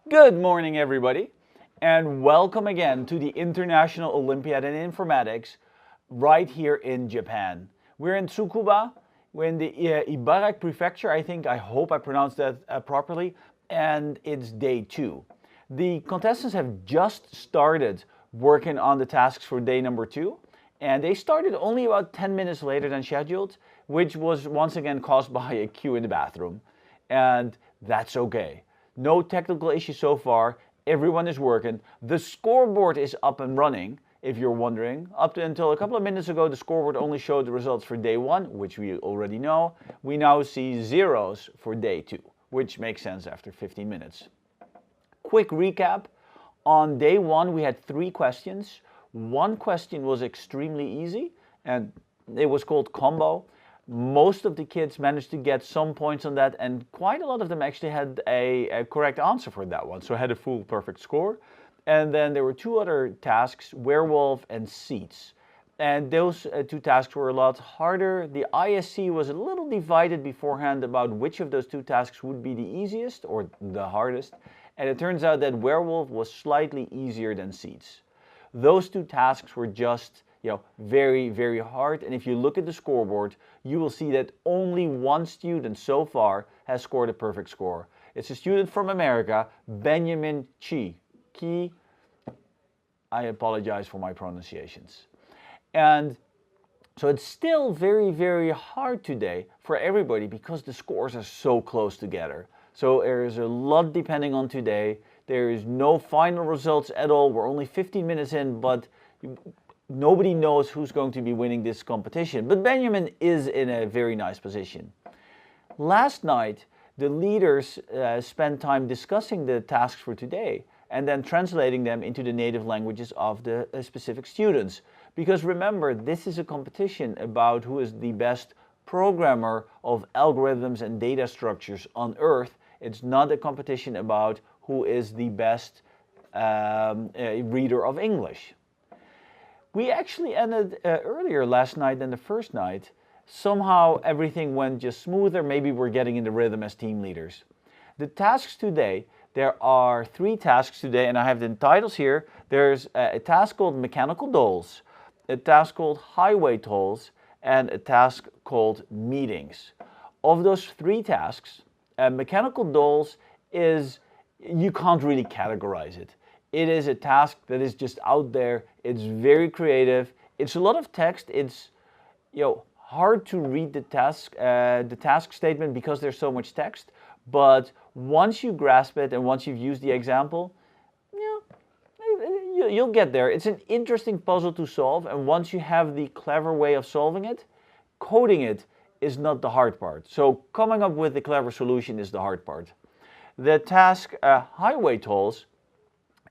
Good morning, everybody, and welcome again to the International Olympiad in Informatics right here in Japan. We're in Tsukuba, we're in the Ibaraki Prefecture. I hope I pronounced that properly, and it's day 2. The contestants have just started working on the tasks for day number 2, and they started only about 10 minutes later than scheduled, which was once again caused by a queue in the bathroom, and that's okay. No technical issues so far. Everyone is working. The scoreboard is up and running, if you're wondering. Until a couple of minutes ago, the scoreboard only showed the results for day 1, which we already know. We now see zeros for day 2, which makes sense after 15 minutes. Quick recap. On day 1, we had 3 questions. One question was extremely easy, and it was called combo. Most of the kids managed to get some points on that, and quite a lot of them actually had a correct answer for that one, so had a full perfect score. And then there were 2 other tasks, werewolf and seats. And those 2 tasks were a lot harder. The ISC was a little divided beforehand about which of those 2 tasks would be the easiest or the hardest. And it turns out that werewolf was slightly easier than seats. Those 2 tasks were just very, very hard. And if you look at the scoreboard, you will see that only one student so far has scored a perfect score. It's a student from America, Benjamin Chi. I apologize for my pronunciations. And so it's still very, very hard today for everybody because the scores are so close together. So there is a lot depending on today. There is no final results at all. We're only 15 minutes in, but nobody knows who's going to be winning this competition, but Benjamin is in a very nice position. Last night, the leaders spent time discussing the tasks for today and then translating them into the native languages of the specific students. Because remember, this is a competition about who is the best programmer of algorithms and data structures on Earth. It's not a competition about who is the best reader of English. We actually ended earlier last night than the first night. Somehow everything went just smoother. Maybe we're getting in the rhythm as team leaders. The tasks today, there are 3 tasks today, and I have the titles here. There's a task called mechanical dolls, a task called highway tolls, and a task called meetings. Of those 3 tasks, mechanical dolls is, you can't really categorize it. It is a task that is just out there. It's very creative. It's a lot of text. It's hard to read the task statement because there's so much text. But once you grasp it and once you've used the example, you'll get there. It's an interesting puzzle to solve, and once you have the clever way of solving it, coding it is not the hard part. So coming up with the clever solution is the hard part. The task highway tolls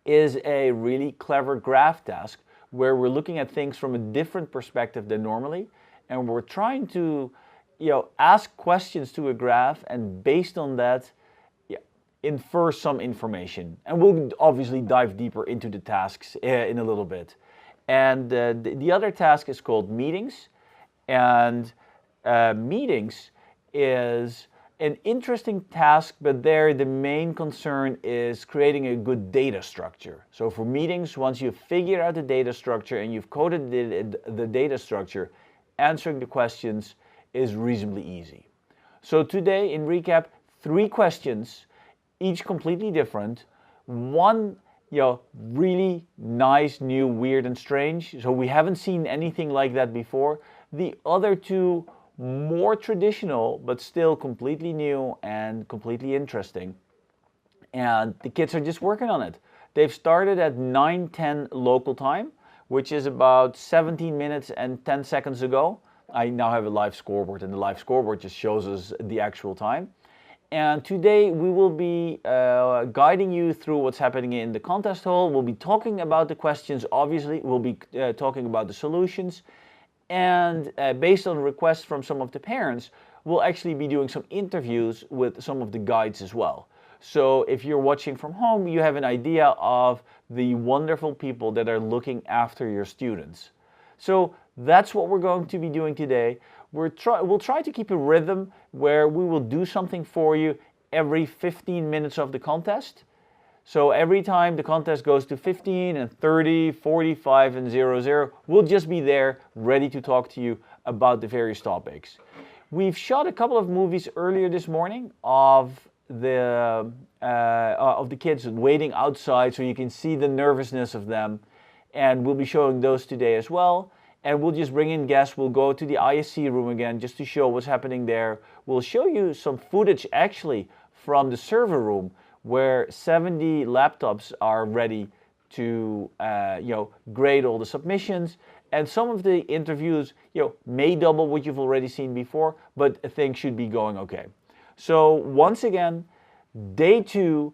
is a really clever graph task where we're looking at things from a different perspective than normally, and we're trying to ask questions to a graph and based on that infer some information. And we'll obviously dive deeper into the tasks in a little bit. And the other task is called meetings, and meetings is an interesting task, but there the main concern is creating a good data structure. So for meetings, once you've figured out the data structure and you've coded the data structure, answering the questions is reasonably easy. So today, in recap, 3 questions, each completely different. One, really nice, new, weird, and strange. So we haven't seen anything like that before. The other 2, more traditional, but still completely new and completely interesting. And the kids are just working on it. They've started at 9:10 local time, which is about 17 minutes and 10 seconds ago. I now have a live scoreboard, and the live scoreboard just shows us the actual time. And today we will be guiding you through what's happening in the contest hall. We'll be talking about the questions, obviously. We'll be talking about the solutions. And based on requests from some of the parents, we'll actually be doing some interviews with some of the guides as well. So if you're watching from home, you have an idea of the wonderful people that are looking after your students. So that's what we're going to be doing today. We'll try to keep a rhythm where we will do something for you every 15 minutes of the contest. So every time the contest goes to 15 and 30, 45 and 00, we'll just be there ready to talk to you about the various topics. We've shot a couple of movies earlier this morning of the kids waiting outside, so you can see the nervousness of them. And we'll be showing those today as well. And we'll just bring in guests. We'll go to the ISC room again just to show what's happening there. We'll show you some footage actually from the server room where 70 laptops are ready to grade all the submissions. And some of the interviews may double what you've already seen before, but things should be going okay. So once again, day 2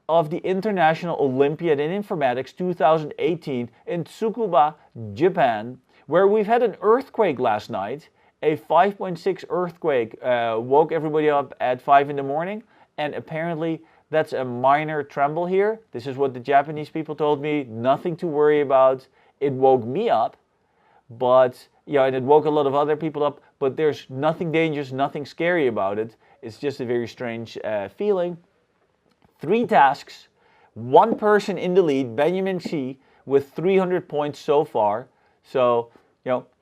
of the International Olympiad in Informatics 2018 in Tsukuba, Japan, where we've had an earthquake last night. A 5.6 earthquake woke everybody up at 5 in the morning, and apparently that's a minor tremble here. This is what the Japanese people told me, nothing to worry about. It woke me up, but and it woke a lot of other people up, but there's nothing dangerous, nothing scary about it. It's just a very strange feeling. 3 tasks, 1 person in the lead, Benjamin Xi, with 300 points so far. So,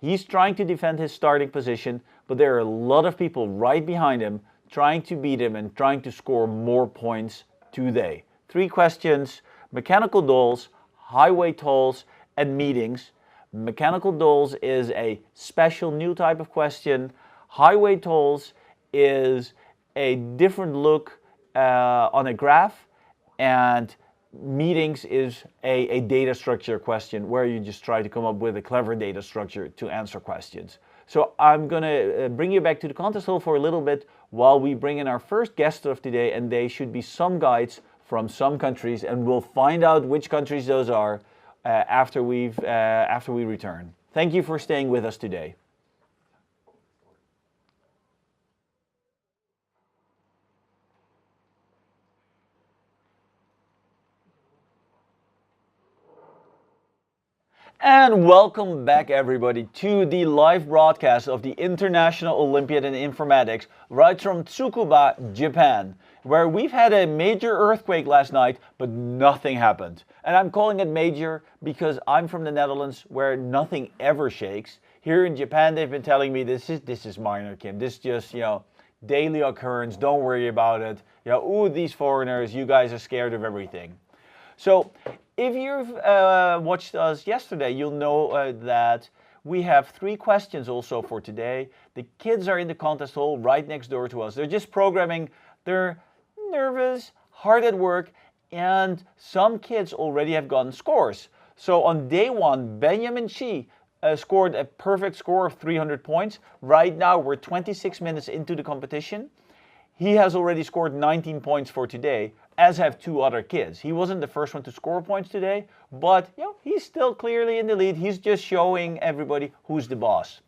he's trying to defend his starting position, but there are a lot of people right behind him trying to beat him and trying to score more points today. 3 questions, mechanical dolls, highway tolls, and meetings. Mechanical dolls is a special new type of question. Highway tolls is a different look on a graph, and meetings is a data structure question where you just try to come up with a clever data structure to answer questions. So I'm going to bring you back to the contest hall for a little bit while we bring in our first guest of today, and they should be some guides from some countries, and we'll find out which countries those are after we return. Thank you for staying with us today. And welcome back everybody to the live broadcast of the International Olympiad in Informatics right from Tsukuba, Japan, where we've had a major earthquake last night, but nothing happened. And I'm calling it major because I'm from the Netherlands where nothing ever shakes. Here in Japan, they've been telling me this is minor, Kim. This is just, daily occurrence. Don't worry about it. Ooh, these foreigners, you guys are scared of everything. So if you've watched us yesterday, you'll know that we have 3 questions also for today. The kids are in the contest hall right next door to us. They're just programming. They're nervous, hard at work, and some kids already have gotten scores. So on day 1, Benjamin Xi scored a perfect score of 300 points. Right now, we're 26 minutes into the competition. He has already scored 19 points for today, as have 2 other kids. He wasn't the first one to score points today, but he's still clearly in the lead. He's just showing everybody who's the boss.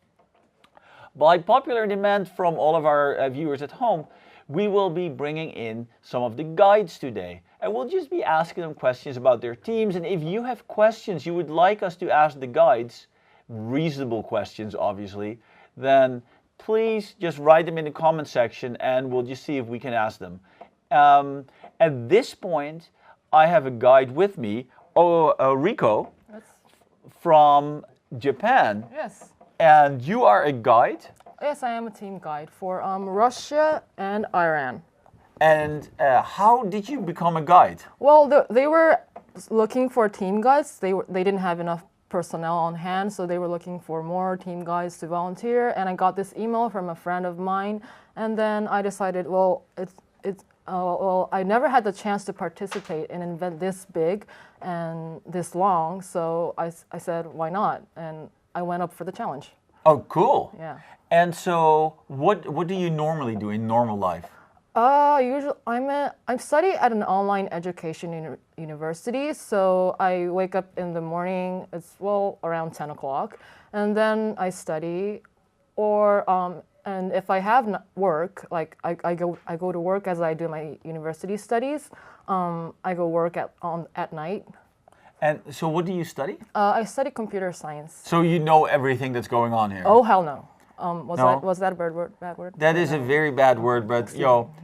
By popular demand from all of our viewers at home, we will be bringing in some of the guides today. And we'll just be asking them questions about their teams. And if you have questions you would like us to ask the guides, reasonable questions obviously, then please just write them in the comment section and we'll just see if we can ask them. At this point, I have a guide with me, Rico, from Japan. Yes. And you are a guide? Yes, I am a team guide for Russia and Iran. And how did you become a guide? Well, they were looking for team guides. They didn't have enough personnel on hand, so they were looking for more team guides to volunteer. And I got this email from a friend of mine, and then I decided, I never had the chance to participate in an event this big and this long, so I said, why not? And I went up for the challenge. Oh, cool. Yeah. And so, what do you normally do in normal life? Usually I study at an online education university, so I wake up in the morning. It's around 10 o'clock, and then I study, and if I have work, like I go to work as I do my university studies. I go work at night. And so what do you study? I study computer science. So you know everything that's going on here? Oh, hell no. No. Was that a bad word? That is a very bad word, but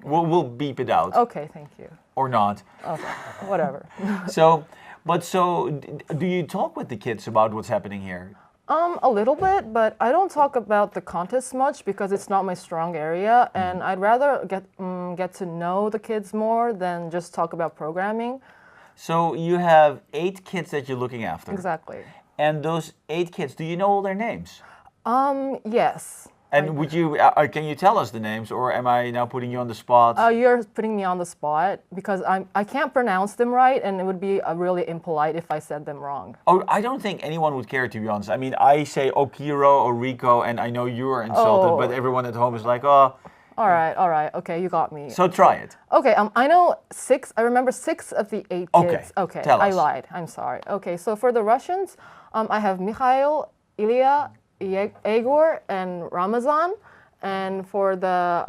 we'll beep it out. Okay, thank you. Or not. Okay, whatever. So do you talk with the kids about what's happening here? A little bit, but I don't talk about the contest much because it's not my strong area, and I'd rather get to know the kids more than just talk about programming. So you have 8 kids that you're looking after. Exactly. And those 8 kids, do you know all their names? Yes. And would you can you tell us the names, or am I now putting you on the spot? You're putting me on the spot because I can't pronounce them right, and it would be really impolite if I said them wrong. Oh, I don't think anyone would care, to be honest. I mean, I say Okiro or Rico, and I know you are insulted, but everyone at home is like, oh. All right. Okay, you got me. So try it. Okay, I know 6. I remember 6 of the 8 kids. Okay, tell us. I lied. I'm sorry. Okay, so for the Russians, I have Mikhail, Ilya, Egor, and Ramazan, and for the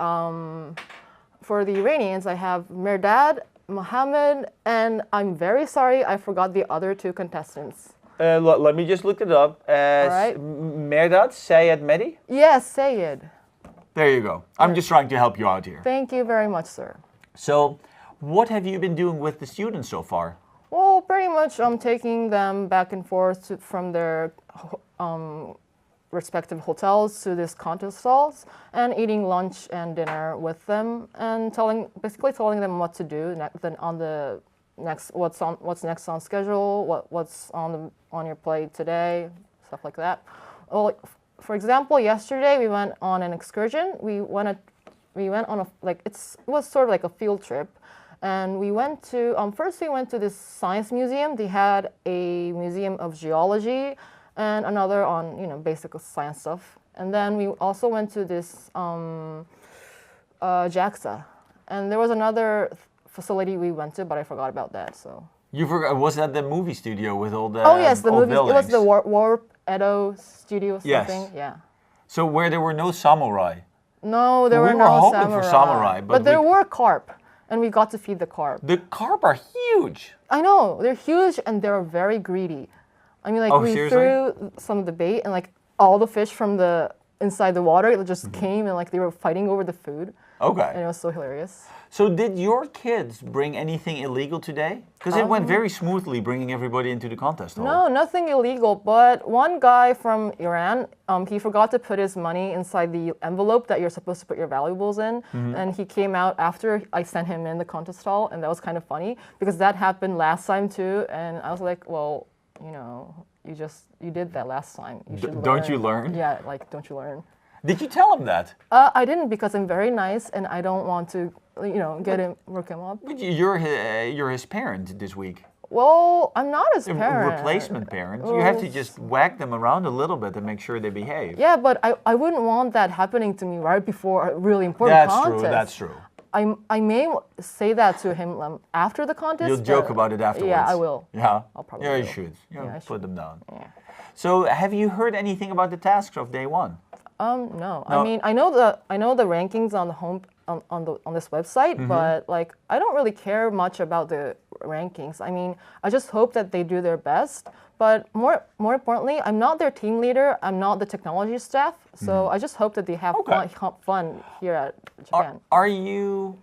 Iranians, I have Merdad, Mohammed, and I'm very sorry I forgot the other 2 contestants. Let me just look it up. right. Merdad, Sayed Mehdi? Yes, Sayed. There you go. I'm just trying to help you out here. Thank you very much, sir. So, what have you been doing with the students so far? Well, pretty much I'm taking them back and forth from their respective hotels to these contest stalls and eating lunch and dinner with them and basically telling them what to do what's next on schedule, what's on your plate today, stuff like that. Well, for example, yesterday we went on an excursion. We went on it was sort of like a field trip. And we went to, first we went to this science museum. They had a museum of geology and another on, basic science stuff. And then we also went to this JAXA. And there was another facility we went to, but I forgot about that, so. You forgot, was that the movie studio with all the Oh yes, the movie, buildings? it was the Warp Edo studio or something, yes. Yeah. So where there were no samurai? No, there were we no were hoping samurai. for samurai, but there were carp. And we got to feed the carp. The carp are huge. I know, they're huge and they're very greedy. I mean, we seriously? threw some of the bait and all the fish from inside the water, it just came and they were fighting over the food. Okay. And it was so hilarious. So did your kids bring anything illegal today? Because it went very smoothly bringing everybody into the contest hall. No, nothing illegal. But one guy from Iran, he forgot to put his money inside the envelope that you're supposed to put your valuables in. And he came out after I sent him in the contest hall. And that was kind of funny because that happened last time too. And I was like, well, you did that last time. You should learn. Don't you learn? Yeah, don't you learn? Did you tell him that? I didn't because I'm very nice and I don't want to, work him up. But you're his parent this week. Well, I'm not his parent. Replacement parent. You have to just whack them around a little bit and make sure they behave. Yeah, but I wouldn't want that happening to me right before a really important contest. That's true. I may say that to him after the contest. You'll joke about it afterwards. Yeah, I will. Yeah? I'll probably Yeah, you will. should. I Put them down. Yeah. So have you heard anything about the tasks of day one? No. I mean, I know the rankings on the home on this website, but I don't really care much about the rankings. I mean, I just hope that they do their best. But more importantly, I'm not their team leader. I'm not the technology staff. So I just hope that they have fun here at Japan. Are you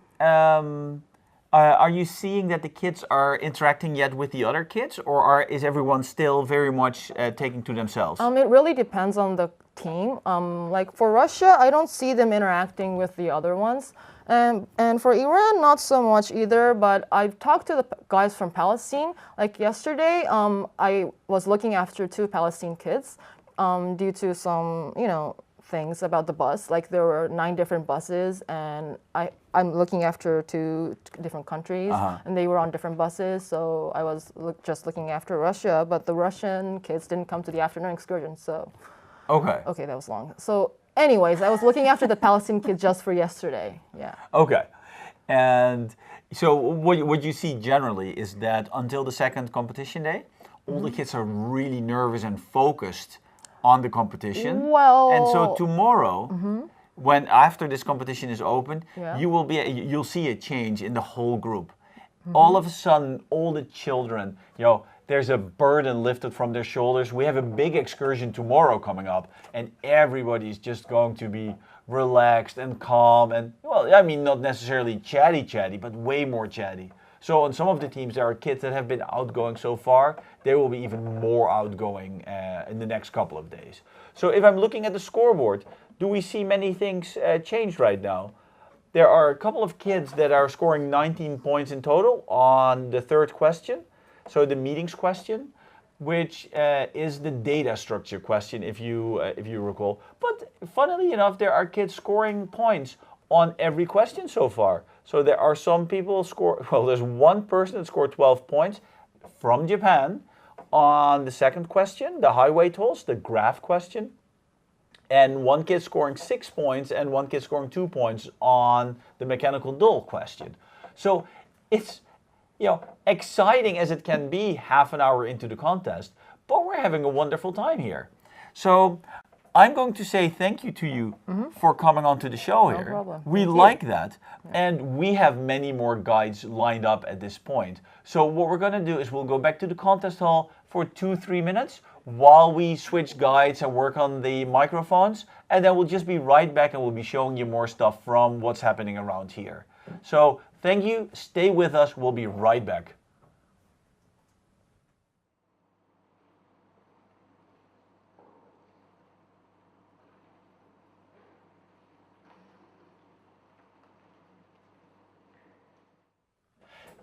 seeing that the kids are interacting yet with the other kids, or is everyone still very much taking to themselves? It really depends on the team. For Russia, I don't see them interacting with the other ones. And for Iran, not so much either, but I've talked to the guys from Palestine. Yesterday, I was looking after 2 Palestinian kids due to some, things about the bus. There were 9 different buses, and I'm looking after 2 different countries, and they were on different buses, so I was just looking after Russia, but the Russian kids didn't come to the afternoon excursion, so... Okay, that was long. So anyways, I was looking after the Palestinian kids just for yesterday, yeah. Okay, and so what you see generally is that until the second competition day, all the kids are really nervous and focused on the competition. Well... And so tomorrow, when after this competition is open, you'll see a change in the whole group. All of a sudden, all the children, there's a burden lifted from their shoulders. We have a big excursion tomorrow coming up, and everybody's just going to be relaxed and calm and, well, I mean, not necessarily chatty, but way more chatty. So on some of the teams, there are kids that have been outgoing so far. They will be even more outgoing in the next couple of days. So if I'm looking at the scoreboard, do we see many things change right now? There are a couple of kids that are scoring 19 points in total on the third question. So the meetings question, which is the data structure question, if you recall. But funnily enough, there are kids scoring points on every question so far. So there are some people there's one person that scored 12 points from Japan on the second question, the highway tolls, the graph question. And one kid scoring 6 points and one kid scoring 2 points on the mechanical dull question. So it's, exciting as it can be half an hour into the contest, but we're having a wonderful time here. So I'm going to say thank you to you for coming onto the show here. No problem. We like that. And we have many more guides lined up at this point. So what we're going to do is we'll go back to the contest hall for 2-3 minutes while we switch guides and work on the microphones. And then we'll just be right back and we'll be showing you more stuff from what's happening around here. So thank you. Stay with us. We'll be right back.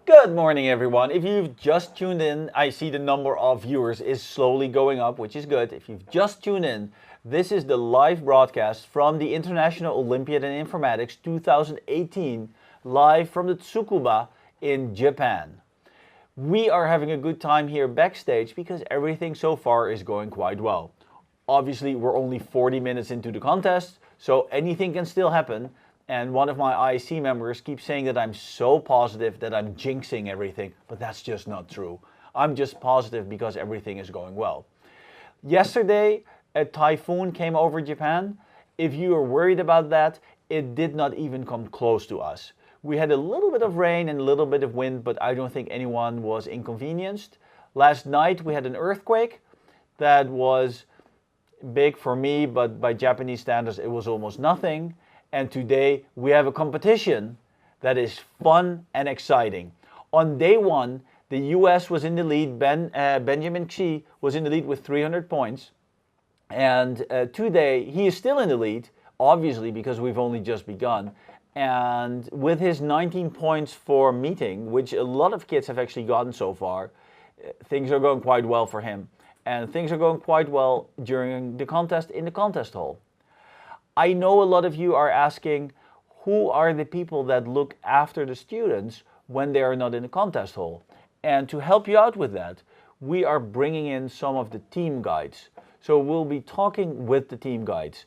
Good morning, everyone. If you've just tuned in, I see the number of viewers is slowly going up, which is good. If you've just tuned in, this is the live broadcast from the International Olympiad in Informatics 2018, live from the Tsukuba in Japan. We are having a good time here backstage because everything so far is going quite well. Obviously, we're only 40 minutes into the contest, so anything can still happen. And one of my IEC members keeps saying that I'm so positive that I'm jinxing everything, but that's just not true. I'm just positive because everything is going well. Yesterday, a typhoon came over Japan. If you are worried about that, it did not even come close to us. We had a little bit of rain and a little bit of wind, but I don't think anyone was inconvenienced. Last night, we had an earthquake that was big for me, but by Japanese standards, it was almost nothing. And today we have a competition that is fun and exciting. On day one, the US was in the lead. Benjamin Xi was in the lead with 300 points. And today he is still in the lead, obviously because we've only just begun. And with his 19 points for meeting, which a lot of kids have actually gotten so far, things are going quite well for him. And things are going quite well during the contest in the contest hall. I know a lot of you are asking, who are the people that look after the students when they are not in the contest hall? And to help you out with that, we are bringing in some of the team guides. So we'll be talking with the team guides.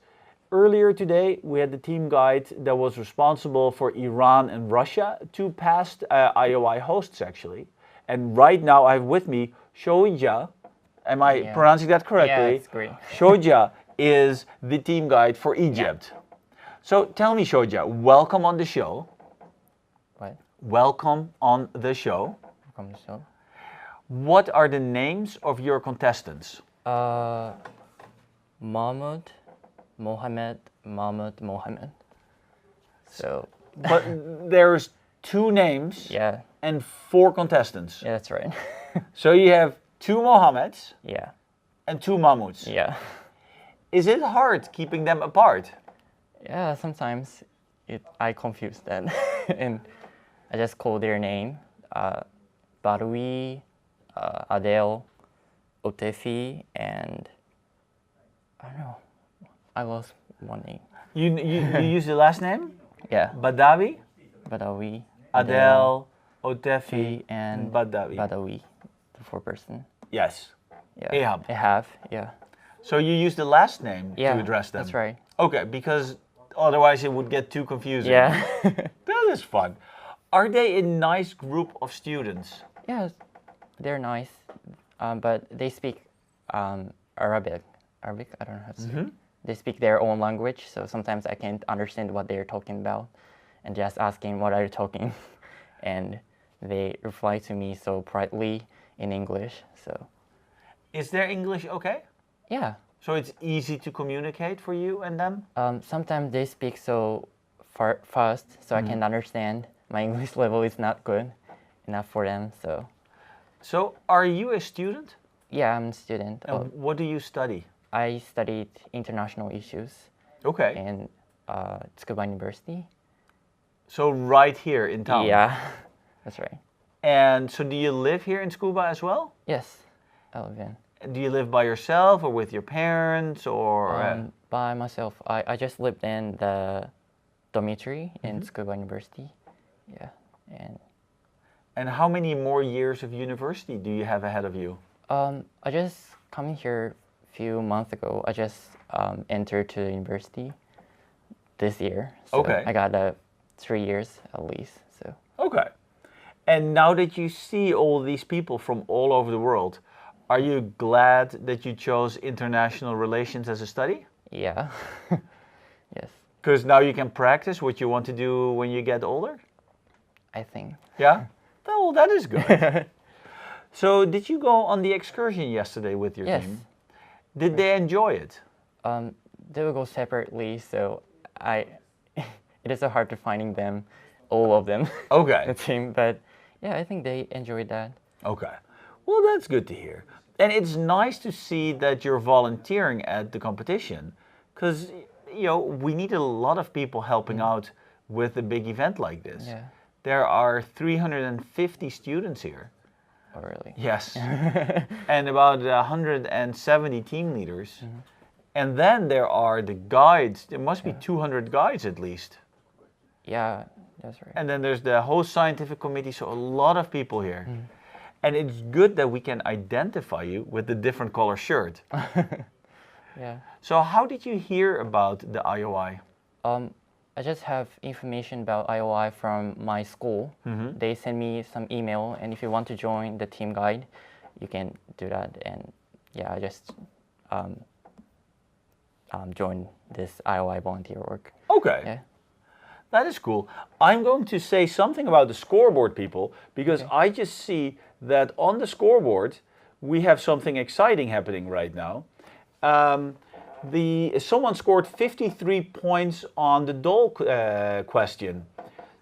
Earlier today, we had the team guide that was responsible for Iran and Russia, two past IOI hosts actually. And right now I have with me Shoja. Am I pronouncing that correctly? Yeah, that's great. Shoja is the team guide for Egypt. Yeah. So tell me, Shoja, welcome on the show. What? Welcome on the show. Welcome to the show. What are the names of your contestants? Mahmoud, Mohammed, Mohammed. So. But there's 2 names and 4 contestants. Yeah, that's right. So you have 2 Mohammeds and 2 Mahmouds. Yeah. Is it hard keeping them apart? Yeah, sometimes I confuse them. And I just call their name. Badawi, Adele, Otefi, and I don't know. I lost one name. You use the last name? Yeah. Badawi, Adele, Otefi, and Badawi. the 4-person. Yes. Yeah. Ehab, yeah. So you use the last name to address them? That's right. Okay, because otherwise it would get too confusing. Yeah. That is fun. Are they a nice group of students? Yeah, they're nice, but they speak Arabic. I don't know how to say it. They speak their own language, so sometimes I can't understand what they're talking about, and just asking what are you talking, and they reply to me so politely in English. So Is their English okay? yeah, So it's easy to communicate for you and them? sometimes they speak so fast, so I can't understand. My English level is not good enough for them. So are you a student? Yeah, I'm a student. And what do you study? I studied international issues Okay. in Tsukuba University. So right here in town? Yeah, that's right. And so do you live here in Tsukuba as well? Yes, I live in. Do you live by yourself or with your parents or? By myself. I just lived in the dormitory in Tsukuba University. Yeah, And how many more years of university do you have ahead of you? I just come here a few months ago. I just entered to the university this year. So Okay. I got 3 years at least. So Okay. And now that you see all these people from all over the world, are you glad that you chose international relations as a study? yeah, yes, Because now you can practice what you want to do when you get older? I think. Yeah? Well, that is good. So did you go on the excursion yesterday with your Yes. team? Did they enjoy it? They will go separately, so it is so hard to finding them, all of them, the Okay. team. But yeah, I think they enjoyed that. Okay. Well, that's good to hear. And it's nice to see that you're volunteering at the competition because, we need a lot of people helping out with a big event like this. Yeah. There are 350 students here. Oh, really? Yes. And about 170 team leaders. And then there are the guides. There must be 200 guides at least. Yeah, that's right. And then there's the host scientific committee, so a lot of people here. And it's good that we can identify you with the different color shirt. Yeah. So how did you hear about the IOI? I just have information about IOI from my school. They send me some email, and if you want to join the team guide, you can do that. And yeah, I just joined this IOI volunteer work. Okay. Yeah. That is cool. I'm going to say something about the scoreboard, people, because I just see that on the scoreboard we have something exciting happening right now. Someone scored 53 points on the doll question.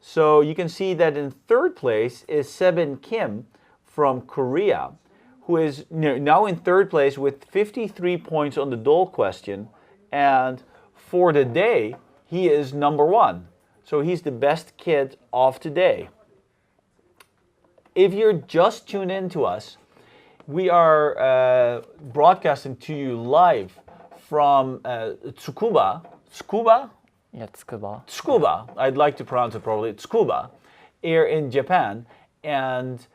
So you can see that in third place is Sebin Kim from Korea, who is now in third place with 53 points on the doll question. And for the day, he is number 1. So he's the best kid of today. If you're just tuned in to us, we are broadcasting to you live from Tsukuba. Tsukuba? Yeah, Tsukuba. Tsukuba. I'd like to pronounce it properly. Tsukuba, here in Japan. And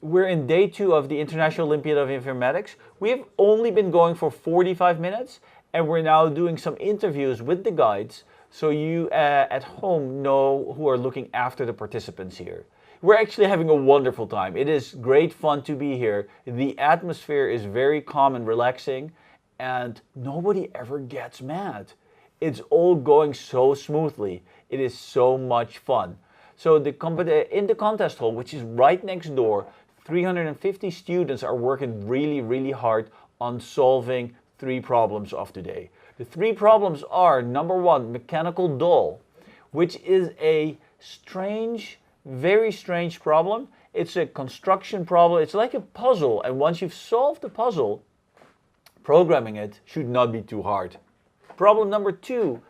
we're in day 2 of the International Olympiad of Informatics. We have only been going for 45 minutes, and we're now doing some interviews with the guides, so you at home know who are looking after the participants here. We're actually having a wonderful time. It is great fun to be here. The atmosphere is very calm and relaxing, and nobody ever gets mad. It's all going so smoothly. It is so much fun. So in the contest hall, which is right next door, 350 students are working really, really hard on solving 3 problems of today. The 3 problems are, number 1, mechanical doll, which is a strange, very strange problem. It's a construction problem. It's like a puzzle, and once you've solved the puzzle, programming it should not be too hard. Problem number 2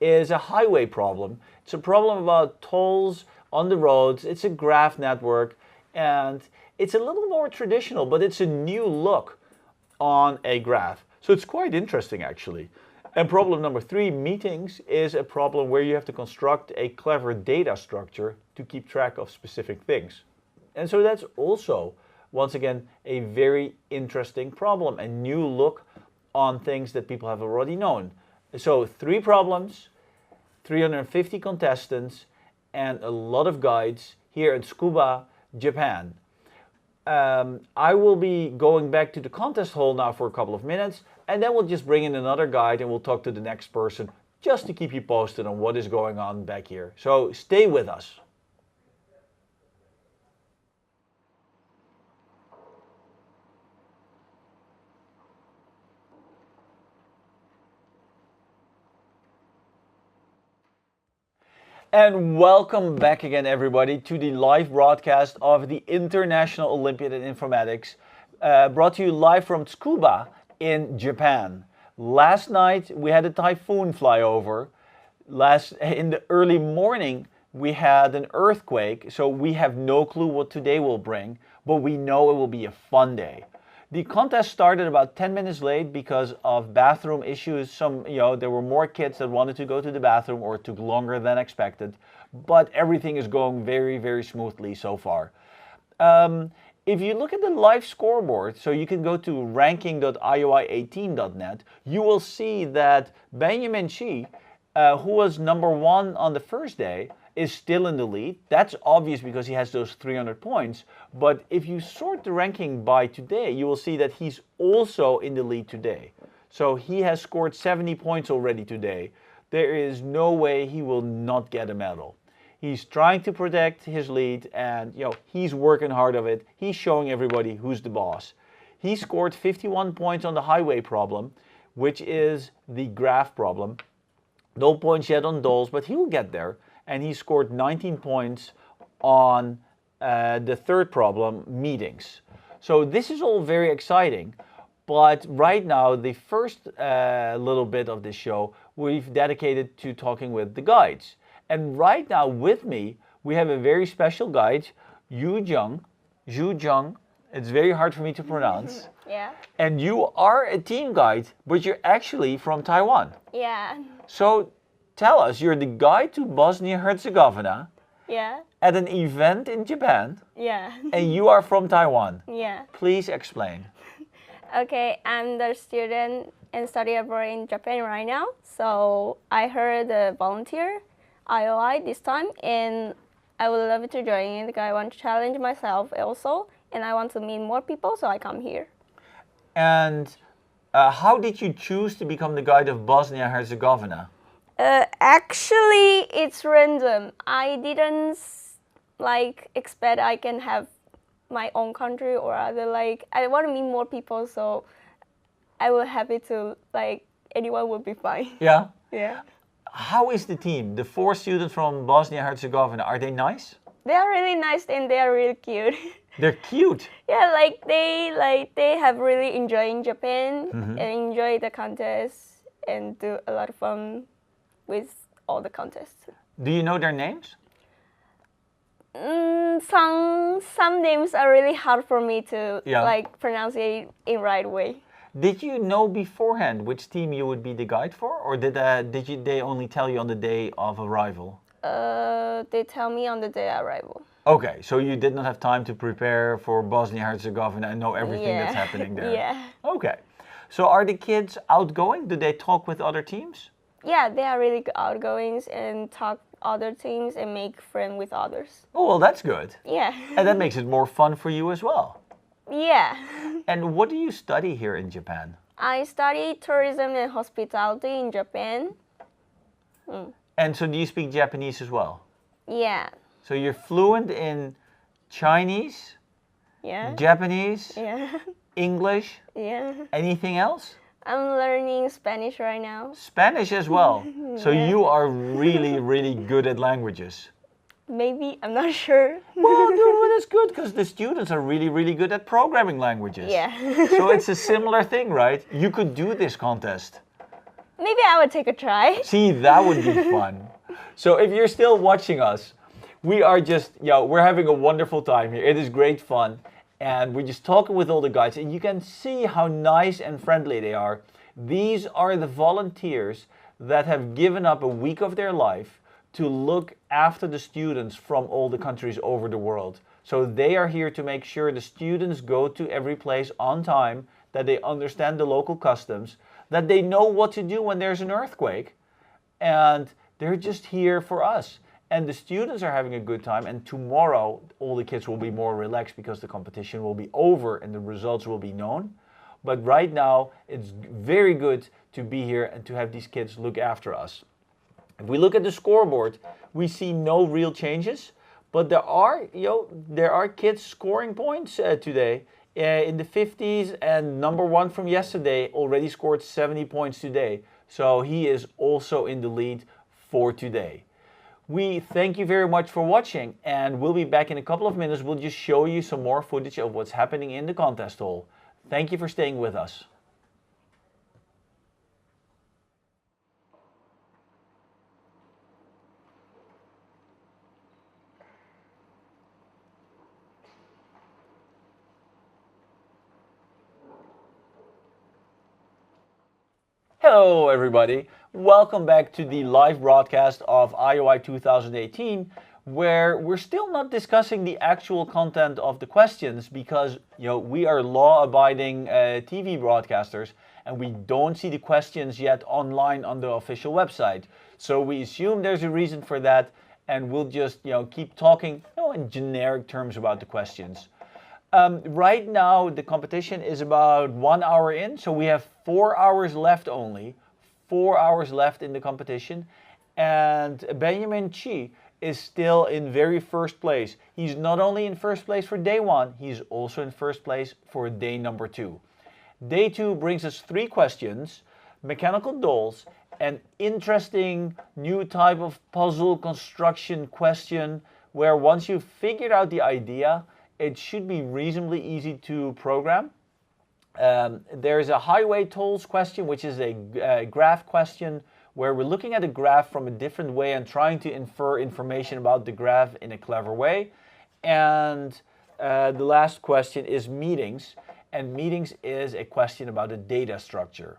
is a highway problem. It's a problem about tolls on the roads. It's a graph network, and it's a little more traditional, but it's a new look on a graph. So it's quite interesting, actually. And problem number 3, meetings, is a problem where you have to construct a clever data structure to keep track of specific things. And so that's also, once again, a very interesting problem, a new look on things that people have already known. So 3 problems, 350 contestants, and a lot of guides here in Tsukuba, Japan. I will be going back to the contest hall now for a couple of minutes, and then we'll just bring in another guide and we'll talk to the next person just to keep you posted on what is going on back here. So stay with us. And welcome back again, everybody, to the live broadcast of the International Olympiad in Informatics, brought to you live from Tsukuba in Japan. Last night we had a typhoon fly over. In the early morning we had an earthquake, so we have no clue what today will bring, but we know it will be a fun day. The contest started about 10 minutes late because of bathroom issues. There were more kids that wanted to go to the bathroom, or it took longer than expected. But everything is going very, very smoothly so far. If you look at the live scoreboard, so you can go to ranking.ioi18.net, you will see that Benjamin Shi, who was number 1 on the first day, is still in the lead. That's obvious because he has those 300 points. But if you sort the ranking by today, you will see that he's also in the lead today. So he has scored 70 points already today. There is no way he will not get a medal. He's trying to protect his lead, and he's working hard of it. He's showing everybody who's the boss. He scored 51 points on the highway problem, which is the graph problem. No points yet on dolls, but he will get there. And he scored 19 points on the third problem, meetings. So this is all very exciting, but right now the first little bit of this show we've dedicated to talking with the guides. And right now with me we have a very special guide, Zhu Zhang. It's very hard for me to pronounce. Yeah. And you are a team guide, but you're actually from Taiwan. Yeah. So tell us, you're the guide to Bosnia-Herzegovina Yeah. at an event in Japan, Yeah. and you are from Taiwan. Yeah. Please explain. Okay, I'm the student and study abroad in Japan right now. So I heard the volunteer IOI this time, and I would love to join it. I want to challenge myself also, and I want to meet more people, so I come here. And how did you choose to become the guide of Bosnia-Herzegovina? Actually, it's random. I didn't expect I can have my own country or other. I want to meet more people, so I will happy to anyone would be fine. Yeah. Yeah. How is the team? The 4 students from Bosnia-Herzegovina, are they nice? They are really nice and they are really cute. They're cute. Yeah, they have really enjoyed Japan and enjoy the contest and do a lot of fun with all the contests. Do you know their names? Some names are really hard for me to pronounce it in right way. Did you know beforehand which team you would be the guide for, or did they only tell you on the day of arrival? They tell me on the day of arrival. Okay, so you did not have time to prepare for Bosnia-Herzegovina and know everything that's happening there. Yeah. Okay, so are the kids outgoing? Do they talk with other teams? Yeah, they are really outgoing and talk other teams and make friends with others. Oh, well, that's good. Yeah. And that makes it more fun for you as well. Yeah. And what do you study here in Japan? I study tourism and hospitality in Japan. And so do you speak Japanese as well? Yeah. So you're fluent in Chinese, Yeah. Japanese, Yeah. English, Yeah. anything else? I'm learning Spanish right now. Spanish as well. So you are really, really good at languages. Maybe, I'm not sure. Well, no, that's good because the students are really, really good at programming languages. Yeah. So it's a similar thing, right? You could do this contest. Maybe I would take a try. See, that would be fun. So if you're still watching us, we are just, we're having a wonderful time here. It is great fun. And we're just talking with all the guys, and you can see how nice and friendly they are. These are the volunteers that have given up a week of their life to look after the students from all the countries over the world. So they are here to make sure the students go to every place on time, that they understand the local customs, that they know what to do when there's an earthquake, and they're just here for us. And the students are having a good time, and tomorrow all the kids will be more relaxed because the competition will be over and the results will be known. But right now it's very good to be here and to have these kids look after us. If we look at the scoreboard, we see no real changes, but there are kids scoring points today in the 50s, and number 1 from yesterday already scored 70 points today. So he is also in the lead for today. We thank you very much for watching, and we'll be back in a couple of minutes. We'll just show you some more footage of what's happening in the contest hall. Thank you for staying with us. Hello everybody, welcome back to the live broadcast of IOI 2018, where we're still not discussing the actual content of the questions because we are law-abiding TV broadcasters and we don't see the questions yet online on the official website. So we assume there's a reason for that, and we'll just keep talking in generic terms about the questions. Right now, the competition is about 1 hour in, so we have 4 hours left only. 4 hours left in the competition. And Benjamin Chi is still in very first place. He's not only in first place for day 1, he's also in first place for day number 2. Day 2 brings us 3 questions, mechanical dolls, an interesting new type of puzzle construction question where once you've figured out the idea, it should be reasonably easy to program. There's a highway tolls question, which is a graph question where we're looking at a graph from a different way and trying to infer information about the graph in a clever way. And the last question is meetings, and meetings is a question about a data structure.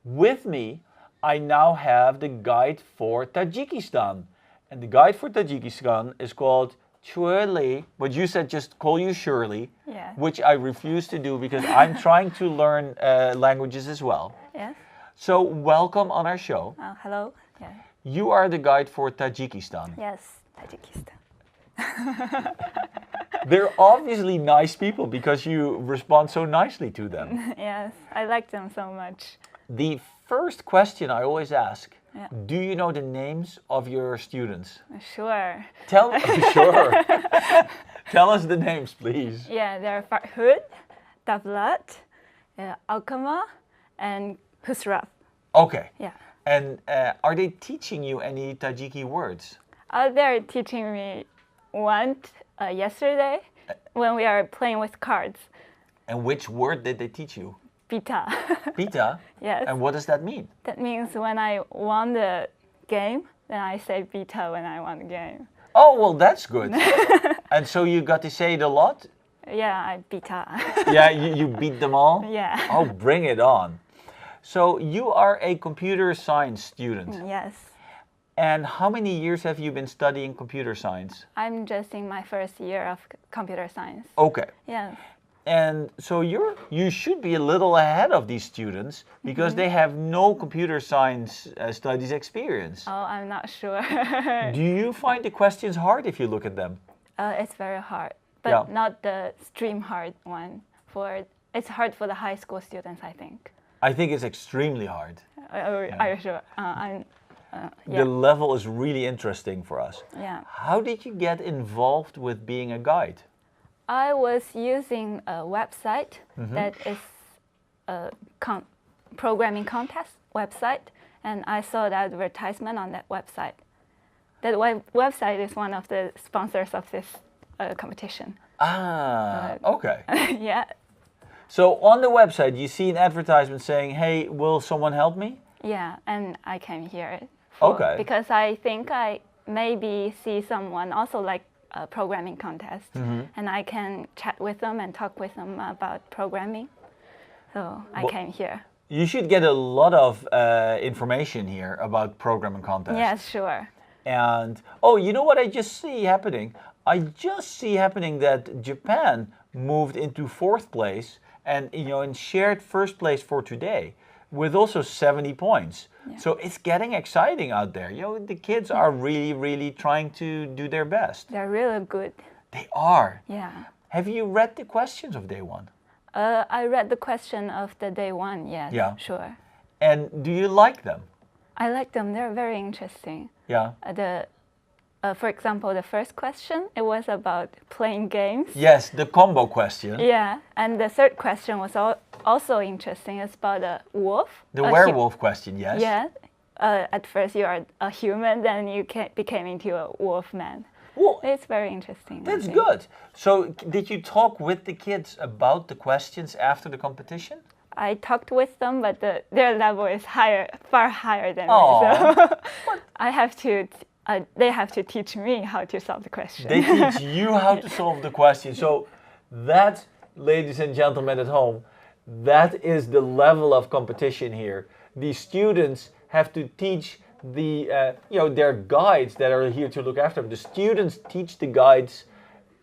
With me, I now have the guide for Tajikistan, and the guide for Tajikistan is called Shirley, but you said just call you Shirley, Yeah. which I refuse to do because I'm trying to learn languages as well. Yes. So welcome on our show. Hello. Yeah. You are the guide for Tajikistan. Yes. Tajikistan. They're obviously nice people because you respond so nicely to them. Yes. I like them so much. The first question I always ask, Yeah. do you know the names of your students? Sure. Tell sure. Tell us the names, please. Yeah. There are Farhud, Davlat, Alkama, and Husraf. Okay. Yeah. And are they teaching you any Tajiki words? They're teaching me one yesterday when we are playing with cards. And which word did they teach you? Pita. Pita? Yes. And what does that mean? That means when I won the game, then I say pita when I won the game. Oh, well, that's good. And so you got to say it a lot? Yeah, I pita. Yeah, you beat them all? Yeah. Oh, bring it on. So you are a computer science student. Yes. And how many years have you been studying computer science? I'm just in my first year of computer science. Okay. Yes. And so you should be a little ahead of these students because they have no computer science studies experience. Oh, I'm not sure. Do you find the questions hard if you look at them? It's very hard, but Yeah. not the extreme hard one. It's hard for the high school students, I think. I think it's extremely hard. Are you sure? The Yeah. level is really interesting for us. Yeah. How did you get involved with being a guide? I was using a website that is a programming contest website, and I saw the advertisement on that website. That website is one of the sponsors of this competition. Okay. Yeah. So on the website, you see an advertisement saying, hey, will someone help me? Yeah, and I came here Okay. because I think I maybe see someone also like a programming contest, and I can chat with them and talk with them about programming. So I came here. You should get a lot of information here about programming contests. Yes, sure. And, oh, you know what I just see happening? I just see happening that Japan moved into 4th place and, and shared first place for today with also 70 points. Yeah. So it's getting exciting out there. The kids are really, really trying to do their best. They're really good. They are. Yeah. Have you read the questions of day 1? I read the question of the day 1, yes. Yeah. Sure. And do you like them? I like them. They're very interesting. Yeah. For example, the first question, it was about playing games. Yes, the combo question. Yeah, and the third question was also interesting. It's about a wolf. The werewolf question, yes. Yeah, at first you are a human, then you became into a wolf man. Well, It's very interesting. I that's think. good. So did you talk with the kids about the questions after the competition? I talked with them, but their level is higher, far higher than Aw. me. So I have to. They have to teach me how to solve the question. They teach you how to solve the question. So that, ladies and gentlemen at home, that is the level of competition here. The students have to teach their guides that are here to look after them. The students teach the guides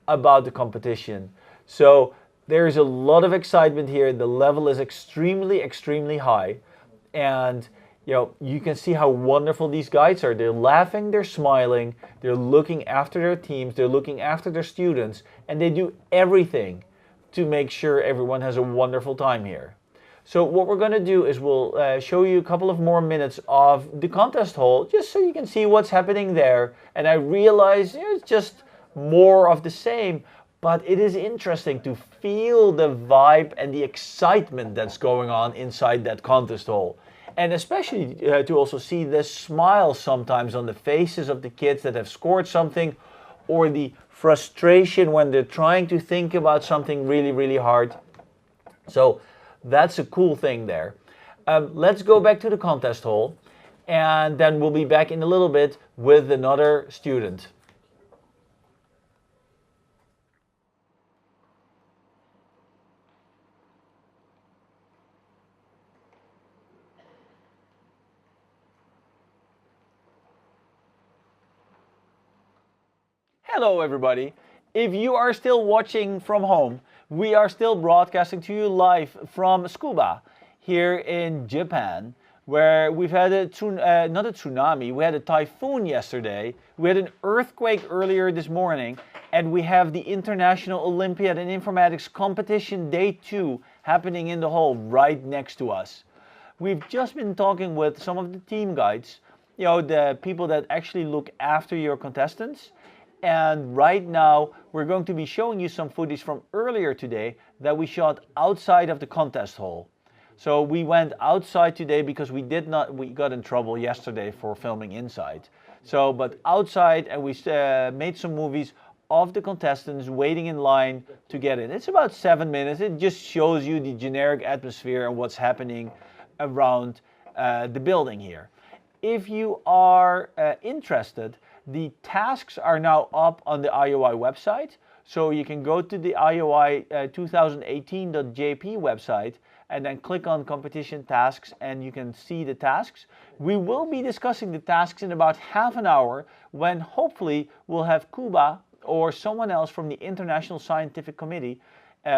about the competition. So there's a lot of excitement here. The level is extremely, extremely high. And you can see how wonderful these guides are. They're laughing, they're smiling, they're looking after their teams, they're looking after their students, and they do everything to make sure everyone has a wonderful time here. So what we're going to do is we'll show you a couple of more minutes of the contest hall, just so you can see what's happening there. And I realize it's just more of the same, but it is interesting to feel the vibe and the excitement that's going on inside that contest hall. And especially to also see the smiles sometimes on the faces of the kids that have scored something, or the frustration when they're trying to think about something really, really hard. So that's a cool thing there. Let's go back to the contest hall, and then we'll be back in a little bit with another student. Hello everybody. If you are still watching from home, we are still broadcasting to you live from Tsukuba here in Japan, where we've had not a tsunami, we had a typhoon yesterday, we had an earthquake earlier this morning, and we have the International Olympiad in Informatics Competition Day 2 happening in the hall right next to us. We've just been talking with some of the team guides, the people that actually look after your contestants. And right now, we're going to be showing you some footage from earlier today that we shot outside of the contest hall. So we went outside today because we got in trouble yesterday for filming inside. But outside, and we made some movies of the contestants waiting in line to get in. It's about 7 minutes. It just shows you the generic atmosphere and what's happening around the building here. If you are interested, the tasks are now up on the IOI website, so you can go to the IOI 2018.jp website and then click on competition tasks and you can see the tasks. We will be discussing the tasks in about half an hour, when hopefully we'll have Kuba or someone else from the International Scientific Committee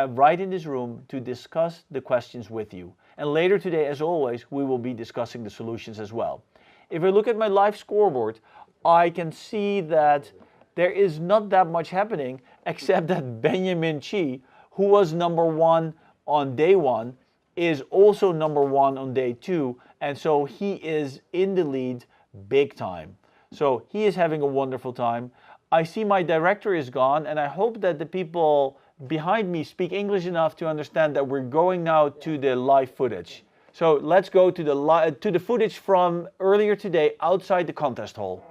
right in this room to discuss the questions with you. And later today, as always, we will be discussing the solutions as well. If we look at my live scoreboard, I can see that there is not that much happening, except that Benjamin Chi, who was number 1 on day 1, is also number 1 on day 2, and so he is in the lead big time. So he is having a wonderful time. I see my director is gone, and I hope that the people behind me speak English enough to understand that we're going now to the live footage. So let's go to the footage from earlier today outside the contest hall.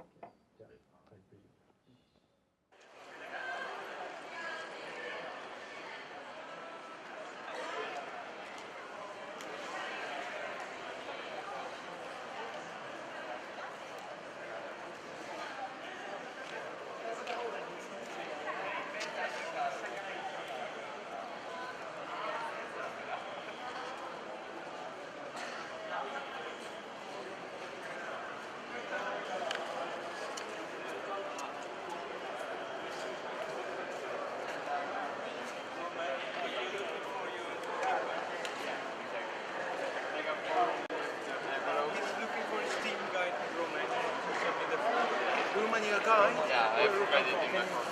Yeah, I provided in my phone.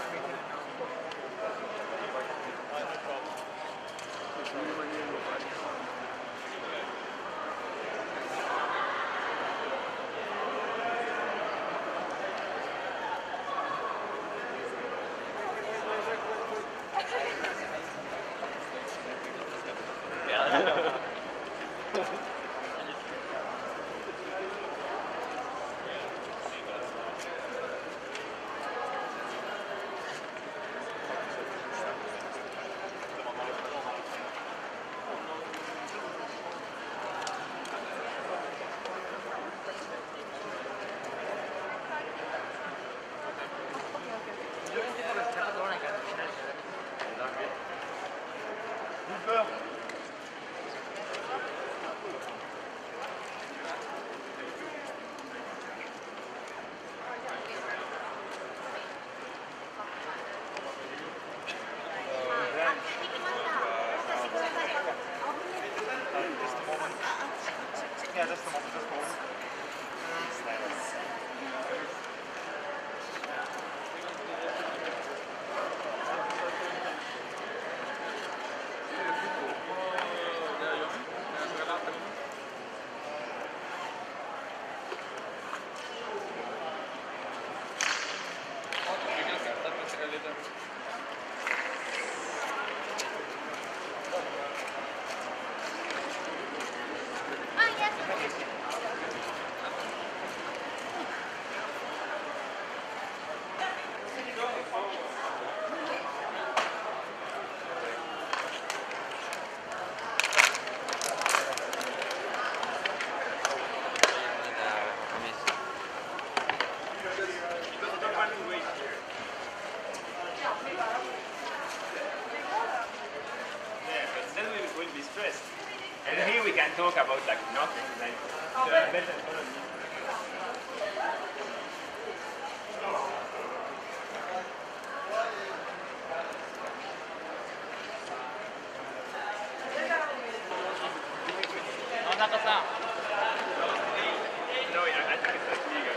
can talk about like nothing, like the methodology. No, yeah, I think it's like legal.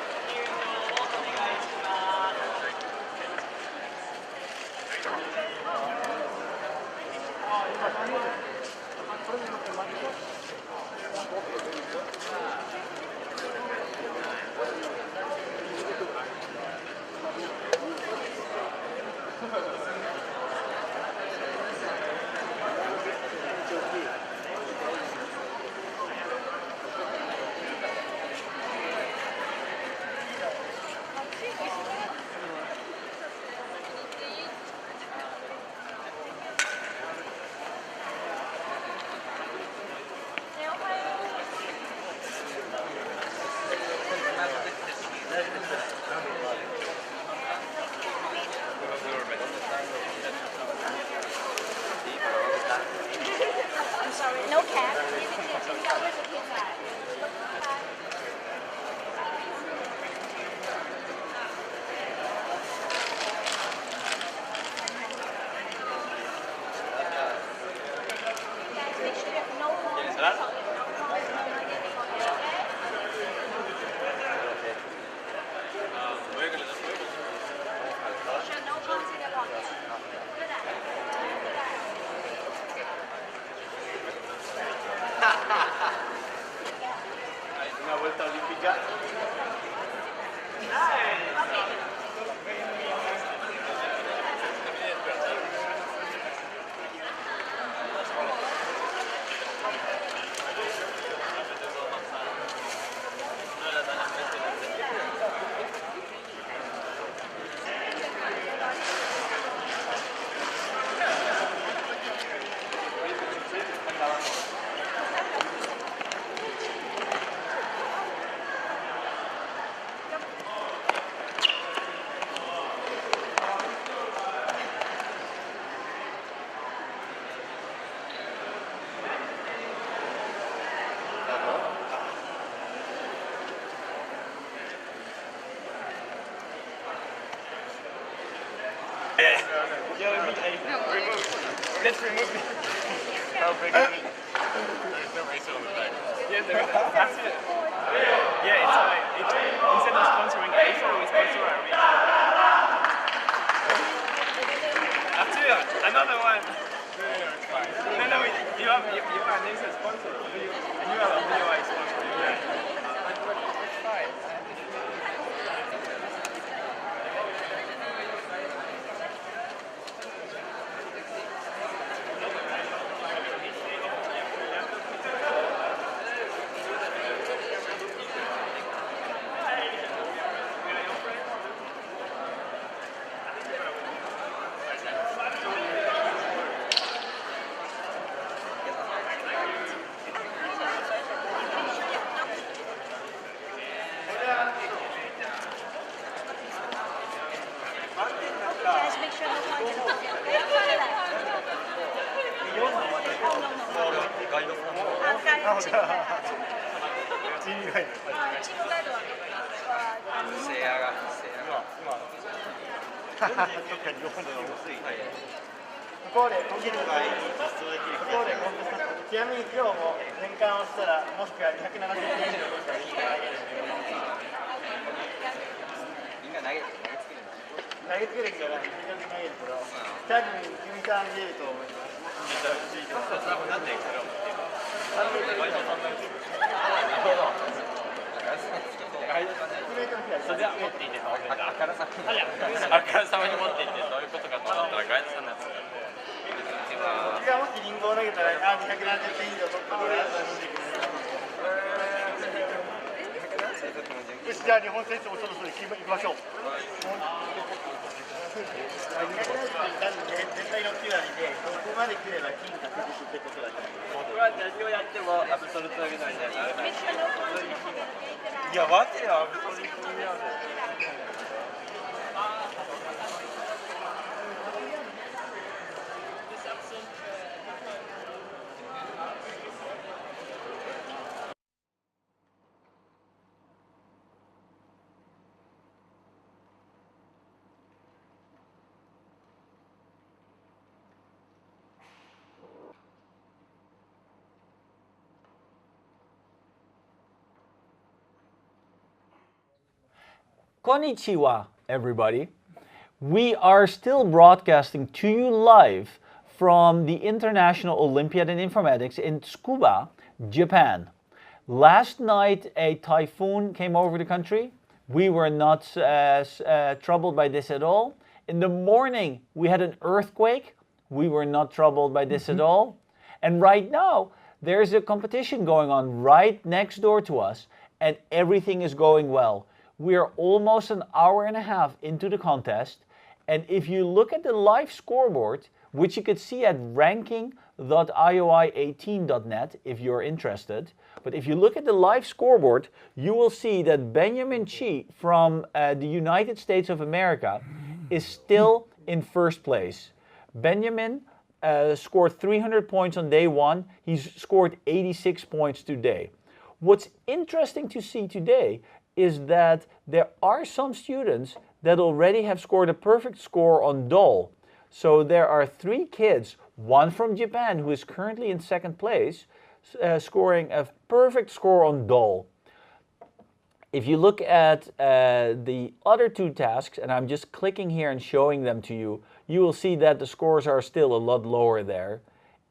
No cap. Una vuelta olímpica. Let's remove it. How big is it? There's no racer on the back. Yeah, there is. That's it. Yeah, it's like, instead of sponsoring Acer, we sponsor our racer. Arthur, another one. No, it's fine. No, you are an Acer sponsor. And you have a VOI sponsor. Yeah. It's fine.ここで起きる場合にここでちなみに今日も変換をしたらもしくは270点以上取ったらいいからみんな投げつけるけど非常に投げるけど多分君さん見えると思います。何でこれを持っているの？それは持っていて当然だ。あからさまに持っていてどういうことかと思ったらガイドさんのやつが。僕がもしリンゴを投げたら270点以上取ったらよし、じゃあ日本選手もそろそろ行きましょう。270点全体の9割でどこまで来れば金確実ってことだと思う。僕は何をやってもアブソルト上げないじゃダメだ。いや、マジでアブソルトになる。Konnichiwa, everybody. We are still broadcasting to you live from the International Olympiad in Informatics in Tsukuba, Japan. Last night, a typhoon came over the country. We were not troubled by this at all. In the morning, we had an earthquake. We were not troubled by this at all. And right now, there's a competition going on right next door to us, and everything is going well. We are almost an hour and a half into the contest, and if you look at the live scoreboard, which you could see at ranking.ioi18.net if you're interested, but if you look at the live scoreboard, you will see that Benjamin Chi from the United States of America is still in first place. Benjamin scored 300 points on day one. He's scored 86 points today. What's interesting to see today is that there are some students that already have scored a perfect score on DOL. So there are 3 kids, one from Japan who is currently in second place, scoring a perfect score on DOL. If you look at the other 2 tasks, and I'm just clicking here and showing them to you, you will see that the scores are still a lot lower there.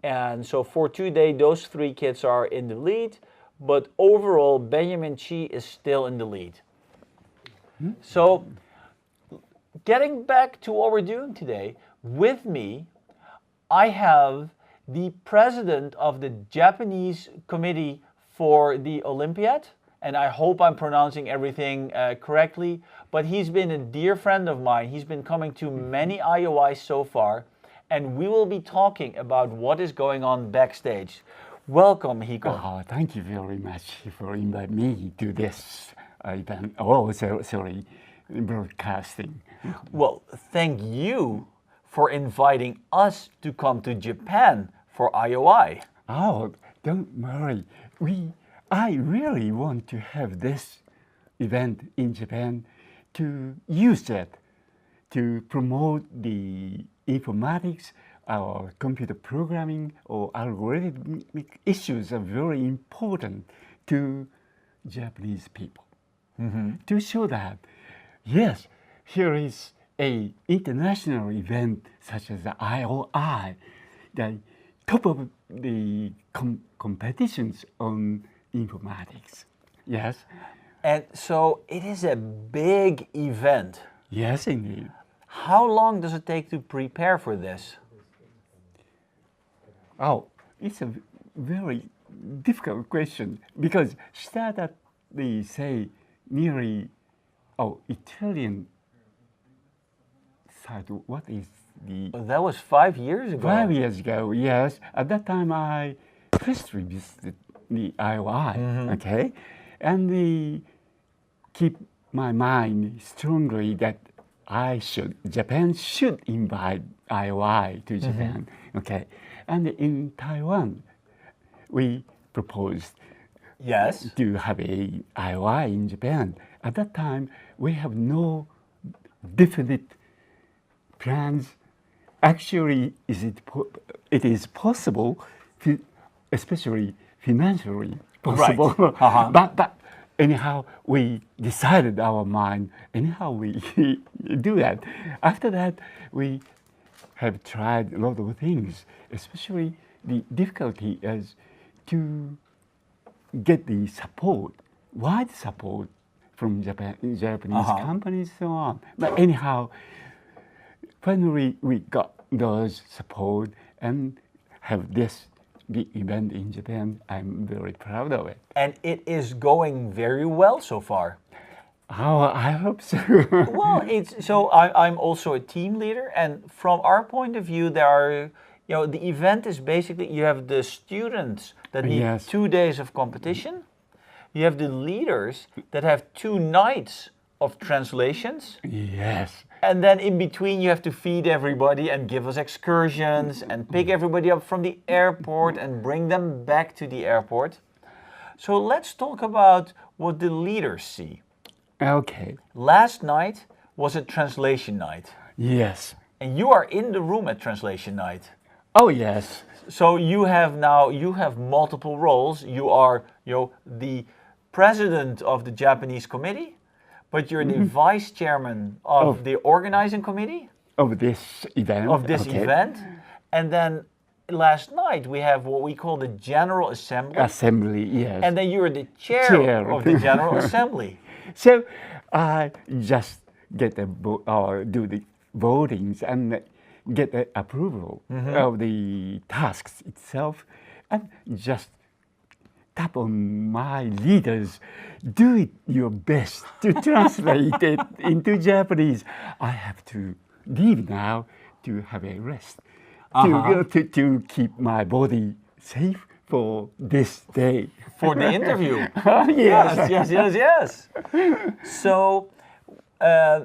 And so for today, those 3 kids are in the lead, but overall, Benjamin Chi is still in the lead. So getting back to what we're doing today, with me, I have the president of the Japanese committee for the Olympiad, and I hope I'm pronouncing everything correctly, but he's been a dear friend of mine. He's been coming to many IOIs so far, and we will be talking about what is going on backstage. Welcome, Hiko. Oh, thank you very much for inviting me to this event. Oh, sorry, broadcasting. Well, thank you for inviting us to come to Japan for IOI. Oh, don't worry. I really want to have this event in Japan to use that to promote the informatics or computer programming or algorithmic issues are very important to Japanese people. To show that, yes, here is an international event such as the IOI, the top of the competitions on informatics. Yes. And so it is a big event. Yes, indeed. How long does it take to prepare for this? Oh, it's a very difficult question because start at the say nearly Italian side. What is the? That was 5 years ago. 5 years ago, yes. At that time, I first visited the IOI, okay, and keep my mind strongly that Japan should invite IOI to Japan, okay. And in Taiwan, we proposed to have a IOI in Japan. At that time, we have no definite plans. Actually, it is possible, especially financially possible. Right. But anyhow, we decided our mind. Anyhow, we do that. After that, we have tried a lot of things, especially the difficulty is to get the support, wide support from Japanese companies and so on. But anyhow, finally we got those support and have this big event in Japan. I'm very proud of it. And it is going very well so far. Oh, I hope so. Well, I'm also a team leader, and from our point of view, there are, the event is basically, you have the students that need 2 days of competition. You have the leaders that have 2 nights of translations. Yes. And then in between, you have to feed everybody and give us excursions and pick everybody up from the airport and bring them back to the airport. So let's talk about what the leaders see. Okay. Last night was a translation night. Yes. And you are in the room at translation night. Oh, yes. So you have multiple roles. You are, the president of the Japanese committee, But you're the vice chairman of the organizing committee of this event. of this event. And then last night we have what we call the General Assembly. Assembly, yes. And then you're the chair of the General Assembly. So I just get do the votings and get the approval of the tasks itself, and just tap on my leaders, do it your best to translate it into Japanese. I have to leave now to have a rest, to keep my body safe for this day. For the interview. Yes. Yes. So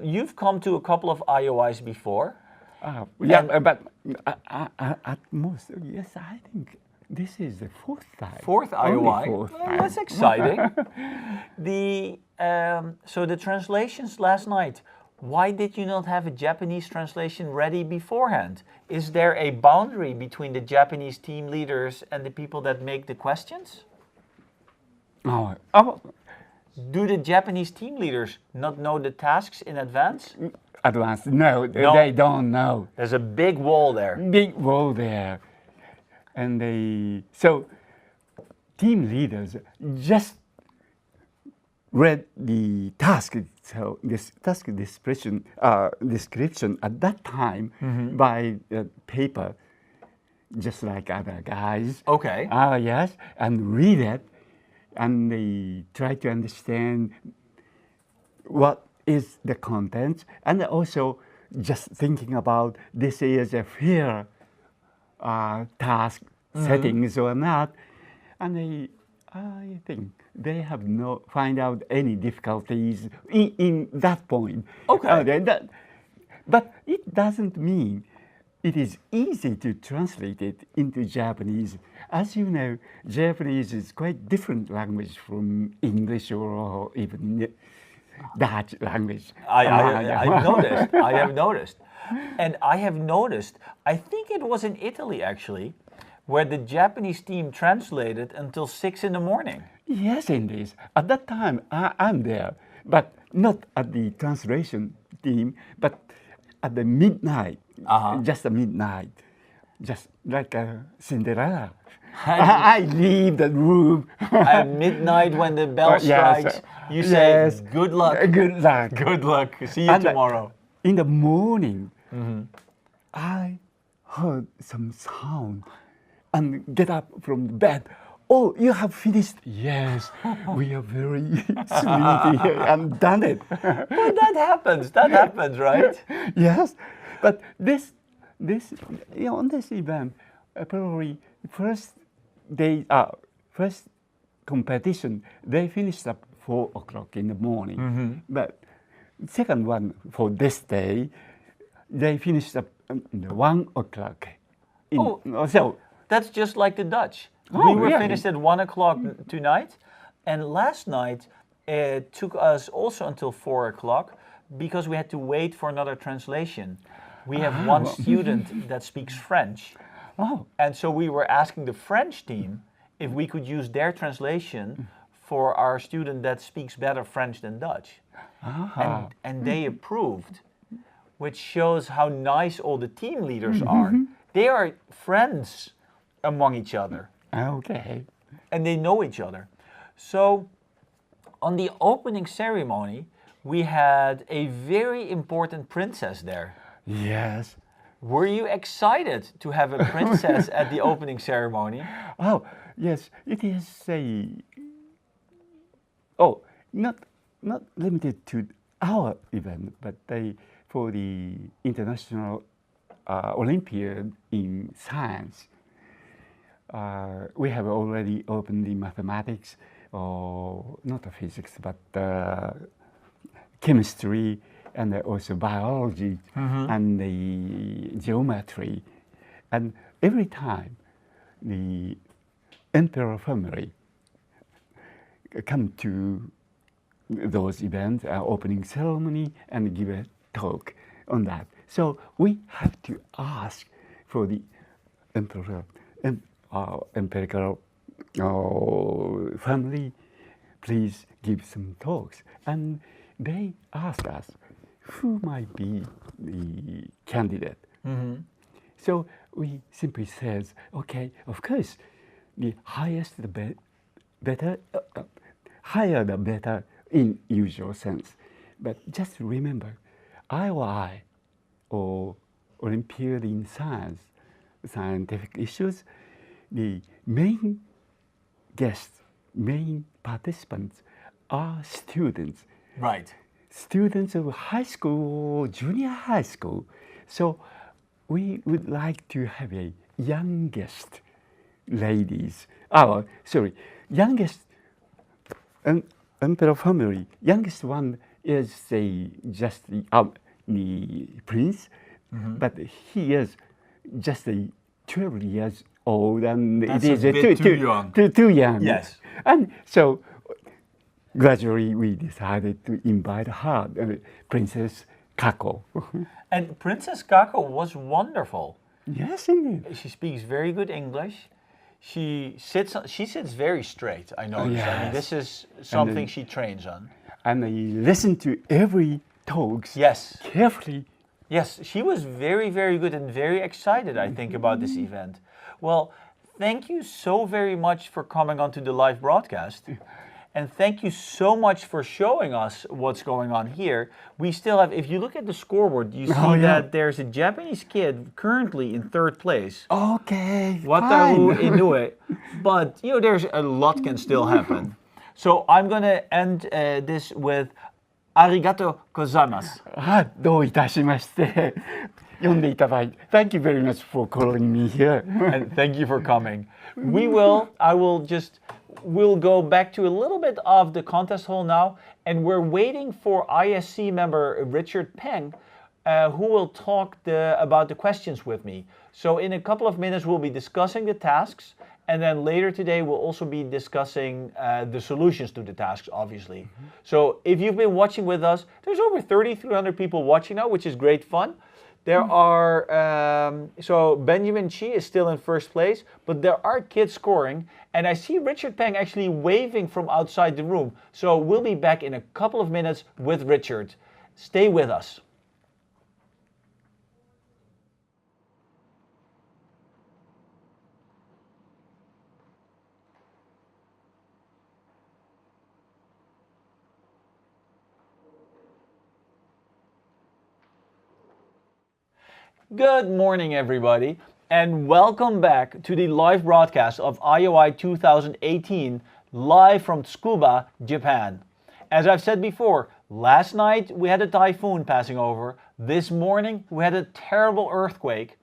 you've come to a couple of IOIs before. But at most, yes, I think this is the fourth time. Fourth IOI. Fourth Well, time. that's exciting. So the translations last night, why did you not have a Japanese translation ready beforehand? Is there a boundary between the Japanese team leaders and the people that make the questions? Do the Japanese team leaders not know the tasks in advance? Advanced? No, they don't know. There's a big wall there. Big wall there. And so team leaders just read the task itself, this task description at that time by paper, just like other guys. Okay. Yes, and read it, and they try to understand what is the content, and also just thinking about this is a fair task settings or not, and I think they have not find out any difficulties in that point. Okay. But it doesn't mean it is easy to translate it into Japanese. As you know, Japanese is quite different language from English or even Dutch language. I've noticed. I have noticed. And I have noticed, I think it was in Italy actually, where the Japanese team translated until 6 in the morning. Yes, indeed. At that time, I'm there, but not at the translation team, but at the midnight, just at midnight, just like a Cinderella. I leave the room. At midnight when the bell strikes, you say, good luck. Good luck. Good luck. See you tomorrow. In the morning, I heard some sound and get up from the bed. Oh, you have finished? Yes, we are very sleepy and done it. Well, that happens, right? Yes, but this on this event, probably first competition, they finished at 4 o'clock in the morning. But second one for this day, they finished at 1 o'clock. So that's just like the Dutch. We were finished at 1 o'clock tonight, and last night it took us also until 4 o'clock because we had to wait for another translation. We have one student that speaks French, and so we were asking the French team if we could use their translation for our student that speaks better French than Dutch. And they approved, which shows how nice all the team leaders are. They are friends among each other. Okay. And they know each other. So on the opening ceremony, we had a very important princess there. Yes. Were you excited to have a princess at the opening ceremony? Oh, yes. It is not limited to our event, but for the International Olympiad in Science. We have already opened the mathematics, or not the physics, but chemistry, and also biology, and the geometry. And every time the emperor family come to those events, opening ceremony, and give a talk on that. So we have to ask for the emperor, empirical family, please give some talks. And they asked us who might be the candidate. So we simply says, okay, of course, the highest the better, higher the better in usual sense. But just remember, IOI, or Olympiad in Science, scientific issues, the main guests, main participants are students. Right. Students of high school or junior high school. So we would like to have a youngest ladies. Youngest emperor family. Youngest one is just the prince, but he is just 12 years old, and That's it is a bit too young. Too young. Yes. And so gradually we decided to invite her, Princess Kako. And Princess Kako was wonderful. Yes, indeed. She speaks very good English. She sits very straight, I noticed. I mean, Yes. this is something she trains on. And I listened to every talks Yes. carefully. Yes, she was very, very good and very excited, I think, about this event. Well, thank you so very much for coming onto the live broadcast. And thank you so much for showing us what's going on here. We still have, if you look at the scoreboard, you see that there's a Japanese kid currently in third place. Okay, Wataru fine. Inoue. But, you know, there's a lot can still happen. So I'm going to end this with arigato gozaimasu. どういたしまして。読んでいただいて Thank you very much for calling me here. And thank you for coming. We'll go back to a little bit of the contest hall now, and we're waiting for ISC member Richard Peng, who will talk about the questions with me. So in a couple of minutes, we'll be discussing the tasks, and then later today, we'll also be discussing the solutions to the tasks, obviously. So if you've been watching with us, there's over 3,300 people watching now, which is great fun. There are, so Benjamin Chi is still in first place, but there are kids scoring. And I see Richard Peng actually waving from outside the room. So we'll be back in a couple of minutes with Richard. Stay with us. Good morning, everybody, and welcome back to the live broadcast of IOI 2018, live from Tsukuba, Japan. As I've said before, last night we had a typhoon passing over. This morning we had a terrible earthquake,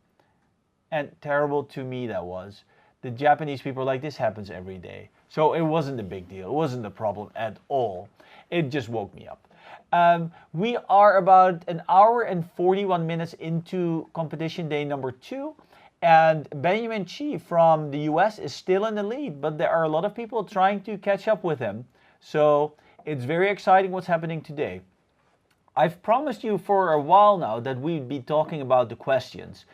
and terrible to me that was. The Japanese people are like, this happens every day. So it wasn't a big deal. It wasn't a problem at all. It just woke me up. We are about an hour and 41 minutes into competition day number 2, and Benjamin Chi from the US is still in the lead, but there are a lot of people trying to catch up with him. So it's very exciting what's happening today. I've promised you for a while now that we'd be talking about the questions,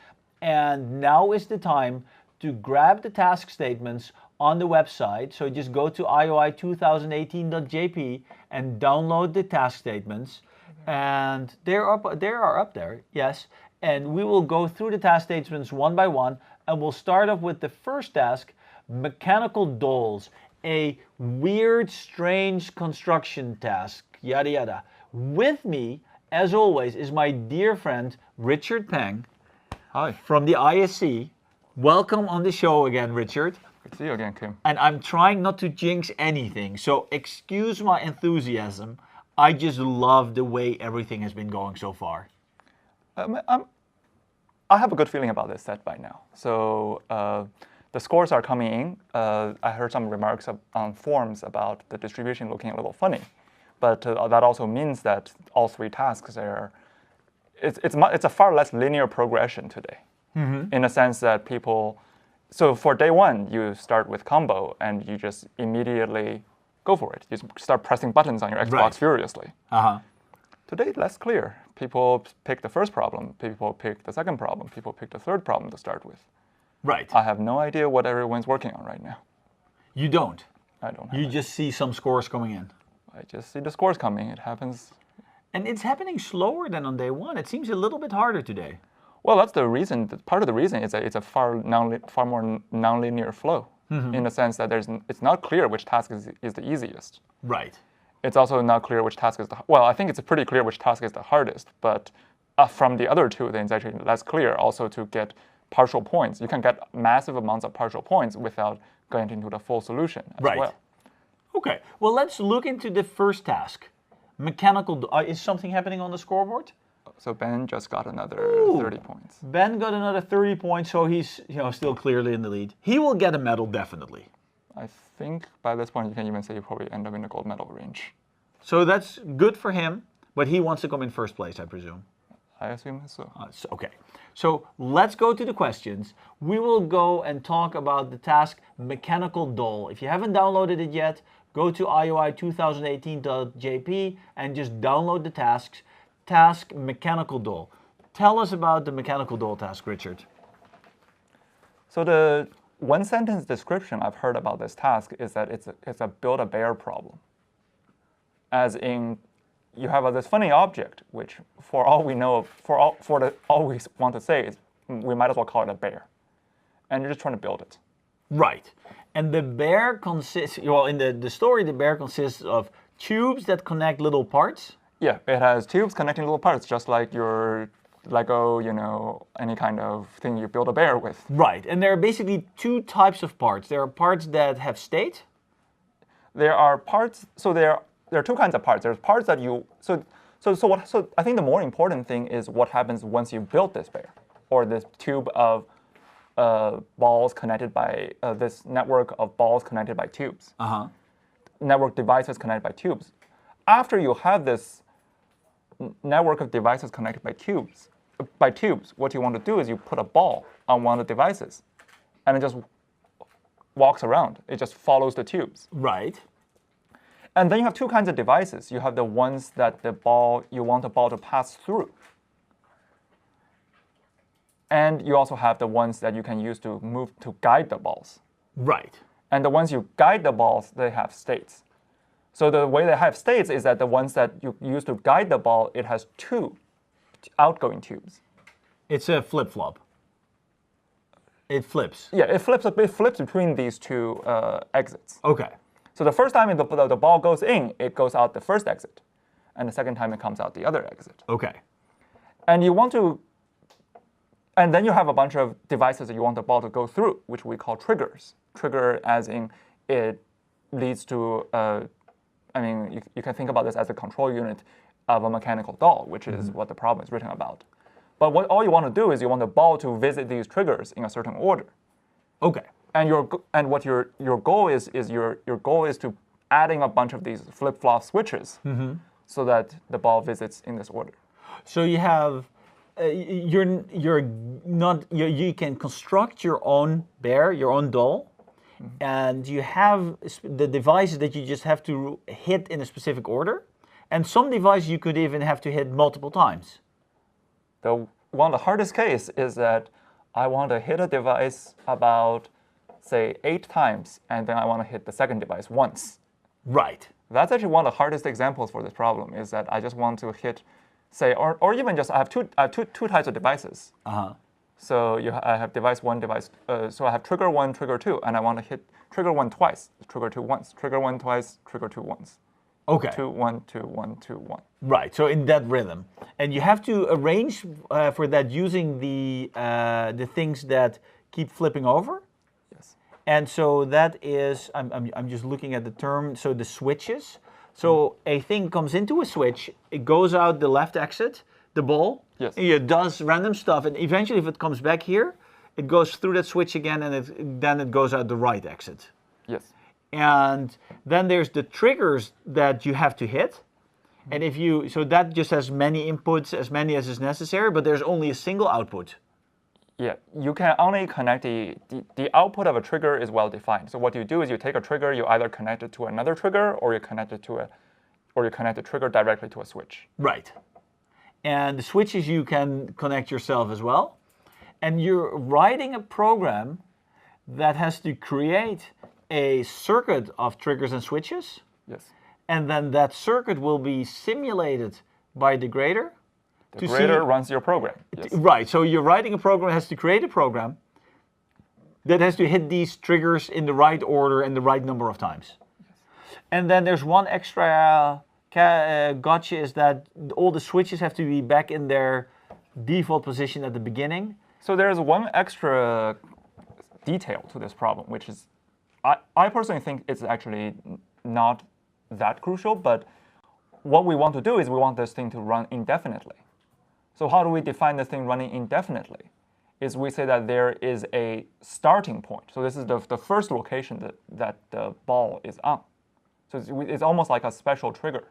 and now is the time to grab the task statements on the website. So just go to ioi2018.jp and download the task statements. And they are up there, yes. And we will go through the task statements one by one. And we'll start off with the first task, mechanical dolls. A weird, strange construction task, yada yada. With me, as always, is my dear friend, Richard Peng. Hi. From the ISC. Welcome on the show again, Richard. Good to see you again, Kim. And I'm trying not to jinx anything, so excuse my enthusiasm. I just love the way everything has been going so far. I have a good feeling about this set by now. So the scores are coming in. I heard some remarks on forums about the distribution looking a little funny, but that also means that all 3 tasks are. It's a far less linear progression today, in a sense that people. So for day 1, you start with combo and you just immediately go for it. You start pressing buttons on your Xbox furiously. Today, less clear. People pick the first problem. People pick the second problem. People pick the third problem to start with. Right. I have no idea what everyone's working on right now. You don't? I don't. You just see some scores coming in? I just see the scores coming. It happens And it's happening slower than on day one. It seems a little bit harder today. Well, that's the reason. Part of the reason is that it's a far more nonlinear flow, in the sense that it's not clear which task is the easiest. Right. It's also not clear which task is well, I think it's pretty clear which task is the hardest, but from the other two, then it's actually less clear also to get partial points. You can get massive amounts of partial points without going into the full solution as well. Okay, well, let's look into the first task. Mechanical, is something happening on the scoreboard? So Ben just got another 30 points. Ben got another 30 points, so he's still clearly in the lead. He will get a medal, definitely. I think by this point, you can even say you probably end up in the gold medal range. So that's good for him, but he wants to come in first place, I presume. I assume so. Okay, so let's go to the questions. We will go and talk about the task Mechanical Doll. If you haven't downloaded it yet, go to ioi2018.jp and just download the tasks. Task Mechanical Doll. Tell us about the Mechanical Doll task, Richard. So the one-sentence description I've heard about this task is that it's a build-a-bear problem. As in, you have this funny object, which for all we know, all we want to say is we might as well call it a bear. And you're just trying to build it. Right. And the bear consists, well, in the story, the bear consists of tubes that connect little parts. Yeah, it has tubes connecting little parts, just like your Lego, any kind of thing you build a bear with. Right. And there are basically two types of parts. There are parts that have state. There are parts, so there are two kinds of parts. There's parts that you, so I think the more important thing is what happens once you build this bear, or this tube of balls connected by, this network of balls connected by tubes. Network devices connected by tubes. After you have this network of devices connected by tubes, what you want to do is you put a ball on one of the devices, and it just walks around. It just follows the tubes. Right. And then you have two kinds of devices. You have the ones that you want the ball to pass through. And you also have the ones that you can use to guide the balls. Right. And the ones you guide the balls, they have states. So the way they have states is that the ones that you use to guide the ball, it has two outgoing tubes. It's a flip-flop. It flips. Yeah, it flips between these two exits. Okay. So the first time the ball goes in, it goes out the first exit. And the second time it comes out the other exit. Okay. And then you have a bunch of devices that you want the ball to go through, which we call triggers. Trigger as in it leads to, you can think about this as a control unit of a mechanical doll, which is what the problem is written about. But all you want to do is you want the ball to visit these triggers in a certain order. Okay. And what your goal is to adding a bunch of these flip-flop switches so that the ball visits in this order. So you have you can construct your own bear, your own doll, and you have the devices that you just have to hit in a specific order, and some devices you could even have to hit multiple times. One of the hardest case is that I want to hit a device about, say, 8 times, and then I want to hit the second device once. Right. That's actually one of the hardest examples for this problem, is that I just want to hit, say, or even just I have two types of devices. So I have device 1, device, so I have trigger 1, trigger 2, and I want to hit trigger 1 twice, trigger 2 once, trigger 1 twice, trigger 2 once. Okay. 2, 1, 2, 1, 2, 1. Right, so in that rhythm. And you have to arrange for that using the things that keep flipping over. Yes. And so that is, I'm just looking at the term, so the switches. So a thing comes into a switch, it goes out the left exit, the ball, yes. It does random stuff, and eventually if it comes back here, it goes through that switch again, and then it goes out the right exit. Yes. And then there's the triggers that you have to hit. And so that just has many inputs, as many as is necessary, but there's only a single output. Yeah, you can only connect the output of a trigger is well defined. So what you do is you take a trigger, you either connect it to another trigger, or you connect the trigger directly to a switch. Right. And the switches you can connect yourself as well. And you're writing a program that has to create a circuit of triggers and switches. Yes. And then that circuit will be simulated by the grader. The grader runs your program. Yes. Right, so you're writing a program, has to create a program that has to hit these triggers in the right order and the right number of times. Yes. And then there's one extra gotcha is that all the switches have to be back in their default position at the beginning. So there's one extra detail to this problem, which is, I personally think it's actually not that crucial, but what we want to do is we want this thing to run indefinitely. So how do we define this thing running indefinitely? Is we say that there is a starting point. So this is the first location that the ball is on. So it's almost like a special trigger.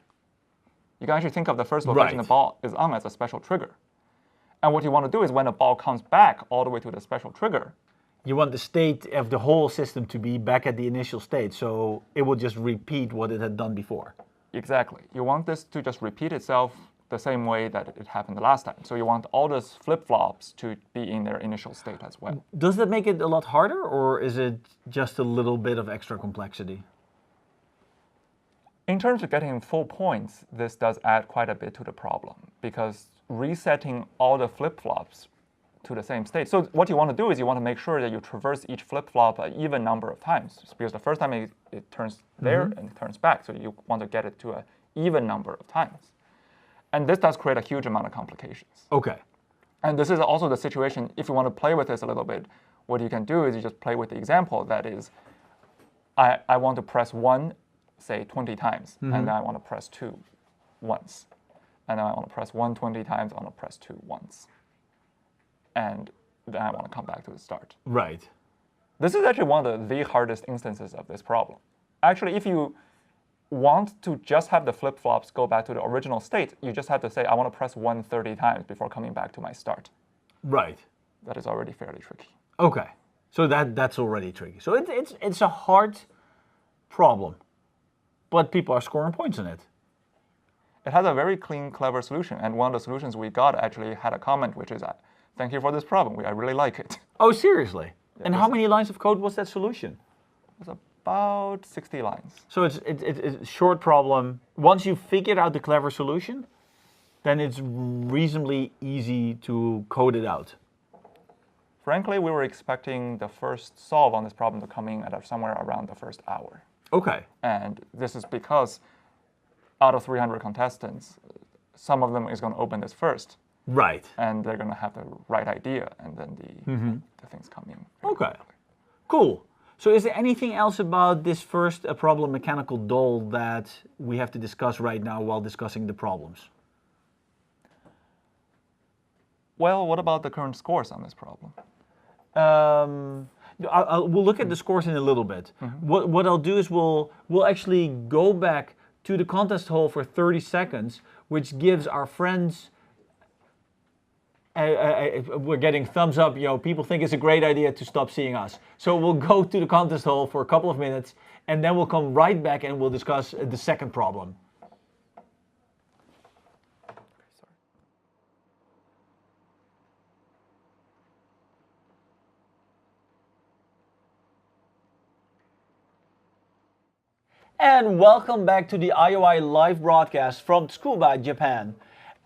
You can actually think of the first location the ball is on as a special trigger. And what you want to do is when the ball comes back all the way to the special trigger, you want the state of the whole system to be back at the initial state, so it will just repeat what it had done before. Exactly. You want this to just repeat itself the same way that it happened the last time. So you want all those flip-flops to be in their initial state as well. Does that make it a lot harder, or is it just a little bit of extra complexity? In terms of getting full points, this does add quite a bit to the problem, because resetting all the flip-flops to the same state. So what you want to do is you want to make sure that you traverse each flip-flop an even number of times, because the first time it turns there and it turns back. So you want to get it to an even number of times. And this does create a huge amount of complications. Okay. And this is also the situation, if you want to play with this a little bit, what you can do is you just play with the example that is, I want to press 1, say 20 times, and then I want to press 2 once. And then I want to press 1 20 times, I want to press 2 once. And then I want to come back to the start. Right. This is actually one of the hardest instances of this problem. Actually, if you want to just have the flip-flops go back to the original state, you just have to say, I want to press 1 30 times before coming back to my start. Right. That is already fairly tricky. Okay. So that's already tricky. So it's a hard problem, but people are scoring points on it. It has a very clean, clever solution. And one of the solutions we got actually had a comment, which is, thank you for this problem. I really like it. Oh, seriously? Yeah, and how many lines of code was that solution? It was about 60 lines. So it's a short problem. Once you figured out the clever solution, then it's reasonably easy to code it out. Frankly, we were expecting the first solve on this problem to come in at somewhere around the first hour. Okay. And this is because out of 300 contestants, some of them is going to open this first. Right. And they're going to have the right idea, and then the things come in. Okay. Cool. So is there anything else about this first problem mechanical doll that we have to discuss right now while discussing the problems? Well, what about the current scores on this problem? We'll look at the scores in a little bit. What I'll do is we'll actually go back to the contest hall for 30 seconds, which gives our friends, we're getting thumbs up, people think it's a great idea to stop seeing us. So we'll go to the contest hall for a couple of minutes, and then we'll come right back and we'll discuss the second problem. And welcome back to the IOI live broadcast from Tsukuba, Japan.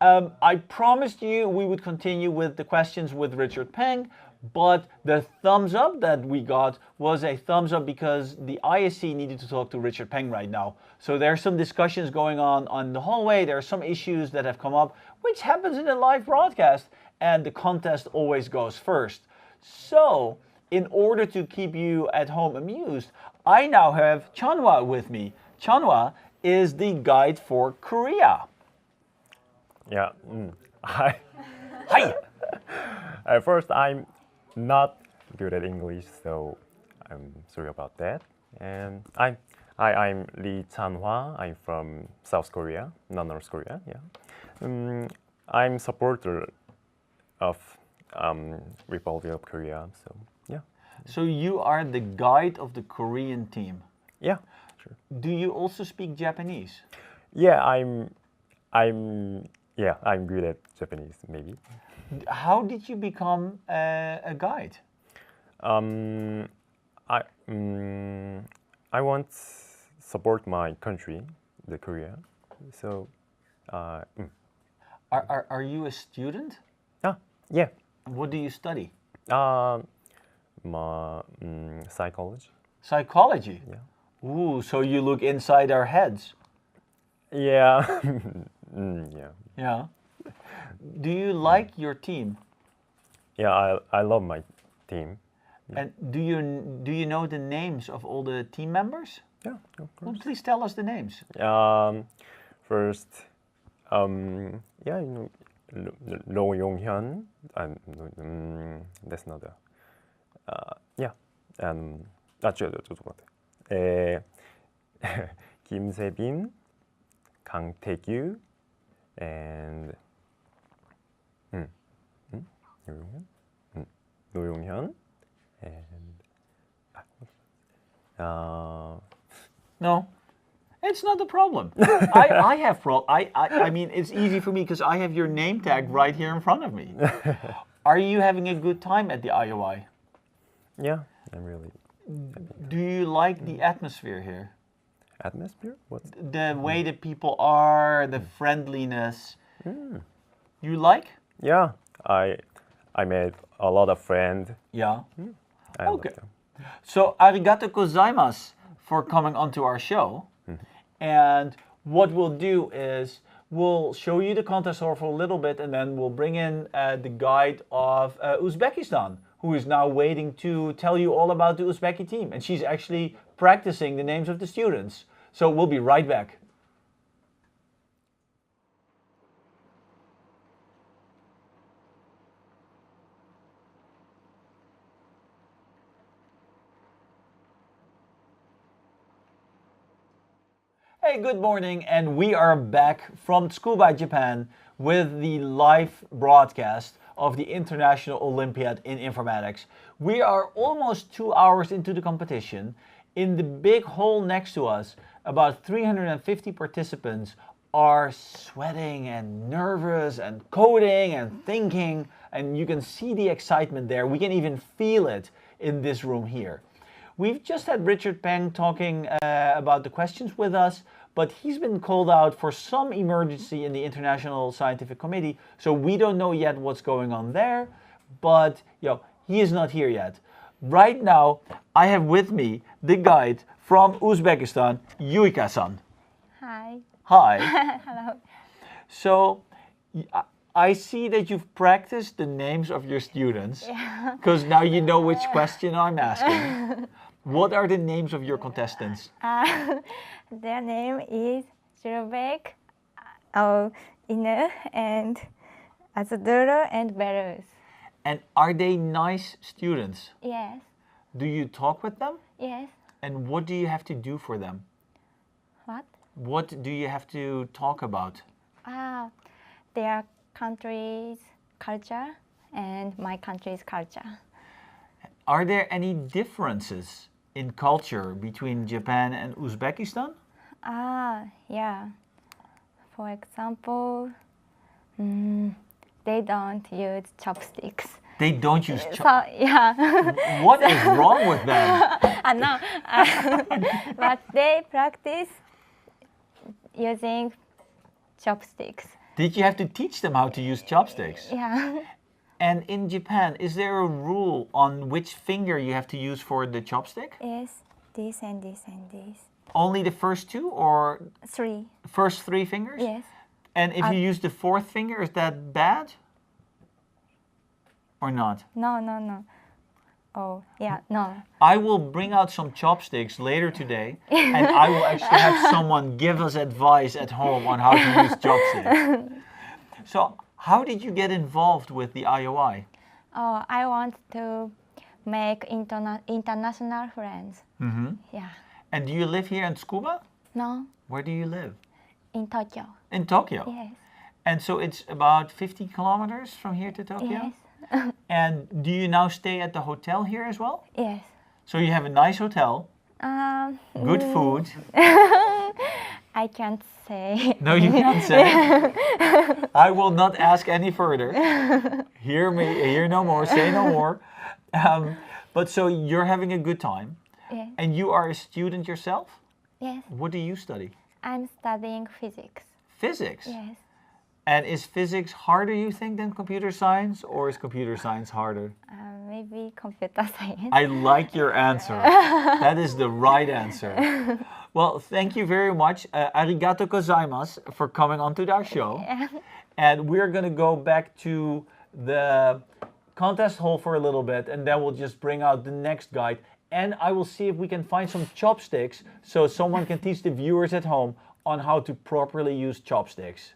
I promised you we would continue with the questions with Richard Peng, but the thumbs up that we got was a thumbs up because the ISC needed to talk to Richard Peng right now. So there's some discussions going on the hallway. There are some issues that have come up, which happens in a live broadcast, and the contest always goes first. So in order to keep you at home amused, I now have Chanwa with me. Chanwa is the guide for Korea. Yeah. Hi. Hi. At first, I'm not good at English, so I'm sorry about that. And I'm Lee Chanhwa. I'm from South Korea, not North Korea. Yeah. I'm supporter of Republic of Korea. So yeah. So you are the guide of the Korean team. Yeah. Sure. Do you also speak Japanese? Yeah, I'm good at Japanese, maybe. How did you become a guide? I want to support my country, the Korea. So, Are you a student? Yeah. What do you study? Psychology. Psychology? Yeah. Ooh, so you look inside our heads. Yeah. Yeah. Yeah. Do you like your team? Yeah, I love my team. And do you know the names of all the team members? Yeah, of Well, course. please tell us the names. First, yeah, you know, Ro Yong-hyun. That's not the. Yeah, and 저거 같아. Kim Se-bin, Kang Tae-kyu, and Ro Yong-hyun, and No, it's not a problem. I have I mean, it's easy for me because I have your name tag right here in front of me. Are you having a good time at the IOI? yeah, I'm really Do you like the atmosphere here? atmosphere. What? The way that people are, the friendliness. You like? Yeah, I made a lot of friends. Yeah. I Okay. love them. So, arigato gozaimasu for coming onto our show. And what we'll do is we'll show you the contest hall for a little bit, and then we'll bring in the guide of Uzbekistan, who is now waiting to tell you all about the Uzbeki team. And she's actually practicing the names of the students. So we'll be right back. Hey, good morning, and we are back from Tsukuba, Japan, with the live broadcast of the International Olympiad in Informatics. We are almost 2 hours into the competition. In the big hall next to us, about 350 participants are sweating and nervous and coding and thinking, and you can see the excitement there. We can even feel it in this room here. We've just had Richard Peng talking about the questions with us, but he's been called out for some emergency in the International Scientific Committee, so we don't know yet what's going on there, but he is not here yet. Right now, I have with me the guide from Uzbekistan, Yuika-san. Hi. Hi. Hello. So, I see that you've practiced the names of your students, because now you know which question I'm asking. What are the names of your contestants? Their name is Schrijvers, Ine, and Azaduro and Belarus. And are they nice students? Yes. Do you talk with them? Yes. And what do you have to do for them? What? What do you have to talk about? Their country's culture and my country's culture. Are there any differences in culture between Japan and Uzbekistan? Yeah. For example, they don't use chopsticks. They don't use So, yeah. What is wrong with them? No. But they practice using chopsticks. Did you have to teach them how to use chopsticks? Yeah. And in Japan, is there a rule on which finger you have to use for the chopstick? Yes. This and this and this. Only the first two or 3. first 3 fingers? Yes. And if you use the 4th finger, is that bad? Or not? No. Oh, yeah, no. I will bring out some chopsticks later today, and I will actually have someone give us advice at home on how to use chopsticks. So, how did you get involved with the IOI? Oh, I want to make international friends. Yeah. And do you live here in Tsukuba? No, Where do you live? in Tokyo. In Tokyo? Yes. And so it's about 50 kilometers from here to Tokyo? Yes. And do you now stay at the hotel here as well? Yes. So you have a nice hotel, good food. I can't say. No, you can't say. I will not ask any further. Hear no more, say no more. But so you're having a good time. Yes. And you are a student yourself? Yes. What do you study? I'm studying physics. Physics? Yes. And is physics harder, you think, than computer science, or is computer science harder? Maybe computer science. I like your answer. That is the right answer. Well, thank you very much. Arigato gozaimasu for coming onto our show. And we're going to go back to the contest hall for a little bit, and then we'll just bring out the next guide. And I will see if we can find some chopsticks so someone can teach the viewers at home on how to properly use chopsticks.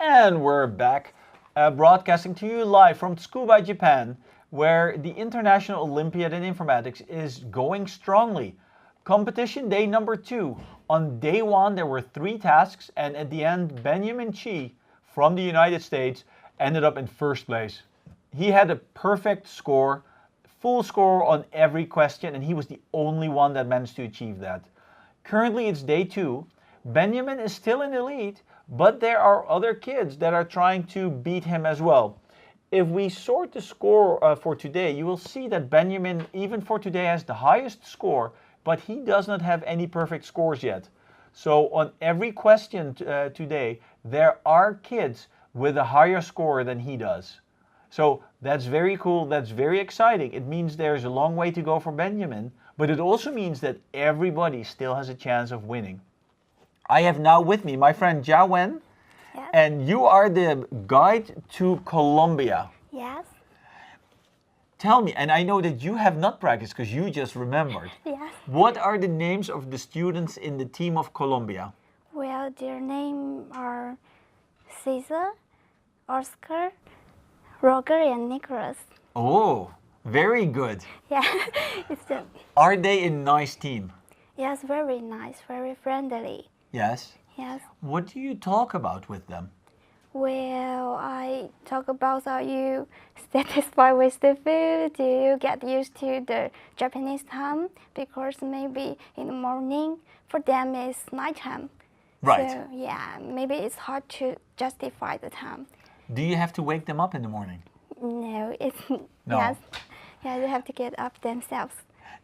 And we're back, broadcasting to you live from Tsukuba, Japan, where the International Olympiad in Informatics is going strongly. Competition day number 2. On day 1, there were 3 tasks, and at the end, Benjamin Chi from the United States ended up in first place. He had a perfect score, full score on every question, and he was the only one that managed to achieve that. Currently, it's day 2. Benjamin is still in the lead, but there are other kids that are trying to beat him as well. If we sort the score for today, you will see that Benjamin, even for today, has the highest score, but he does not have any perfect scores yet. So on every question today, there are kids with a higher score than he does. So that's very cool, that's very exciting. It means there's a long way to go for Benjamin, but it also means that everybody still has a chance of winning. I have now with me my friend Jia Wen, Yes. and you are the guide to Colombia. Yes. Tell me, and I know that you have not practiced because you just remembered. Yes. What are the names of the students in the team of Colombia? Well, their names are Cesar, Oscar, Roger, and Nicholas. Oh, very good. Yeah. It's a, Are they a nice team? yes, very nice, very friendly. Yes. Yes. What do you talk about with them? Well, I talk about are you satisfied with the food? Do you get used to the Japanese time? Because maybe in the morning for them it's nighttime. Right. So yeah, maybe it's hard to justify the time. Do you have to wake them up in the morning? No, it's No. yes. Yeah, they have to get up themselves.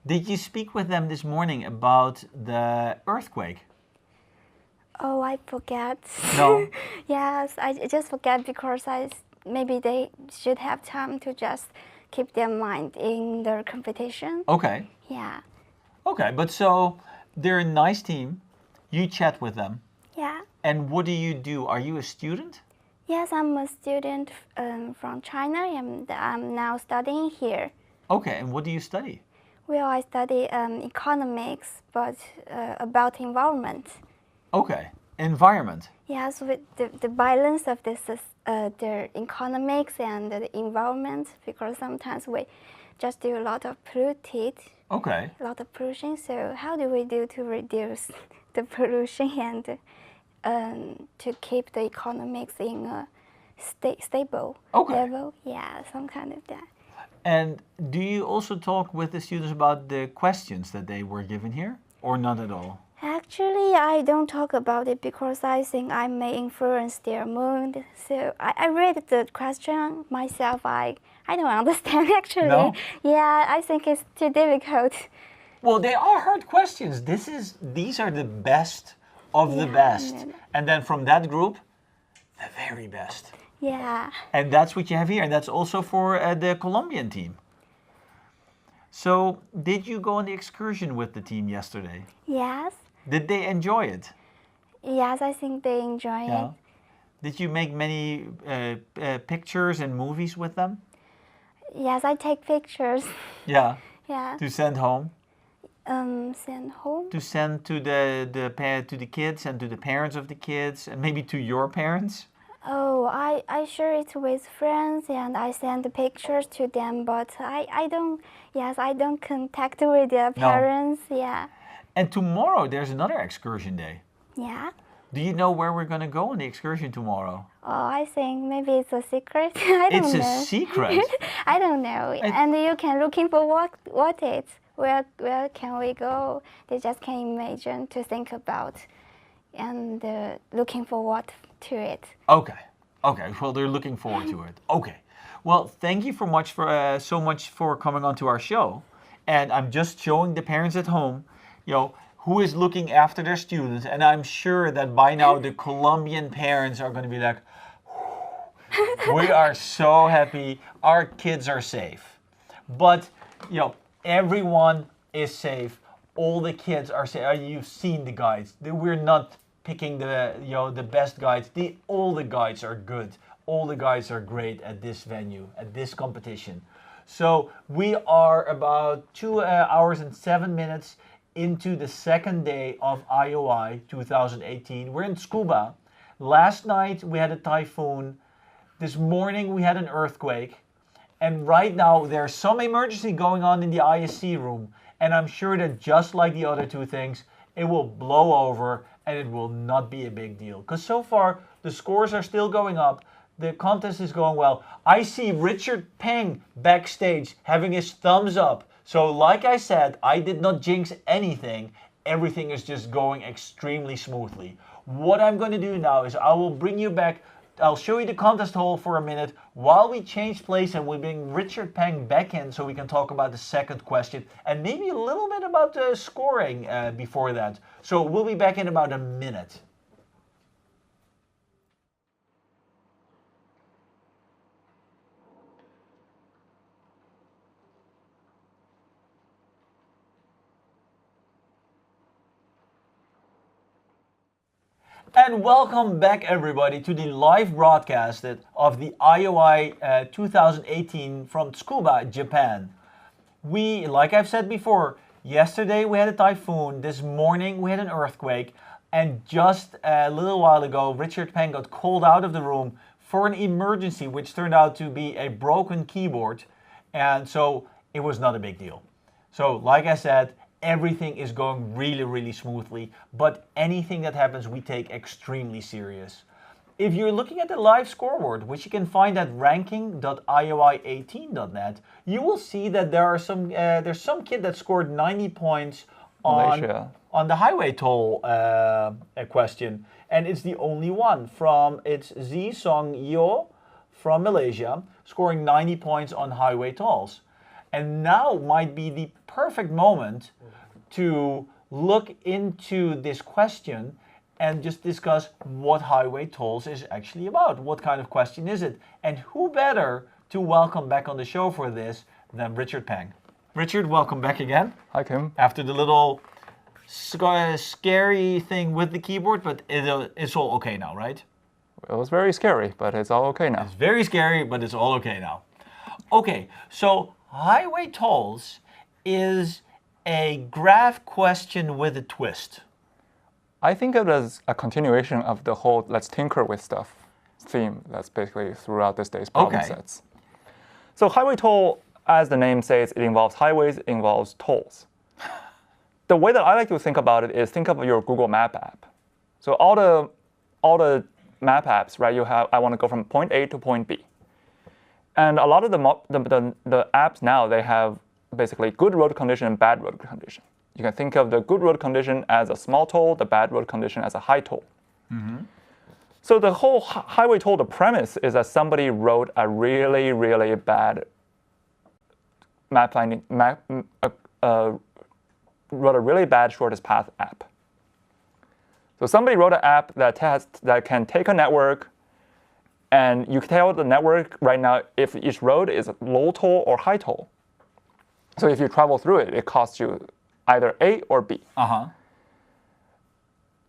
Did you speak with them this morning about the earthquake? Oh, I forget. No? Yes, I just forget because maybe they should have time to just keep their mind in their competition. Okay. Yeah. Okay, but so they're a nice team. You chat with them. Yeah. And what do? Are you a student? Yes, I'm a student from China and I'm now studying here. Okay, and what do you study? Well, I study economics, but about environment. Okay, environment. Yes, with the balance of this, the economics and the environment, because sometimes we just do a lot of polluted, Okay. a lot of pollution. So how do we do to reduce the pollution and to keep the economics in a stable Okay. level? Yeah, some kind of that. And do you also talk with the students about the questions that they were given here, or not at all? Actually, I don't talk about it because I think I may influence their mood. So I read the question myself. I don't understand actually. No? Yeah, I think it's too difficult. Well, they are hard questions. These are the best of the best. Yeah. And then from that group, the very best. Yeah. And that's what you have here, and that's also for the Colombian team. So, did you go on the excursion with the team yesterday? Yes. Did they enjoy it? Yes, I think they enjoy Yeah. it. Did you make many pictures and movies with them? Yes, I take pictures. Yeah. Yeah. To send home? Send home. To send to the kids and to the parents of the kids, and maybe to your parents? Oh, I share it with friends and I send the pictures to them, but I don't contact with their parents. Yeah. And tomorrow there's another excursion day. Yeah. Do you know where we're going to go on the excursion tomorrow? Oh, I think maybe it's a secret. I don't It's know. a secret. I don't know. And you can looking for what where can we go? They just can imagine to think about and looking forward to it. Okay. Well, they're looking forward to it. Okay. Well, thank you so much for coming on to our show. And I'm just showing the parents at home, who is looking after their students. And I'm sure that by now the Colombian parents are going to be like, we are so happy our kids are safe. But, everyone is safe. All the kids are safe. You've seen the guides. We're not picking the best guides. All the guides are good. All the guides are great at this venue, at this competition. So we are about 2 hours and 7 minutes into the second day of IOI 2018. We're in Tsukuba. Last night we had a typhoon. This morning we had an earthquake. And right now there's some emergency going on in the ISC room. And I'm sure that just like the other two things, it will blow over and it will not be a big deal. Because so far the scores are still going up. The contest is going well. I see Richard Peng backstage having his thumbs up. So like I said, I did not jinx anything. Everything is just going extremely smoothly. What I'm going to do now is I will bring you back. I'll show you the contest hall for a minute while we change place and we bring Richard Peng back in so we can talk about the second question and maybe a little bit about the scoring before that. So we'll be back in about a minute. And welcome back everybody to the live broadcast of the IOI 2018 from Tsukuba, Japan. Like I've said before, yesterday we had a typhoon, this morning we had an earthquake, and just a little while ago Richard Peng got called out of the room for an emergency which turned out to be a broken keyboard, and so it was not a big deal. So like I said, everything is going really, really smoothly, but anything that happens we take extremely serious. If you're looking at the live scoreboard, which you can find at ranking.ioi18.net, you will see that there's some kid that scored 90 points on the highway toll question, and it's the only one. It's Z Song Yo from Malaysia, scoring 90 points on highway tolls. And now might be the perfect moment to look into this question and just discuss what highway tolls is actually about. What kind of question is it? And who better to welcome back on the show for this than Richard Peng. Richard, welcome back again. Hi, Kim. After the little scary thing with the keyboard, but it's all okay now, right? It was very scary, but it's all okay now. It's very scary, but it's all okay now. Okay, so highway tolls is a graph question with a twist. I think of it as a continuation of the whole let's tinker with stuff theme that's basically throughout this day's problem sets. So highway toll, as the name says, it involves highways, it involves tolls. The way that I like to think about it is think of your Google Map app. So all the map apps, right? I want to go from point A to point B. And a lot of the apps now, they have basically good road condition and bad road condition. You can think of the good road condition as a small toll, the bad road condition as a high toll. Mm-hmm. So the whole highway toll, the premise is that somebody wrote a really, really bad wrote a really bad shortest path app. So somebody wrote an app that can take a network, and you can tell the network right now if each road is low toll or high toll. So if you travel through it, it costs you either A or B.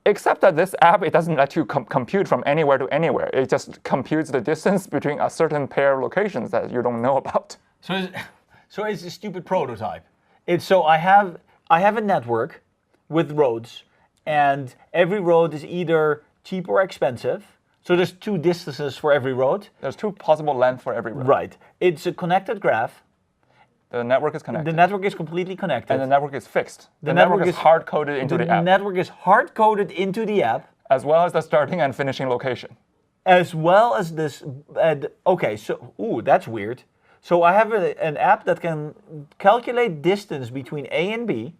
Except that this app, it doesn't let you compute from anywhere to anywhere. It just computes the distance between a certain pair of locations that you don't know about. So it's a stupid prototype. I have a network with roads, and every road is either cheap or expensive. So there's two distances for every road. There's two possible lengths for every road. Right. It's a connected graph. The network is connected. The network is completely connected. And the network is fixed. The network is hard-coded into the app. The network is hard-coded into the app. As well as the starting and finishing location. As well as this. Okay, so, that's weird. So I have an app that can calculate distance between A and B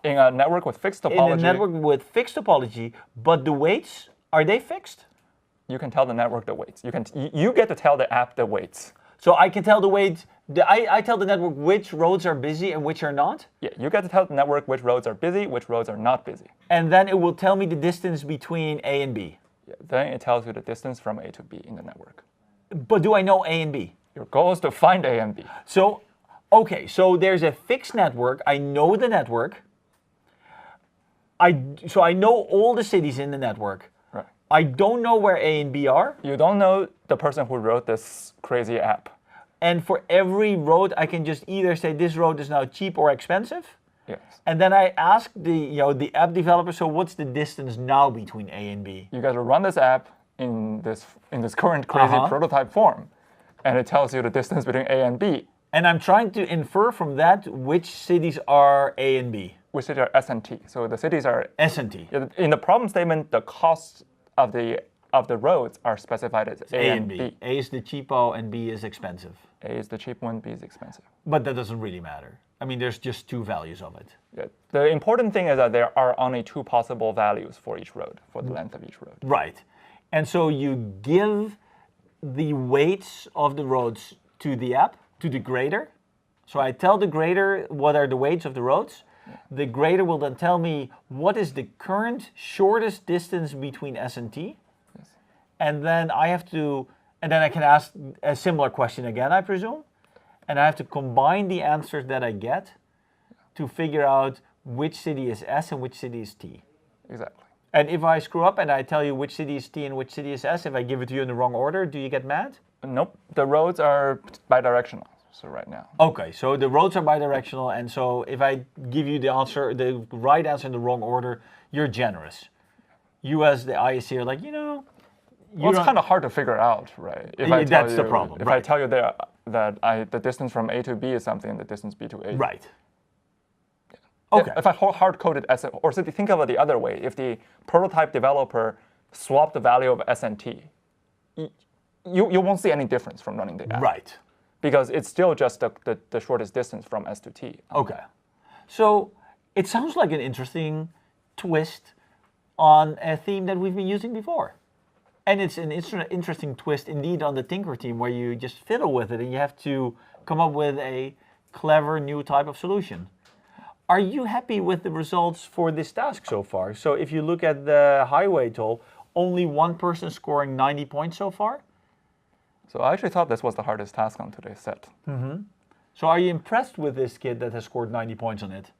In a network with fixed topology, in a network with fixed topology, but the weights, are they fixed? you can tell the network the weights. You get to tell the app the weights. So I can tell the weight, I tell the network which roads are busy and which are not? Yeah, you get to tell the network which roads are busy, which roads are not busy. And then it will tell me the distance between A and B. Yeah, then it tells you the distance from A to B in the network. But do I know A and B? Your goal is to find A and B. So, okay, so there's a fixed network. I know the network. So I know all the cities in the network. Right. I don't know where A and B are. You don't know the person who wrote this crazy app. And for every road, I can just either say this road is now cheap or expensive. Yes. And then I ask the app developer, so what's the distance now between A and B? You got to run this app in this current crazy prototype form, and it tells you the distance between A and B. And I'm trying to infer from that which cities are A and B. Which cities are S and T. So the cities are S and T. In the problem statement, the costs of the roads are specified as A and B. A is the cheapo and B is expensive. A is the cheap one, B is expensive. But that doesn't really matter. I mean, there's just two values of it. Yeah. The important thing is that there are only two possible values for each road, for the length of each road. Right. And so you give the weights of the roads to the app, to the grader. So I tell the grader what are the weights of the roads. Yeah. The grader will then tell me what is the current shortest distance between S and T. Yes. And then I can ask a similar question again, I presume. And I have to combine the answers that I get to figure out which city is S and which city is T. Exactly. And if I screw up and I tell you which city is T and which city is S, if I give it to you in the wrong order, do you get mad? Nope. The roads are bidirectional. So right now. Okay, so the roads are bidirectional, and so if I give you the right answer in the wrong order, you're generous. You as the ISC are like, well, it's kind of hard to figure out, right? That's the problem. If I tell you that the distance from A to B is something, and the distance B to A. Right. Yeah. Okay. If I hard-coded S, or so think of it the other way, if the prototype developer swapped the value of S and T, you won't see any difference from running the app. Right. Because it's still just the shortest distance from S to T. Okay. So it sounds like an interesting twist on a theme that we've been using before. And it's an interesting twist indeed on the Tinker team where you just fiddle with it and you have to come up with a clever new type of solution. Are you happy with the results for this task so far? So if you look at the highway toll, only one person scoring 90 points so far? So I actually thought this was the hardest task on today's set. Mm-hmm. So are you impressed with this kid that has scored 90 points on it?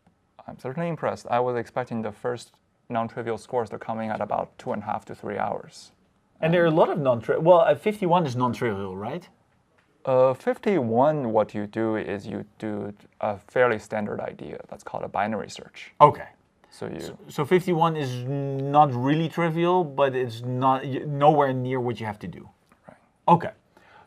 I'm certainly impressed. I was expecting the first non-trivial scores to come in at about 2.5 to 3 hours. And there are a lot of non-trivial. Well, 51 is non-trivial, right? 51, what you do is you do a fairly standard idea that's called a binary search. Okay. So 51 is not really trivial, but it's nowhere near what you have to do. Right. Okay.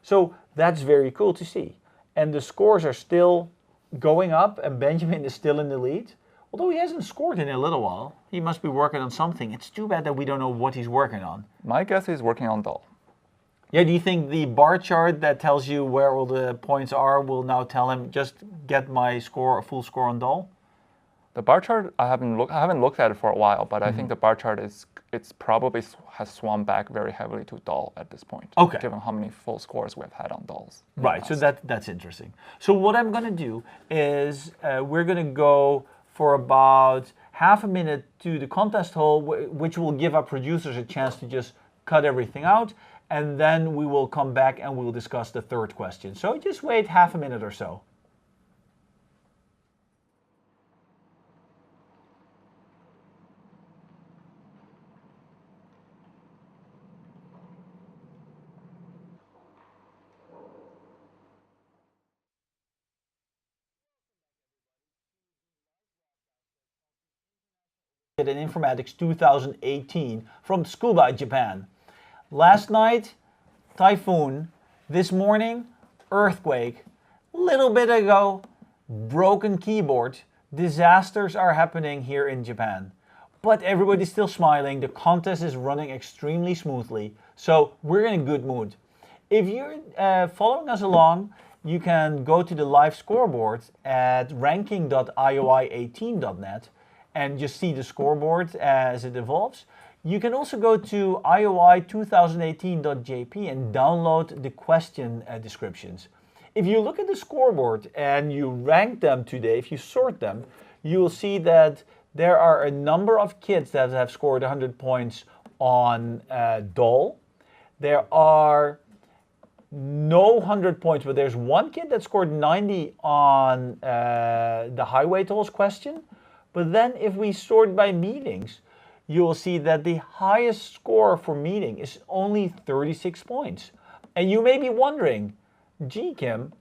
So that's very cool to see. And the scores are still going up, and Benjamin is still in the lead. Although he hasn't scored in a little while. He must be working on something. It's too bad that we don't know what he's working on. My guess is working on doll. Yeah, do you think the bar chart that tells you where all the points are will now tell him, just get my score, a full score on doll? The bar chart, I haven't looked at it for a while, but I think the bar chart it's probably has swum back very heavily to doll at this point. Okay. Given how many full scores we've had on dolls. Right, so that's interesting. So what I'm going to do is we're going to go for about half a minute to the contest hole, which will give our producers a chance to just cut everything out, and then we will come back and we'll discuss the third question. So just wait half a minute or so. In Informatics 2018 from Tsukuba, Japan. Last night, typhoon. This morning, earthquake. Little bit ago, broken keyboard. Disasters are happening here in Japan. But everybody's still smiling. The contest is running extremely smoothly. So we're in a good mood. If you're following us along, you can go to the live scoreboard at ranking.ioi18.net and just see the scoreboard as it evolves. You can also go to ioi2018.jp and download the question descriptions. If you look at the scoreboard and you rank them today, if you sort them, you will see that there are a number of kids that have scored 100 points on DOL. There are no 100 points, but there's one kid that scored 90 on the highway tolls question. But then if we sort by meetings, you will see that the highest score for meeting is only 36 points. And you may be wondering, gee, Kim,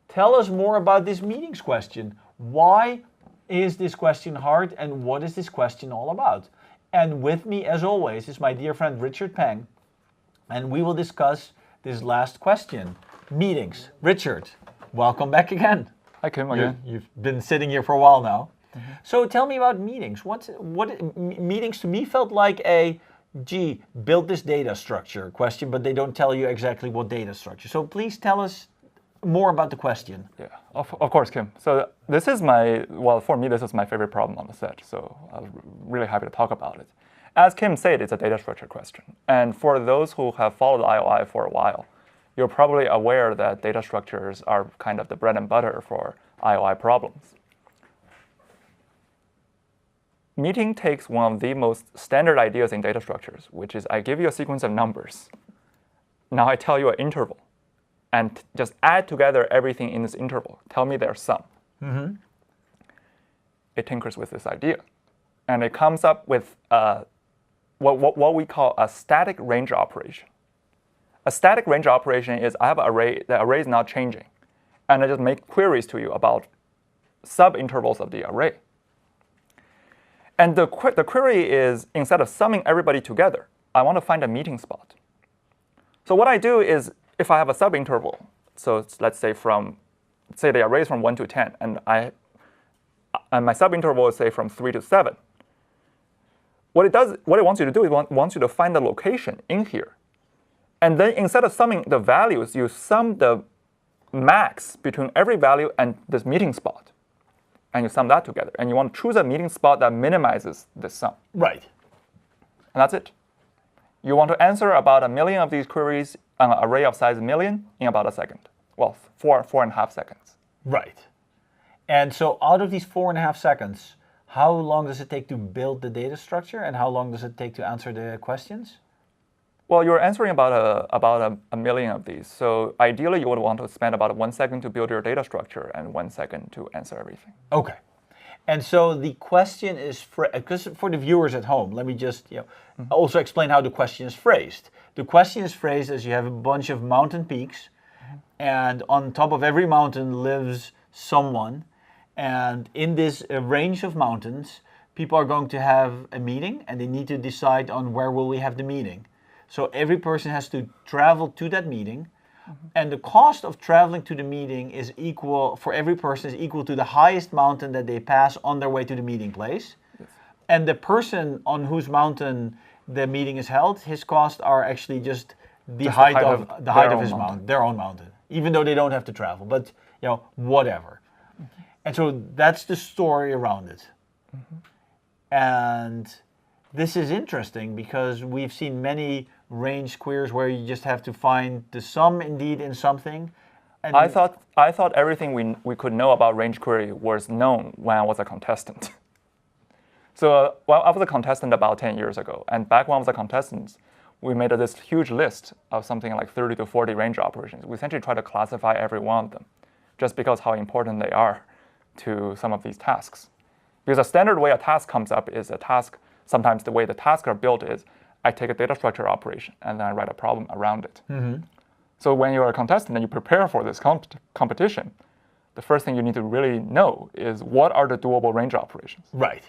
tell us more about this meetings question. Why is this question hard and what is this question all about? And with me, as always, is my dear friend Richard Peng, and we will discuss this last question, meetings. Richard, welcome back again. Hi, Kim, again. You've been sitting here for a while now. So tell me about meetings. Meetings to me felt like a, gee, build this data structure question, but they don't tell you exactly what data structure. So please tell us more about the question. Yeah, of course, Kim. So this is for me, this is my favorite problem on the set. So I'm really happy to talk about it. As Kim said, it's a data structure question. And for those who have followed IOI for a while, you're probably aware that data structures are kind of the bread and butter for IOI problems. Meeting takes one of the most standard ideas in data structures, which is I give you a sequence of numbers. Now I tell you an interval, and just add together everything in this interval. Tell me their sum. It tinkers with this idea. And it comes up with what we call a static range operation. A static range operation is I have an array, the array is not changing. And I just make queries to you about sub-intervals of the array. And the query is, instead of summing everybody together, I want to find a meeting spot. So what I do is, if I have a sub-interval, so let's say the array is from 1 to 10, and my sub-interval is, say, from 3 to 7. What it wants you to do is it wants you to find the location in here. And then instead of summing the values, you sum the max between every value and this meeting spot. And you sum that together. And you want to choose a meeting spot that minimizes the sum. Right. And that's it. You want to answer about 1 million of these queries on an array of size 1 million in about a second. Well, 4.5 seconds. Right. And so out of these 4.5 seconds, how long does it take to build the data structure, and how long does it take to answer the questions? Well, you're answering about a million of these. So ideally, you would want to spend about 1 second to build your data structure and 1 second to answer everything. Okay. And so the question is, because for the viewers at home, let me just also explain how the question is phrased. The question is phrased as you have a bunch of mountain peaks, and on top of every mountain lives someone. And in this range of mountains, people are going to have a meeting, and they need to decide on where will we have the meeting. So every person has to travel to that meeting, and the cost of traveling to the meeting is equal, for every person, is equal to the highest mountain that they pass on their way to the meeting place. Yes. And the person on whose mountain the meeting is held, his costs are actually just the height of his mountain, their own mountain, even though they don't have to travel, but whatever. And so that's the story around it. And this is interesting because we've seen many range queries where you just have to find the sum indeed in something. And I thought everything we could know about range query was known when I was a contestant. So I was a contestant about 10 years ago, and back when I was a contestant, we made this huge list of something like 30 to 40 range operations. We essentially try to classify every one of them, just because how important they are to some of these tasks. Because a standard way a task comes up is a task, sometimes the way the tasks are built is, I take a data structure operation and then I write a problem around it. So when you're a contestant and you prepare for this competition, the first thing you need to really know is what are the doable range operations. Right.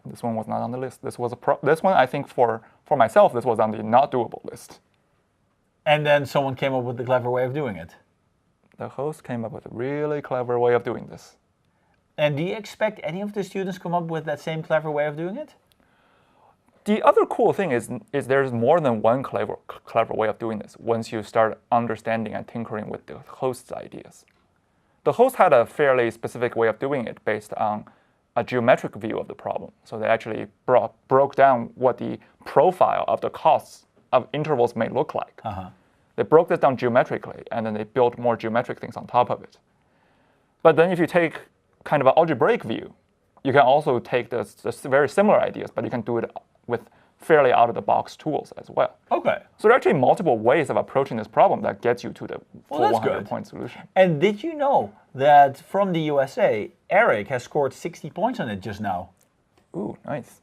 This one was not on the list. This one, I think for myself, this was on the not doable list. And then someone came up with the clever way of doing it. The host came up with a really clever way of doing this. And do you expect any of the students come up with that same clever way of doing it? The other cool thing is there's more than one clever way of doing this once you start understanding and tinkering with the host's ideas. The host had a fairly specific way of doing it based on a geometric view of the problem. So they actually broke down what the profile of the costs of intervals may look like. They broke this down geometrically, and then they built more geometric things on top of it. But then if you take kind of an algebraic view, you can also take this very similar ideas, but you can do it with fairly out-of-the-box tools as well. Okay. So there are actually multiple ways of approaching this problem that gets you to the full 100-point solution. And did you know that from the USA, Eric has scored 60 points on it just now? Ooh, nice.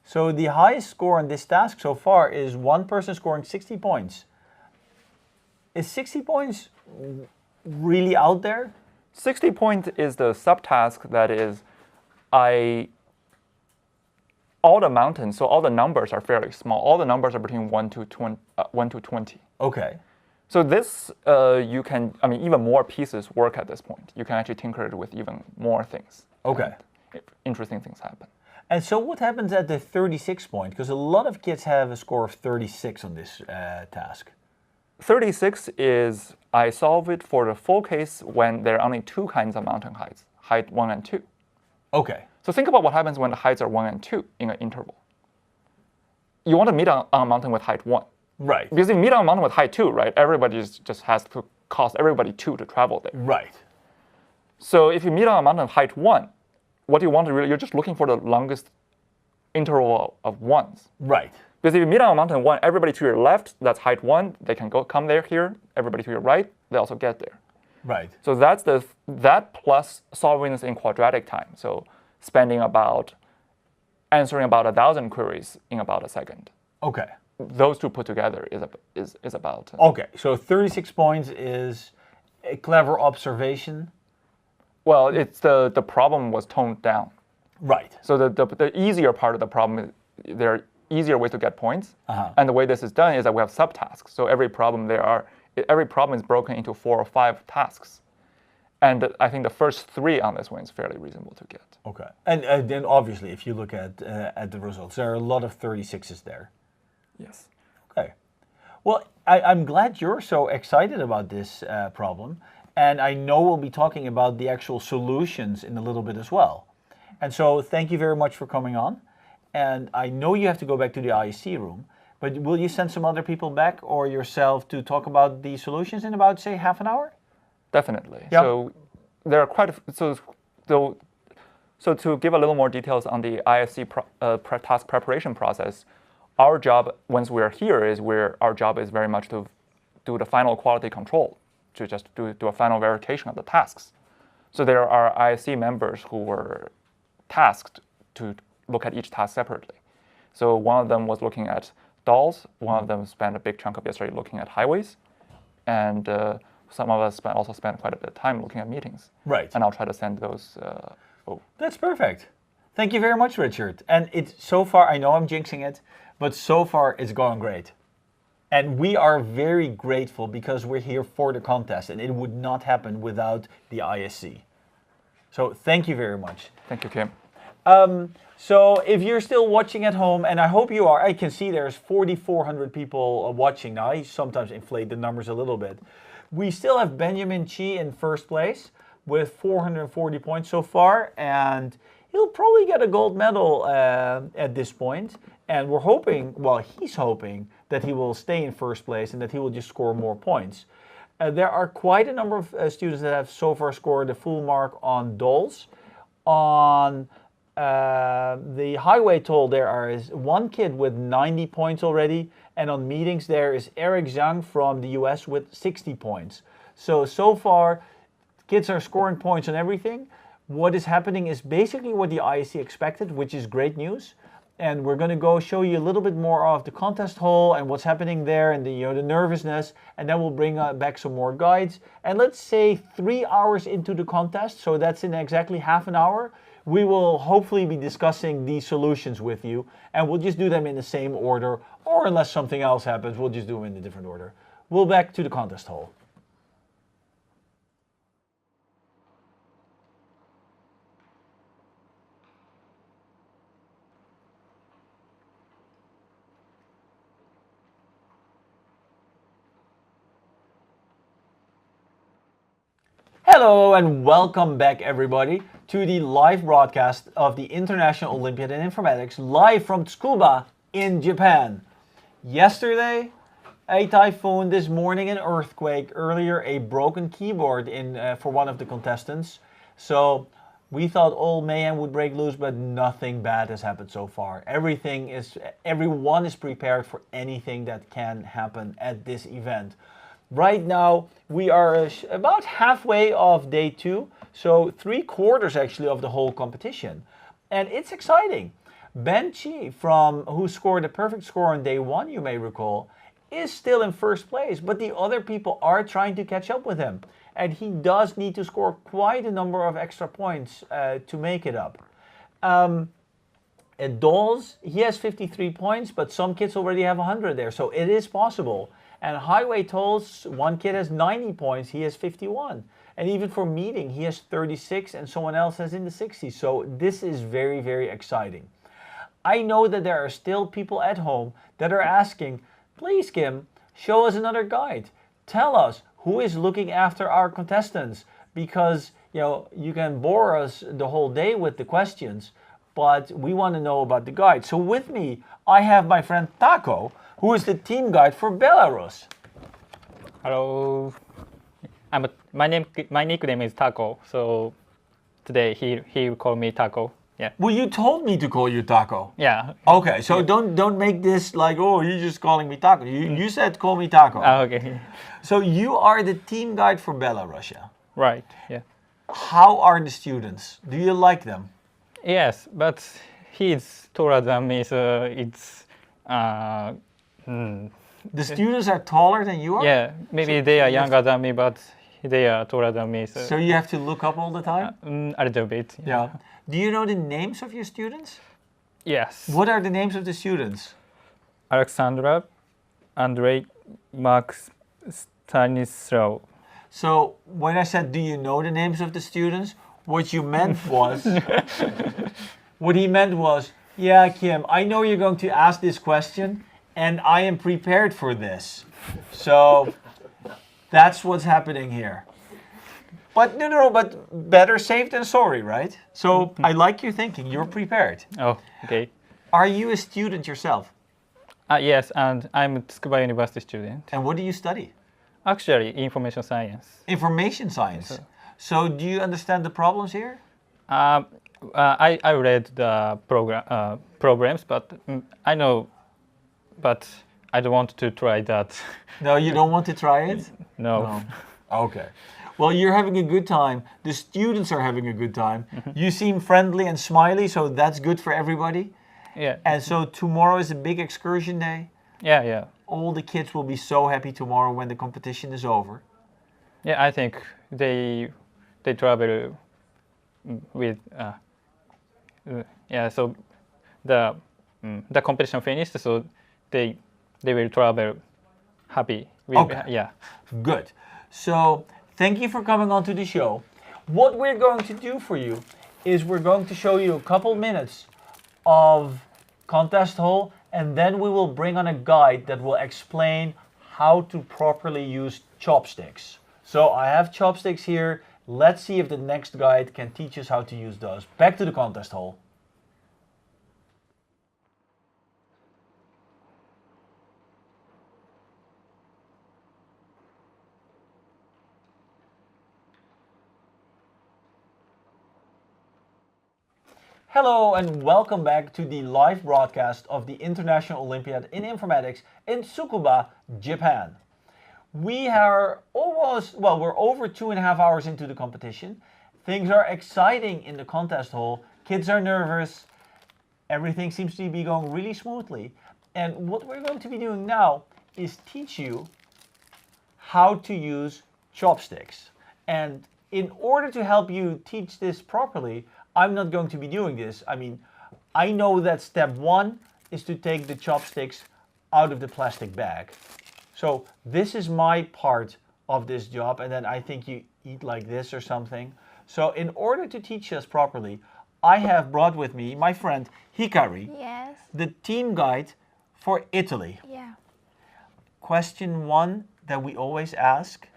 So the highest score on this task so far is one person scoring 60 points. Is 60 points really out there? 60 points is the subtask that is, all the mountains, so all the numbers are fairly small. All the numbers are between 1 to 20. Okay. So this, you can, even more pieces work at this point. You can actually tinker it with even more things. Okay. Interesting things happen. And so what happens at the 36 point? Because a lot of kids have a score of 36 on this task. 36 is, I solve it for the full case when there are only two kinds of mountain heights, height 1 and 2. Okay. So think about what happens when the heights are 1 and 2 in an interval. You want to meet on a mountain with height 1. Right. Because if you meet on a mountain with height 2, right, everybody just has to cost everybody 2 to travel there. Right. So if you meet on a mountain of height 1, what you want to really, you're just looking for the longest interval of ones. Right. Because if you meet on a mountain 1, everybody to your left, that's height 1, they can come there here. Everybody to your right, they also get there. Right. So that's that plus solving this in quadratic time. So answering about 1,000 queries in about a second. Okay. Those two put together is about. Okay, so 36 points is a clever observation. Well, it's the problem was toned down. Right. So the easier part of the problem is there are easier ways to get points, and the way this is done is that we have subtasks. So every problem is broken into 4 or 5 tasks. And I think the first 3 on this one is fairly reasonable to get. Okay. And then obviously, if you look at the results, there are a lot of 36s there. Yes. Okay. Well, I'm glad you're so excited about this problem. And I know we'll be talking about the actual solutions in a little bit as well. And so thank you very much for coming on. And I know you have to go back to the ISC room, but will you send some other people back or yourself to talk about the solutions in about, say, half an hour? Definitely. Yep. So there are quite so to give a little more details on the ISC task preparation process, our job once we're here is our job is very much to do the final quality control, to just do a final verification of the tasks. So there are ISC members who were tasked to look at each task separately. So one of them was looking at dolls, one of them spent a big chunk of yesterday looking at highways, and some of us also spent quite a bit of time looking at meetings. Right. And I'll try to send those. That's perfect. Thank you very much, Richard. And it's so far, I know I'm jinxing it, but so far it's going great. And we are very grateful because we're here for the contest and it would not happen without the ISC. So thank you very much. Thank you, Kim. So if you're still watching at home, and I hope you are, I can see there's 4,400 people watching now. I sometimes inflate the numbers a little bit. We still have Benjamin Chi in first place with 440 points so far, and he'll probably get a gold medal at this point. And we're hoping, well, he's hoping that he will stay in first place and that he will just score more points. There are quite a number of students that have so far scored a full mark on dolls. On the highway toll, there is one kid with 90 points already, and on meetings there is Eric Zhang from the US with 60 points. So far, kids are scoring points on everything. What is happening is basically what the ISC expected, which is great news. And we're going to go show you a little bit more of the contest hall and what's happening there and the nervousness, and then we'll bring back some more guides. And let's say 3 hours into the contest, so that's in exactly half an hour, we will hopefully be discussing these solutions with you, and we'll just do them in the same order, or unless something else happens, we'll just do them in a different order. We'll back to the contest hall. Hello and welcome back everybody to the live broadcast of the International Olympiad in Informatics live from Tsukuba in Japan. Yesterday, a typhoon, this morning an earthquake, earlier a broken keyboard for one of the contestants. So we thought all mayhem would break loose, but nothing bad has happened so far. Everyone is prepared for anything that can happen at this event. Right now, we are about halfway of day 2, so 3/4 actually of the whole competition. And it's exciting. Ben Chi, who scored a perfect score on day 1, you may recall, is still in first place, but the other people are trying to catch up with him. And he does need to score quite a number of extra points to make it up. At Dolls, he has 53 points, but some kids already have 100 there, so it is possible. And Highway Tolls, one kid has 90 points, he has 51. And even for meeting, he has 36 and someone else has in the 60s. So this is very, very exciting. I know that there are still people at home that are asking, please Kim, show us another guide. Tell us who is looking after our contestants, because you can bore us the whole day with the questions, but we want to know about the guide. So with me, I have my friend Taco, who is the team guide for Belarus. Hello. My nickname is Taco, so today he will call me Taco. Yeah. Well, you told me to call you Taco. Yeah. Okay, so don't make this like, oh, you're just calling me Taco. You said call me Taco. Okay. So you are the team guide for Belarus. Right. Yeah. How are the students? Do you like them? Yes, but he's taller than me, so it's. The students are taller than you are? Yeah, maybe they are younger than me, but they are taller than me. So you have to look up all the time? A little bit. Yeah. Do you know the names of your students? Yes. What are the names of the students? Alexandra, Andrei, Max, Stanislav. So when I said, do you know the names of the students? What you meant was, what he meant was, yeah, Kim, I know you're going to ask this question, and I am prepared for this. So that's what's happening here. But no, but better safe than sorry, right? So I like your thinking. You're prepared. Oh, okay. Are you a student yourself? Yes, and I'm a Tsukuba University student. And what do you study? Actually, information science. Information science. So do you understand the problems here? I read the programs, but I know, but I don't want to try that. No, you don't want to try it? No. Okay. Well, you're having a good time. The students are having a good time. You seem friendly and smiley, so that's good for everybody. Yeah. And so tomorrow is a big excursion day. Yeah. All the kids will be so happy tomorrow when the competition is over. Yeah, I think they travel with so the competition finished, so they will travel happy. Okay. Yeah. Good. So thank you for coming on to the show. What we're going to do for you is we're going to show you a couple minutes of contest hall, and then we will bring on a guide that will explain how to properly use chopsticks. So I have chopsticks here. Let's see if the next guide can teach us how to use those. Back to the contest hall. Hello and welcome back to the live broadcast of the International Olympiad in Informatics in Tsukuba, Japan. We are we're over 2.5 hours into the competition. Things are exciting in the contest hall. Kids are nervous. Everything seems to be going really smoothly. And what we're going to be doing now is teach you how to use chopsticks. And in order to help you teach this properly, I'm not going to be doing this. I mean, I know that step 1 is to take the chopsticks out of the plastic bag. So this is my part of this job, and then I think you eat like this or something. So in order to teach us properly, I have brought with me my friend Hikari, Yes. the team guide for Italy. Yeah. Question 1 that we always ask,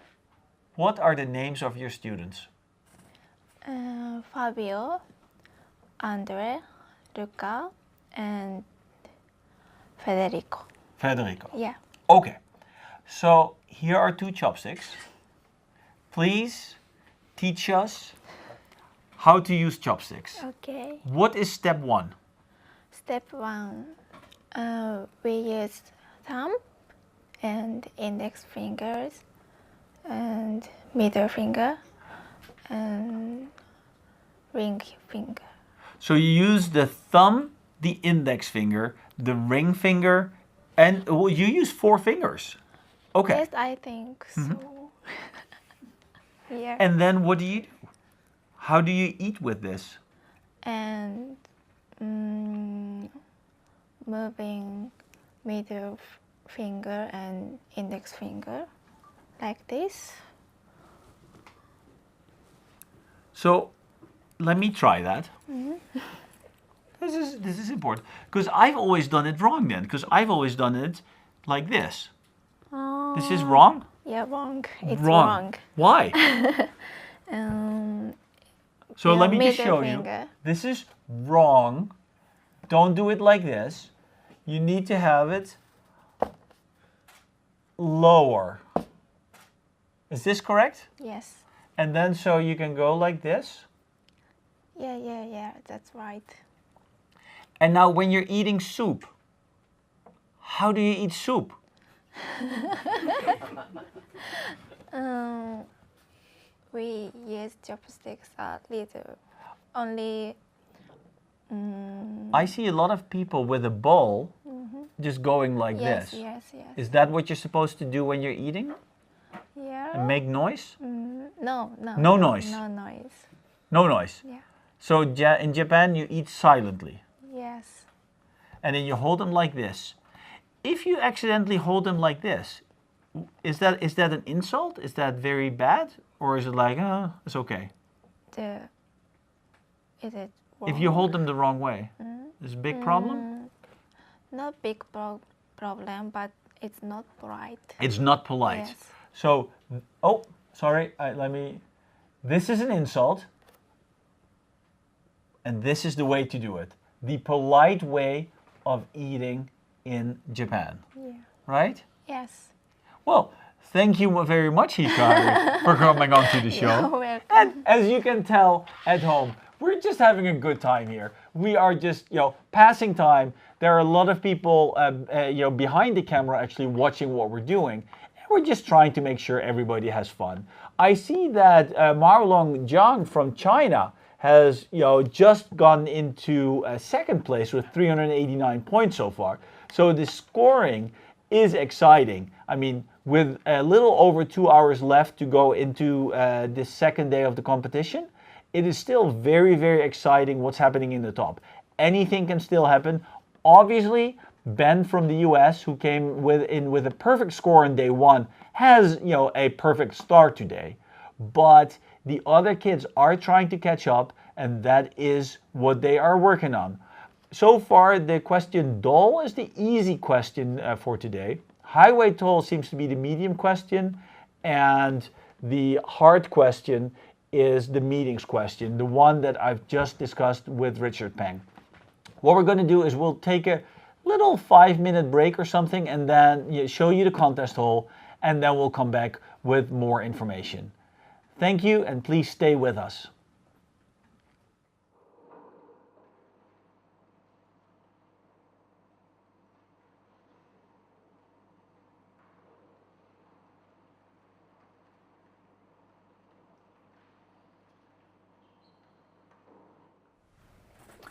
What are the names of your students? Fabio, Andre, Luca, and Federico. Federico. Yeah. Okay. So here are 2 chopsticks. Please teach us how to use chopsticks. Okay. What is step 1? Step 1, we use thumb and index fingers and middle finger and ring finger. So you use the thumb, the index finger, the ring finger, and well, you use 4 fingers. Okay. Yes, I think so. Yeah. And then what do you do? How do you eat with this? And moving middle finger and index finger like this. So let me try that. This is important because I've always done it wrong then, because I've always done it like this. This is wrong? Yeah, wrong. It's wrong. Why? So Yeah, let me just middle show finger. you. This is wrong. Don't do it like this. You need to have it lower. Is this correct? Yes. And then so you can go like this. Yeah, that's right. And now when you're eating soup, how do you eat soup? We use chopsticks a little. Only. I see a lot of people with a bowl just going like this. Yes. Is that what you're supposed to do when you're eating? Yeah. And make noise? No. No noise? No noise. No noise? Yeah. So in Japan you eat silently. Yes. And then you hold them like this. If you accidentally hold them like this, is that an insult? Is that very bad? Or is it like, it's okay? Is it wrong? If you hold them the wrong way, is it a big problem? Not big problem, but it's not polite. It's not polite. Yes. So, oh, sorry, this is an insult. And this is the way to do it. The polite way of eating in Japan. Yeah. Right? Yes. Well, thank you very much, Hikari, for coming on to the show. You're welcome. And as you can tell at home, we're just having a good time here. We are just, passing time. There are a lot of people, behind the camera actually watching what we're doing. And we're just trying to make sure everybody has fun. I see that Marlong Jiang from China has, just gone into second place with 389 points so far. So the scoring is exciting. I mean, with a little over 2 hours left to go into the second day of the competition, it is still very, very exciting what's happening in the top. Anything can still happen. Obviously, Ben from the US, who came with a perfect score on day 1, has, a perfect start today. But the other kids are trying to catch up, and that is what they are working on. So far, the question Dol is the easy question for today. Highway toll seems to be the medium question, and the hard question is the meetings question, the one that I've just discussed with Richard Peng. What we're going to do is we'll take a little 5-minute break or something and then show you the contest hole, and then we'll come back with more information. Thank you, and please stay with us.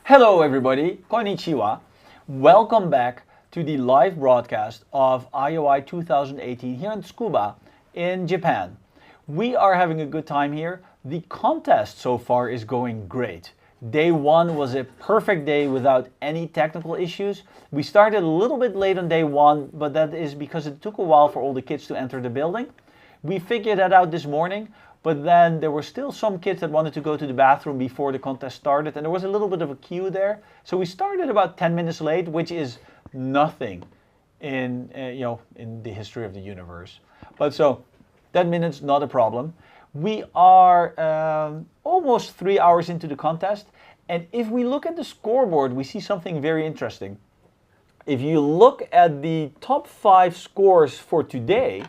Hello everybody, konnichiwa. Welcome back to the live broadcast of IOI 2018 here in Tsukuba in Japan. We are having a good time here. The contest so far is going great. Day 1 was a perfect day without any technical issues. We started a little bit late on day 1, but that is because it took a while for all the kids to enter the building. We figured that out this morning. But then there were still some kids that wanted to go to the bathroom before the contest started, and there was a little bit of a queue there. So we started about 10 minutes late, which is nothing in in the history of the universe. But so 10 minutes, not a problem. We are almost 3 hours into the contest, and if we look at the scoreboard, we see something very interesting. If you look at the top 5 scores for today,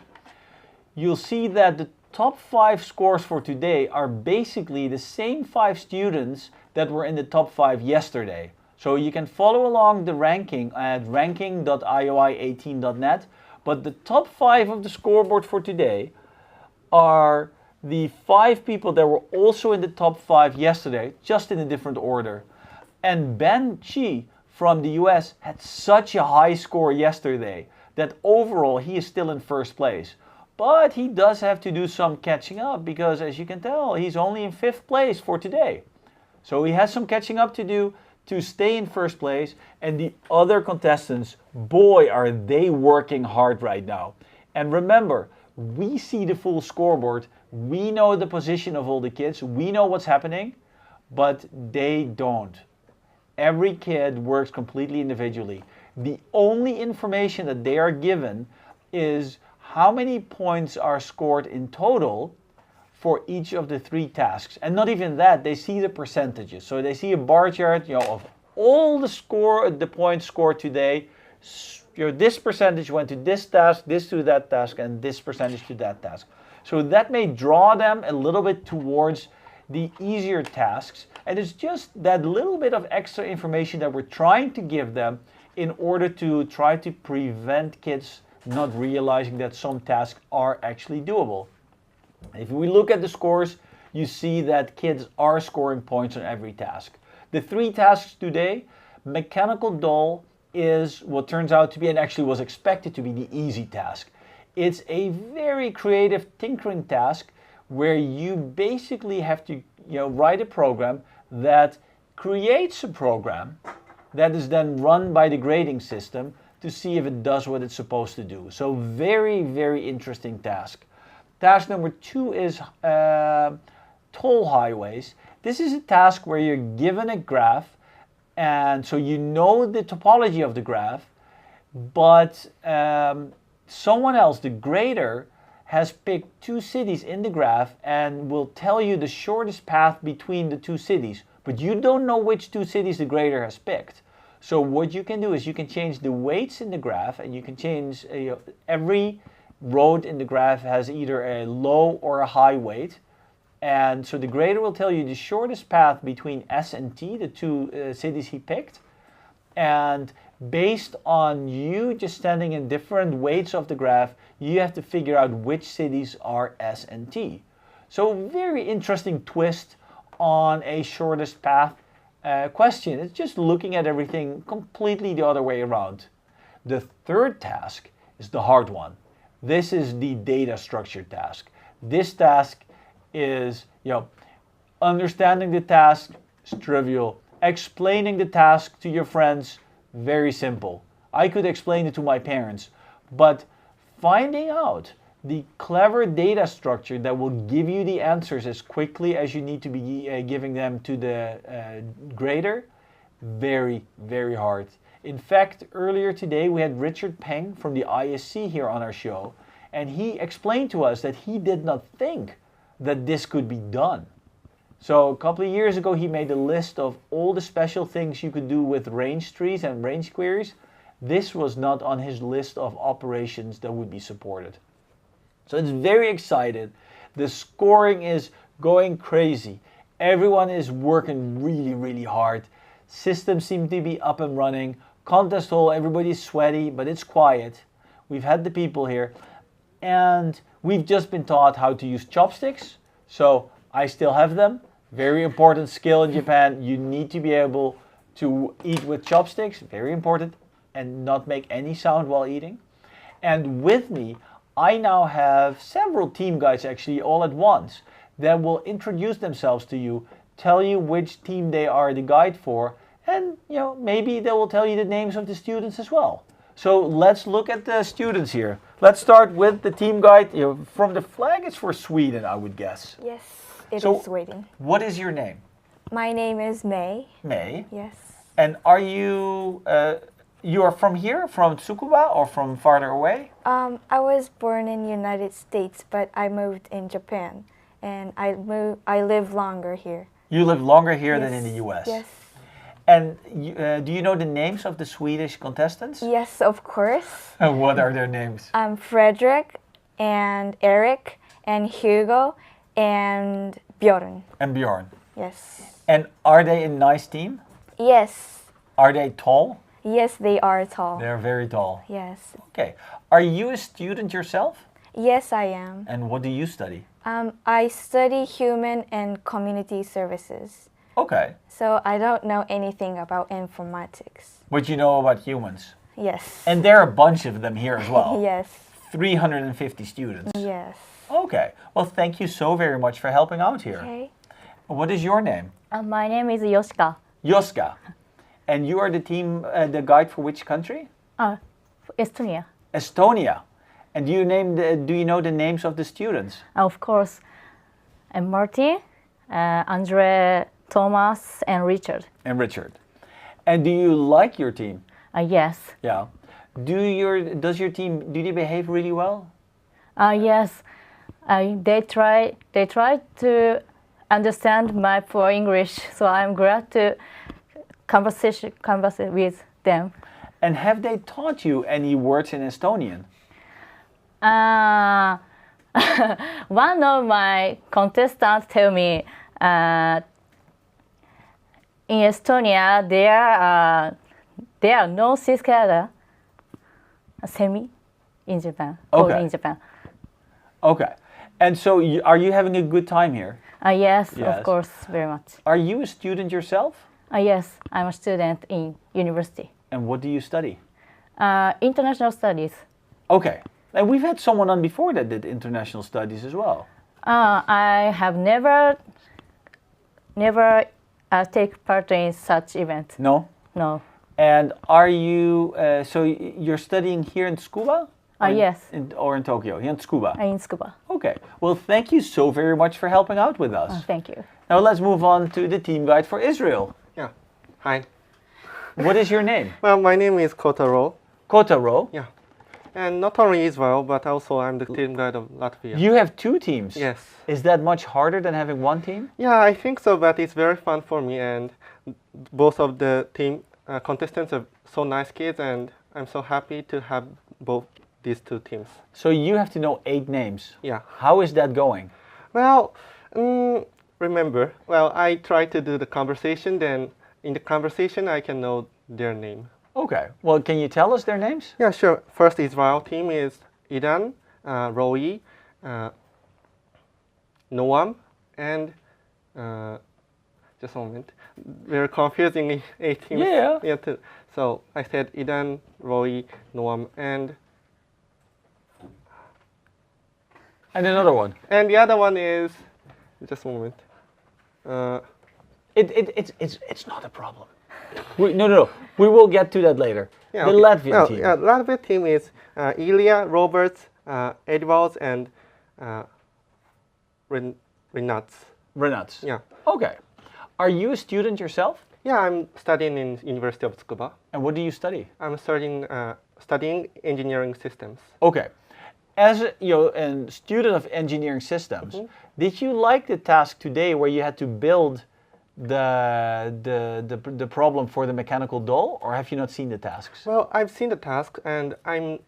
you'll see that the top 5 scores for today are basically the same 5 students that were in the top 5 yesterday. So you can follow along the ranking at ranking.ioi18.net, but the top 5 of the scoreboard for today are the 5 people that were also in the top 5 yesterday, just in a different order. And Ben Chi from the US had such a high score yesterday that overall he is still in first place. But he does have to do some catching up because, as you can tell, he's only in 5th place for today. So he has some catching up to do to stay in first place. And the other contestants, boy, are they working hard right now. And remember, we see the full scoreboard. We know the position of all the kids. We know what's happening, but they don't. Every kid works completely individually. The only information that they are given is how many points are scored in total for each of the 3 tasks. And not even that, they see the percentages. So they see a bar chart, of all the points scored today, this percentage went to this task, this to that task, and this percentage to that task. So that may draw them a little bit towards the easier tasks. And it's just that little bit of extra information that we're trying to give them in order to try to prevent kids not realizing that some tasks are actually doable. If we look at the scores, you see that kids are scoring points on every task. The 3 tasks today, mechanical doll is what turns out to be, and actually was expected to be, the easy task. It's a very creative tinkering task where you basically have to write a program that creates a program that is then run by the grading system to see if it does what it's supposed to do. So very, very interesting task. Task number 2 is toll highways. This is a task where you're given a graph, and so you know the topology of the graph, but someone else, the grader, has picked 2 cities in the graph and will tell you the shortest path between the 2 cities, but you don't know which 2 cities the grader has picked. So what you can do is you can change the weights in the graph, and you can change, every road in the graph has either a low or a high weight. And so the grader will tell you the shortest path between S and T, the 2 cities he picked. And based on you just standing in different weights of the graph, you have to figure out which cities are S and T. So very interesting twist on a shortest path question. It's just looking at everything completely the other way around. The 3rd task is the hard one. This is the data structure task. This task is, understanding the task is trivial. Explaining the task to your friends, very simple. I could explain it to my parents, but finding out the clever data structure that will give you the answers as quickly as you need to be giving them to the grader, very, very hard. In fact, earlier today we had Richard Peng from the ISC here on our show, and he explained to us that he did not think that this could be done. So a couple of years ago he made a list of all the special things you could do with range trees and range queries. This was not on his list of operations that would be supported. So it's very excited. The scoring is going crazy. Everyone is working really, really hard. Systems seem to be up and running. Contest hall, everybody's sweaty, but it's quiet. We've had the people here. And we've just been taught how to use chopsticks. So I still have them. Very important skill in Japan. You need to be able to eat with chopsticks. Very important. And not make any sound while eating. And with me, I now have several team guides actually all at once that will introduce themselves to you, tell you which team they are the guide for, and maybe they will tell you the names of the students as well. So let's look at the students here. Let's start with the team guide. From the flag, it's for Sweden, I would guess. Yes, it is Sweden. What is your name? My name is May. May? Yes. And are you you are from here, from Tsukuba, or from farther away? I was born in the United States, but I moved in Japan, and I live longer here. You live longer here than Yes. in the US? Yes. And do you know the names of the Swedish contestants? Yes, of course. What are their names? Frederick and Eric and Hugo and Bjorn. And Bjorn. Yes. And are they a nice team? Yes. Are they tall? Yes, they are tall. They're very tall. Yes. Okay. Are you a student yourself? Yes, I am. And what do you study? I study human and community services. Okay. So I don't know anything about informatics. But you know about humans. Yes. And there are a bunch of them here as well. Yes. 350 students. Yes. Okay. Well, thank you so very much for helping out here. Okay. What is your name? My name is Yoshika. Yoska. And you are the team, the guide for which country? Estonia. Estonia. And do you know the names of the students? Of course. And Martin, Andre, Thomas, and Richard. And Richard. And do you like your team? Yes. Yeah. Does your team, do they behave really well? Yes. They try to understand my poor English, so I'm glad to converse with them. And have they taught you any words in Estonian? One of my contestants tell me in Estonia there are no cicada semi in Japan. Okay. In Japan. Okay. And so are you having a good time here? Yes, Yes. of course, very much. Are you a student yourself? Yes, I'm a student in university. And what do you study? International studies. Okay. And we've had someone on before that did international studies as well. I have never take part in such event. No? No. And are you, so you're studying here in Tsukuba? Yes. Or in Tokyo? Here in Tsukuba? In Tsukuba. Okay. Well, thank you so very much for helping out with us. Thank you. Now let's move on to the team guide for Israel. Yeah. Hi. What is your name? Well, my name is Kotaro. Kotaro? Yeah. And not only Israel, but also I'm the team guide of Latvia. You have two teams? Yes. Is that much harder than having one team? Yeah, I think so, but it's very fun for me, and both of the team contestants are so nice kids, and I'm so happy to have both these two teams. So you have to know 8 names? Yeah. How is that going? Well, remember, I try to do the conversation, then in the conversation I can know their name. Okay. Well, can you tell us their names? Yeah, sure. First Israel team is Idan, Roy, Noam, and just a moment. Very confusing 8 teams. Yeah. Yeah. Too. So I said Idan, Roy, Noam, and another one. And the other one is just a moment. It's not a problem. No. We will get to that later. Yeah, the okay. Latvian team. Yeah, Latvian team is Ilya, Roberts, Edwards, and Renats. Renats. Yeah. Okay. Are you a student yourself? Yeah, I'm studying in University of Tsukuba. And what do you study? I'm studying engineering systems. Okay. As a student of engineering systems, did you like the task today where you had to build the problem for the mechanical doll, or have you not seen the tasks? Well, I've seen the task, and I'm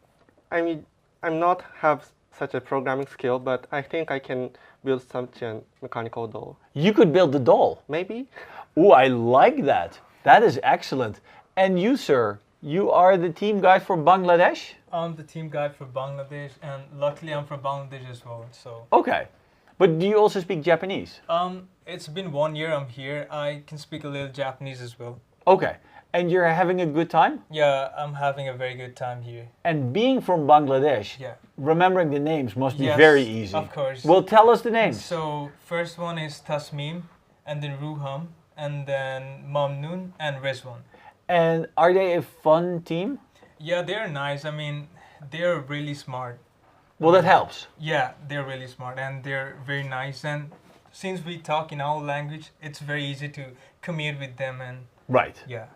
not have such a programming skill, but I think I can build such a mechanical doll. You could build the doll? Maybe. Oh, I like that. That is excellent. And you, sir, you are the team guide for Bangladesh? I'm the team guide for Bangladesh, and luckily I'm from Bangladesh as well. So. Okay. But do you also speak Japanese? It's been 1 year I'm here. I can speak a little Japanese as well. Okay. And you're having a good time? Yeah, I'm having a very good time here. And being from Bangladesh, remembering the names must be very easy. Of course. Well, tell us the names. So, first one is Tasmim, and then Ruham, and then Mamnoon, and Rizwan. And are they a fun team? Yeah, they're nice. I mean, they're really smart. Well, that helps. Yeah, they're really smart, and they're very nice. And since we talk in our language, it's very easy to commute with them. And right. Yeah.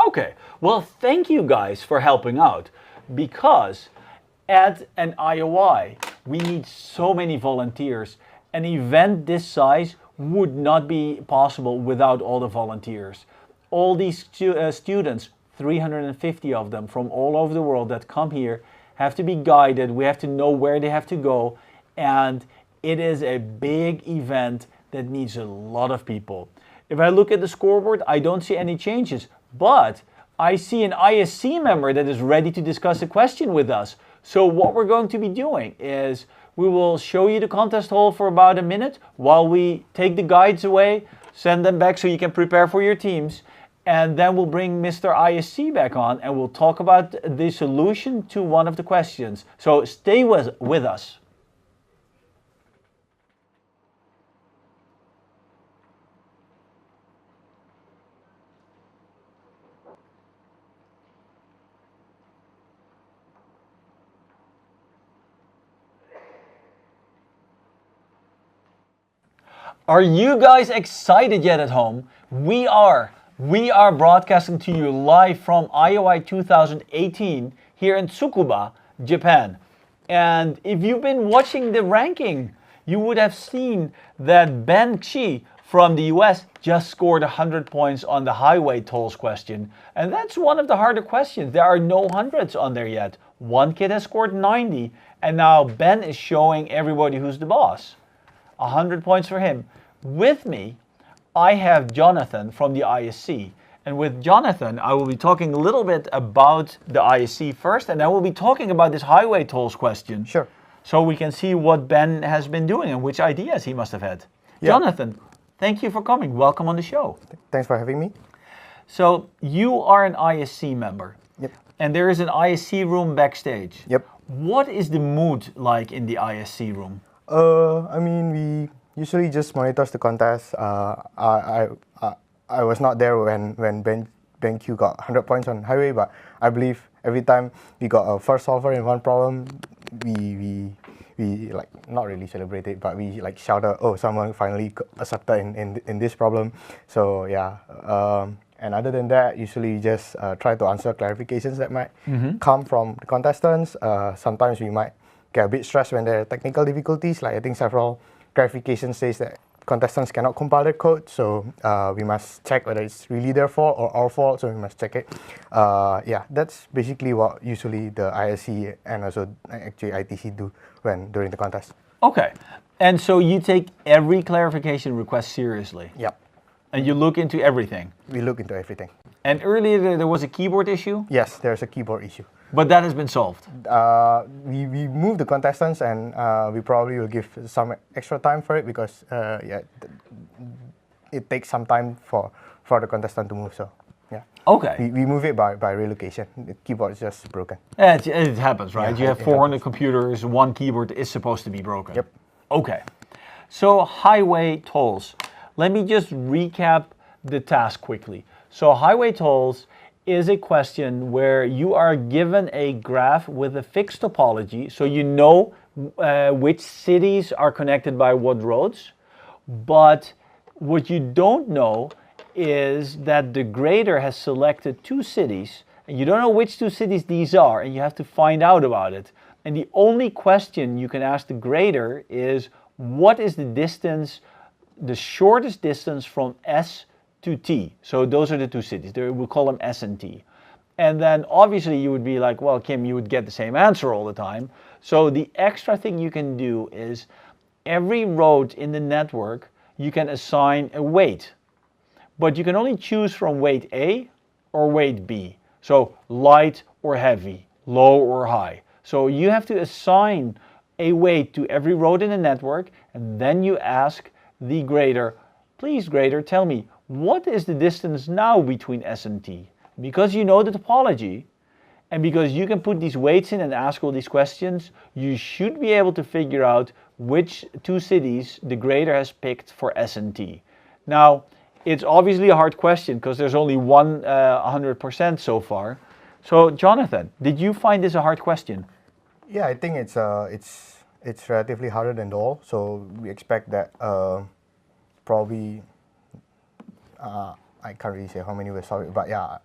Okay, well, thank you guys for helping out, because at an IOI, we need so many volunteers. An event this size would not be possible without all the volunteers. All these students, 350 of them from all over the world that come here, have to be guided. We have to know where they have to go, and it is a big event that needs a lot of people. If I look at the scoreboard, I don't see any changes, but I see an ISC member that is ready to discuss a question with us. So what we're going to be doing is we will show you the contest hall for about a minute while we take the guides away, send them back so you can prepare for your teams, and then we'll bring Mr. ISC back on and we'll talk about the solution to one of the questions. So stay with us. Are you guys excited yet at home? We are. We are broadcasting to you live from IOI 2018 here in Tsukuba, Japan. And if you've been watching the ranking, you would have seen that Ben Xi from the US just scored 100 points on the highway tolls question. And that's one of the harder questions. There are no hundreds on there yet. One kid has scored 90, and now Ben is showing everybody who's the boss. 100 points for him. With me, I have Jonathan from the ISC. And with Jonathan, I will be talking a little bit about the ISC first, and then we'll be talking about this highway tolls question. Sure. So we can see what Ben has been doing and which ideas he must have had. Yeah. Jonathan, thank you for coming. Welcome on the show. Thanks for having me. So you are an ISC member. Yep. And there is an ISC room backstage. Yep. What is the mood like in the ISC room? I mean, we usually just monitors the contest. I was not there when Ben Q got 100 points on highway, but I believe every time we got a first solver in one problem, we like not really celebrated, but we like shouted, "Oh, someone finally accepted in this problem." So yeah. And other than that, usually we just try to answer clarifications that might come from the contestants. Sometimes we might get a bit stressed when there are technical difficulties. Like I think several clarifications says that contestants cannot compile their code, so we must check whether it's really their fault or our fault, so we must check it. Yeah, that's basically what usually the ISC and also actually ITC do during the contest. Okay, and so you take every clarification request seriously? Yep. And you look into everything? We look into everything. And earlier there was a keyboard issue? Yes, there's a keyboard issue. But that has been solved? We moved the contestants, and we probably will give some extra time for it because yeah, it takes some time for the contestant to move. So yeah. Okay. We move it by relocation. The keyboard is just broken. It happens, right? Yeah, you have 400 computers, one keyboard is supposed to be broken. Yep. Okay. So highway tolls. Let me just recap the task quickly. So highway tolls is a question where you are given a graph with a fixed topology, so you know which cities are connected by what roads, but what you don't know is that the grader has selected 2 cities, and you don't know which 2 cities these are, and you have to find out about it. And the only question you can ask the grader is, what is the distance, the shortest distance from S to T? So those are the 2 cities. We'll call them S and T. And then obviously you would be like, well, Kim, you would get the same answer all the time. So the extra thing you can do is every road in the network, you can assign a weight. But you can only choose from weight A or weight B. So light or heavy, low or high. So you have to assign a weight to every road in the network, and then you ask the grader, please grader, tell me, what is the distance now between S and T? Because you know the topology, and because you can put these weights in and ask all these questions, you should be able to figure out which 2 cities the grader has picked for S and T. Now, it's obviously a hard question because there's only 100% so far. So, Jonathan, did you find this a hard question? Yeah, I think it's relatively harder than all. So we expect that probably I can't really say how many will solve it, but yeah,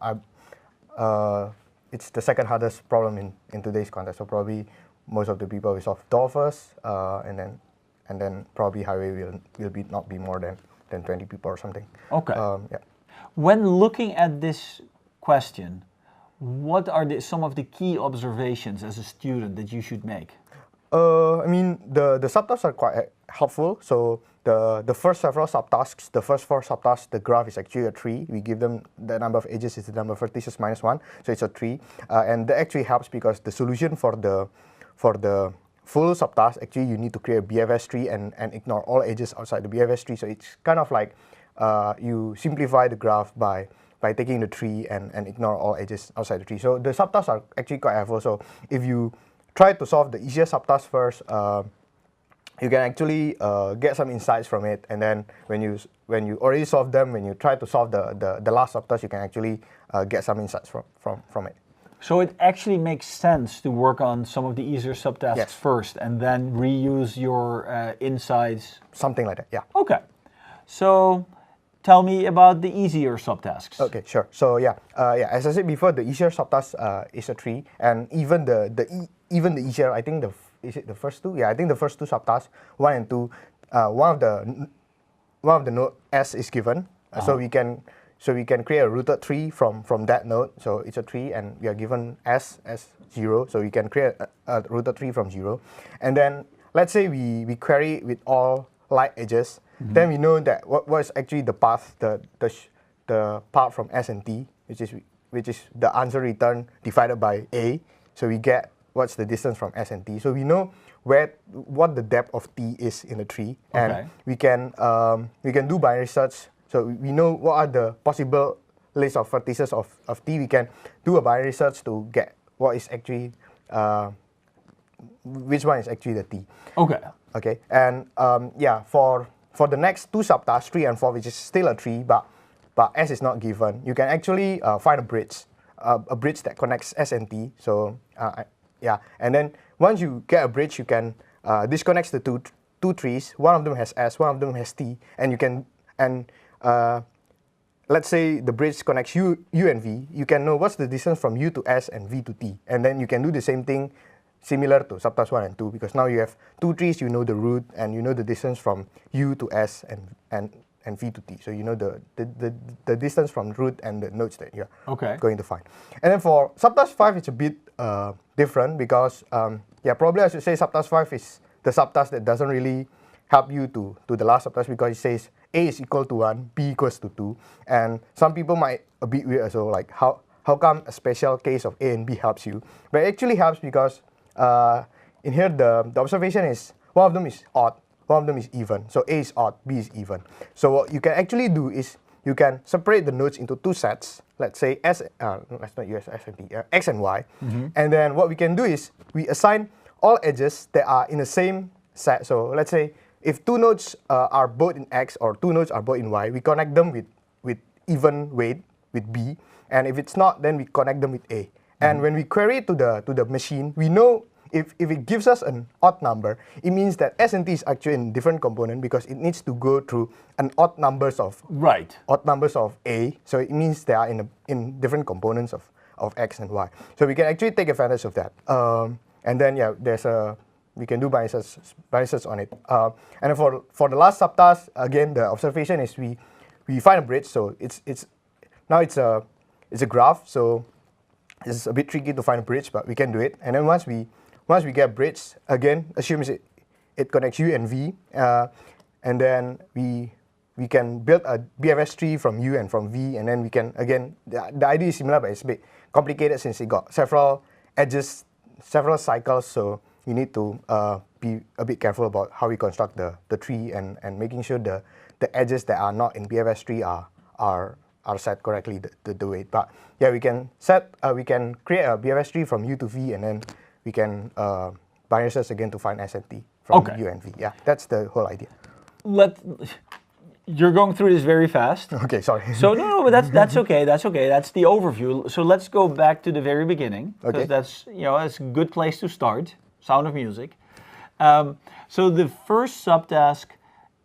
it's the second hardest problem in today's context. So probably most of the people will solve door first, and then probably highway will not be more than 20 people or something. Okay. Yeah. When looking at this question, what are some of the key observations as a student that you should make? I mean, the subtasks are quite helpful. So the first several subtasks, the first 4 subtasks, the graph is actually a tree. We give them the number of edges is the number of vertices minus 1, so it's a tree. And that actually helps because the solution for the full subtask, actually you need to create a BFS tree and ignore all edges outside the BFS tree. So it's kind of like you simplify the graph by taking the tree and ignore all edges outside the tree. So the subtasks are actually quite helpful. So if you try to solve the easier subtask first, you can actually get some insights from it, and then when you already solve them, when you try to solve the last subtask, you can actually get some insights from it. So it actually makes sense to work on some of the easier subtasks first, and then reuse your insights. Something like that, yeah. Okay. So tell me about the easier subtasks. Okay, sure. So yeah, as I said before, the easier subtask is a tree, and even the easier, I think is it the first 2? Yeah, I think the first 2 subtasks, 1 and 2, one of the node S is given, so we can create a rooted tree from that node. So it's a tree, and we are given S as 0, so we can create a rooted tree from 0. And then let's say we query with all light edges. Then we know that what is actually the path, the path from S and T, which is the answer returned divided by A. So we get what's the distance from S and T. So we know what the depth of T is in the tree, and we can do binary search. So we know what are the possible list of vertices of T. We can do a binary search to get what is actually which one is actually the T. Okay. Okay. And yeah, for the next 2 subtasks, 3 and 4, which is still a tree, but S is not given, you can actually find a bridge that connects S and T. So yeah, and then once you get a bridge, you can disconnect the two trees. One of them has S, one of them has T, and you can let's say the bridge connects U and V. You can know what's the distance from U to S and V to T, and then you can do the same thing similar to subtask 1 and 2, because now you have 2 trees, you know the root, and you know the distance from U to S and V to T. So you know the distance from root and the nodes that you're going to find. And then for subtask 5, it's a bit different because, yeah, probably I should say subtask 5 is the subtask that doesn't really help you to the last subtask, because it says A is equal to 1, B equals to 2. And some people might a bit weird, so like how come a special case of A and B helps you? But it actually helps because in here the observation is one of them is odd, one of them is even. So A is odd, B is even. So what you can actually do is you can separate the nodes into 2 sets. Let's say let's not use S and T, X and Y. And then what we can do is we assign all edges that are in the same set. So let's say if 2 nodes are both in X or 2 nodes are both in Y, we connect them with even weight with B. And if it's not, then we connect them with A. And when we query to the machine, we know if it gives us an odd number, it means that S and T is actually in different component because it needs to go through an odd numbers of A. So it means they are in different components of X and Y. So we can actually take advantage of that. And then yeah, we can do binary search on it. And then for the last subtask, again the observation is we find a bridge. So it's a graph. So it's a bit tricky to find a bridge, but we can do it. And then once we get a bridge, again, assumes it connects U and V, and then we can build a BFS tree from U and from V, and then we can, again, the idea is similar, but it's a bit complicated since it got several edges, several cycles, so you need to be a bit careful about how we construct the tree and making sure the edges that are not in BFS tree are set correctly the weight. But yeah, we can create a BFS tree from U to V, and then we can binary search again to find S and T from U and V. Yeah, that's the whole idea. You're going through this very fast. Okay, sorry. So no, but that's okay. That's okay. That's the overview. So let's go back to the very beginning, because that's that's a good place to start. Sound of Music. So the first subtask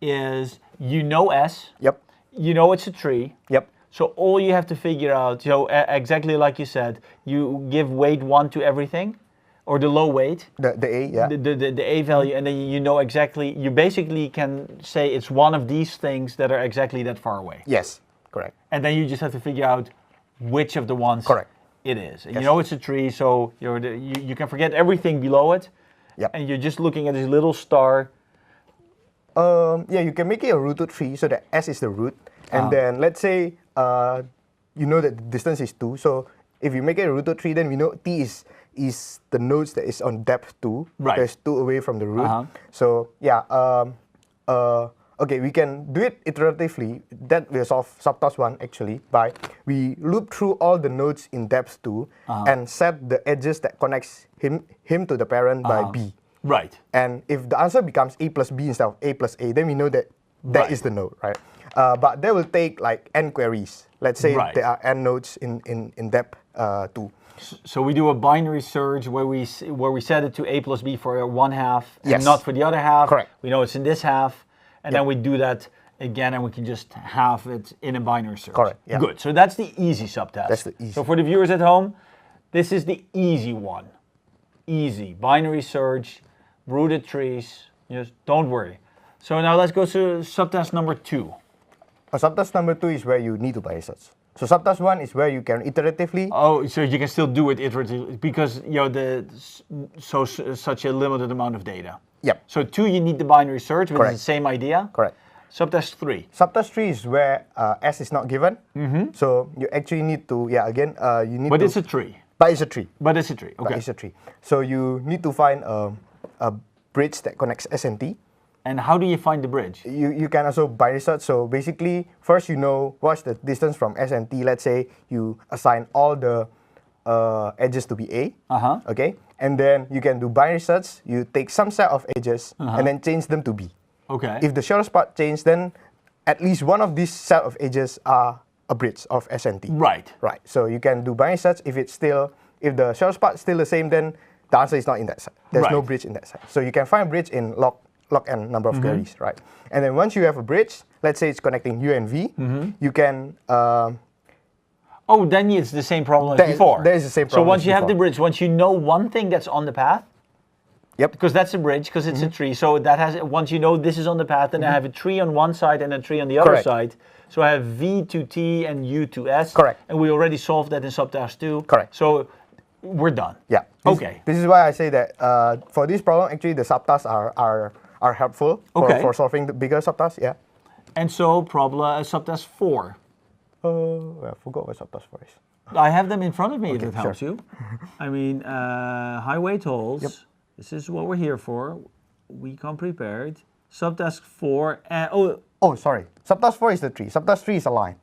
is S. Yep. You know it's a tree. Yep. So all you have to figure out, exactly like you said, you give weight 1 to everything, or the low weight. The A, yeah. The A value, and then you know exactly, you basically can say it's one of these things that are exactly that far away. Yes, correct. And then you just have to figure out which of the ones it is. And you know it's a tree, so you can forget everything below it. Yep. And you're just looking at this little star. Yeah, you can make it a rooted tree, so that S is the root. And then let's say you know that the distance is 2. So if you make it a rooted tree, then we know T is the nodes that is on depth 2. Right. There's 2 away from the root. So yeah, okay, we can do it iteratively. That will solve subtask 1 actually by we loop through all the nodes in depth 2 and set the edges that connects him to the parent by B. Right. And if the answer becomes A plus B instead of A plus A, then we know that that is the node, right? But that will take like n queries. Let's say there are n nodes in depth 2. So we do a binary search where we set it to A plus B for one half and not for the other half. Correct. We know it's in this half, and then we do that again, and we can just have it in a binary search. Correct. Yeah. Good. So that's the easy subtask. That's the easy. So for the viewers at home, this is the easy one. Easy binary search, rooted trees. Just don't worry. So now let's go to subtask number 2. Subtask number 2 is where you need to binary search. So subtask 1 is where you can iteratively. Oh, so you can still do it iteratively because such a limited amount of data. Yep. So 2 you need the binary search, but it's the same idea. Correct. Subtask 3. Subtask 3 is where S is not given. So you actually need to you need. But it's a tree. But it's a tree. But it's a tree. Okay. But it's a tree. So you need to find a bridge that connects S and T. And how do you find the bridge? You can also binary search. So basically, first you know what's the distance from S and T. Let's say you assign all the edges to be A. Okay. And then you can do binary search. You take some set of edges and then change them to B. Okay. If the shortest path change, then at least one of these set of edges are a bridge of S and T. Right. Right. So you can do binary search. If the shortest path is still the same, then the answer is not in that side. There's no bridge in that side. So you can find a bridge in log n number of queries, right? And then once you have a bridge, let's say it's connecting U and V, you can. Oh, then it's the same problem as before. There is the same problem. So once you have the bridge, once you know one thing that's on the path. Yep. Because that's a bridge, because it's a tree. So that has once you know this is on the path, then I have a tree on one side and a tree on the other side. So I have V to T and U to S. Correct. And we already solved that in subtask 2. Correct. So we're done. Yeah. This is why I say that for this problem, actually the subtasks are helpful for solving the bigger subtasks. Yeah. And so subtask 4. I forgot what subtask 4 is. I have them in front of me if it helps you. I mean, high weight holds. Yep. This is what we're here for. We come prepared. Subtask 4. Sorry. Subtask 4 is the tree. Subtask 3 is a line.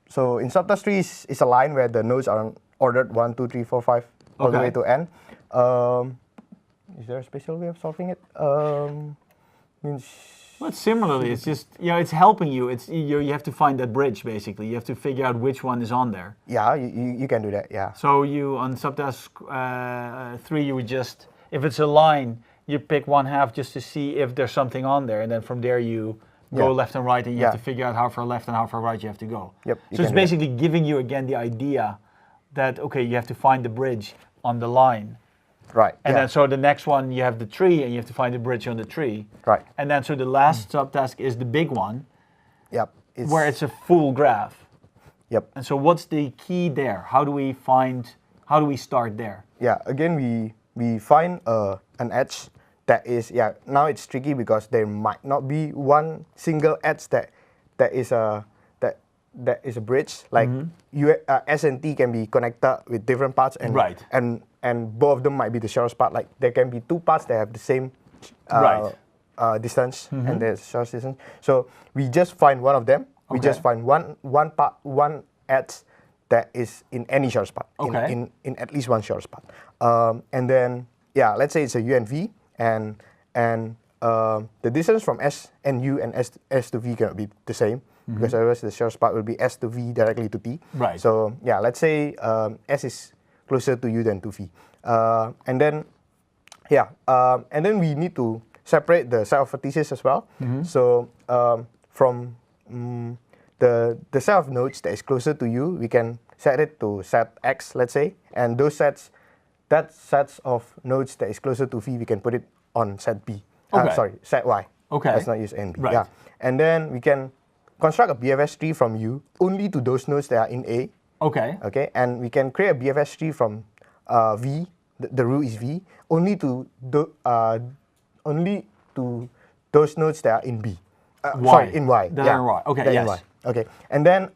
So in subtask 3 is a line where the nodes are ordered 1, 2, 3, 4, 5 all the way to n. Is there a special way of solving it? Well, similarly, it's just it's helping you. It's you have to find that bridge basically. You have to figure out which one is on there. Yeah, you can do that. Yeah. So you on subtask 3, you would just if it's a line, you pick one half just to see if there's something on there, and then from there you go left and right, and you have to figure out how far left and how far right you have to go. Yep. So it's basically giving you again the idea that you have to find the bridge on the line. Right. And then so the next one you have the tree and you have to find the bridge on the tree. Right. And then so the last subtask is the big one. Yep. Where it's a full graph. Yep. And so what's the key there? How do we start there? Yeah, again we find an edge that is now it's tricky because there might not be one single edge that is a bridge. Like S and T can be connected with different parts and both of them might be the shortest part. Like there can be 2 parts that have the same distance and there's shortest distance. So we just find one of them. We just find one edge that is in any shortest part. In at least one shortest part. And then let's say it's a U and V and the distance from S and U and S to V cannot be the same. Because otherwise the shortest part will be S to V directly to T. Right. So let's say S is closer to U than to V. And then we need to separate the set of vertices as well. So from the set of nodes that is closer to you, we can set it to set X, let's say, and that sets of nodes that is closer to V, we can put it on set B. Okay. Sorry, set Y. Okay. Let's not use N, B. Right. Yeah. And then we can construct a BFS tree from U only to those nodes that are in A. Okay. Okay. And we can create a BFS tree from V. The root is V only to those nodes that are in B. Y. Sorry, in Y. That are in Y. Okay. That Yes. in Y. Okay. And then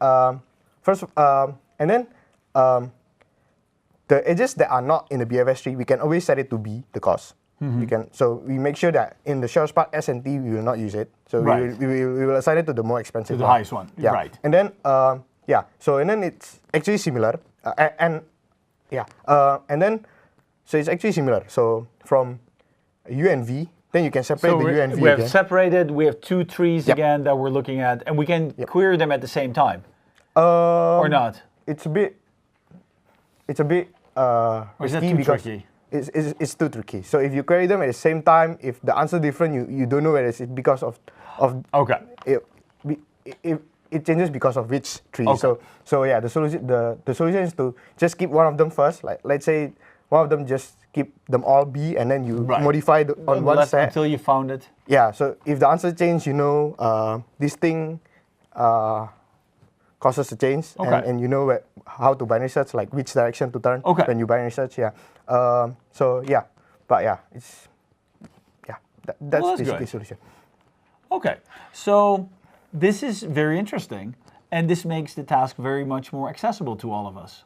the edges that are not in the BFS tree, we can always set it to B, the cost. So we make sure that in the shortest part S and T, we will not use it. So Right. we will assign it to the more expensive To the one. highest one. Yeah. Right. And then and then it's actually similar. So it's actually similar. So from U and V, then you can separate the U and V we have again. separated. We have two trees Yep. again that we're looking at, and we can query them at the same time, Or not. It's a bit Or is that risky too because tricky? it's too tricky. So if you query them at the same time, if the answer different, you don't know whether it's because of Okay. it changes because of which tree. Okay. So yeah, the solution is to just keep one of them first. Like let's say one of them, just keep them all B, and then you Right. modify on one Left set. until you found it. Yeah. So if the answer change, this thing causes a change, Okay. and you know how to binary search, like which direction to turn when you binary search. Yeah. That's Well, that's basically good. the solution. Okay. So this is very interesting, and this makes the task very much more accessible to all of us.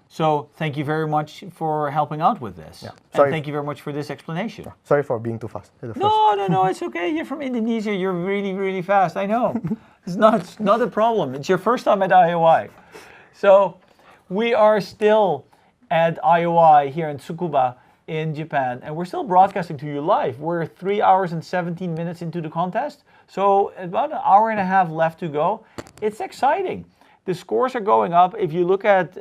So thank you very much for helping out with this. Yeah. And Sorry. thank you very much for this explanation. Sorry for being too fast. No, it's okay. You're from Indonesia. You're really, really fast. I know. It's not a problem. It's your first time at IOI. So we are still at IOI here in Tsukuba in Japan, and we're still broadcasting to you live. We're 3 hours and 17 minutes into the contest, so about an hour and a half left to go. It's exciting. The scores are going up. If you look at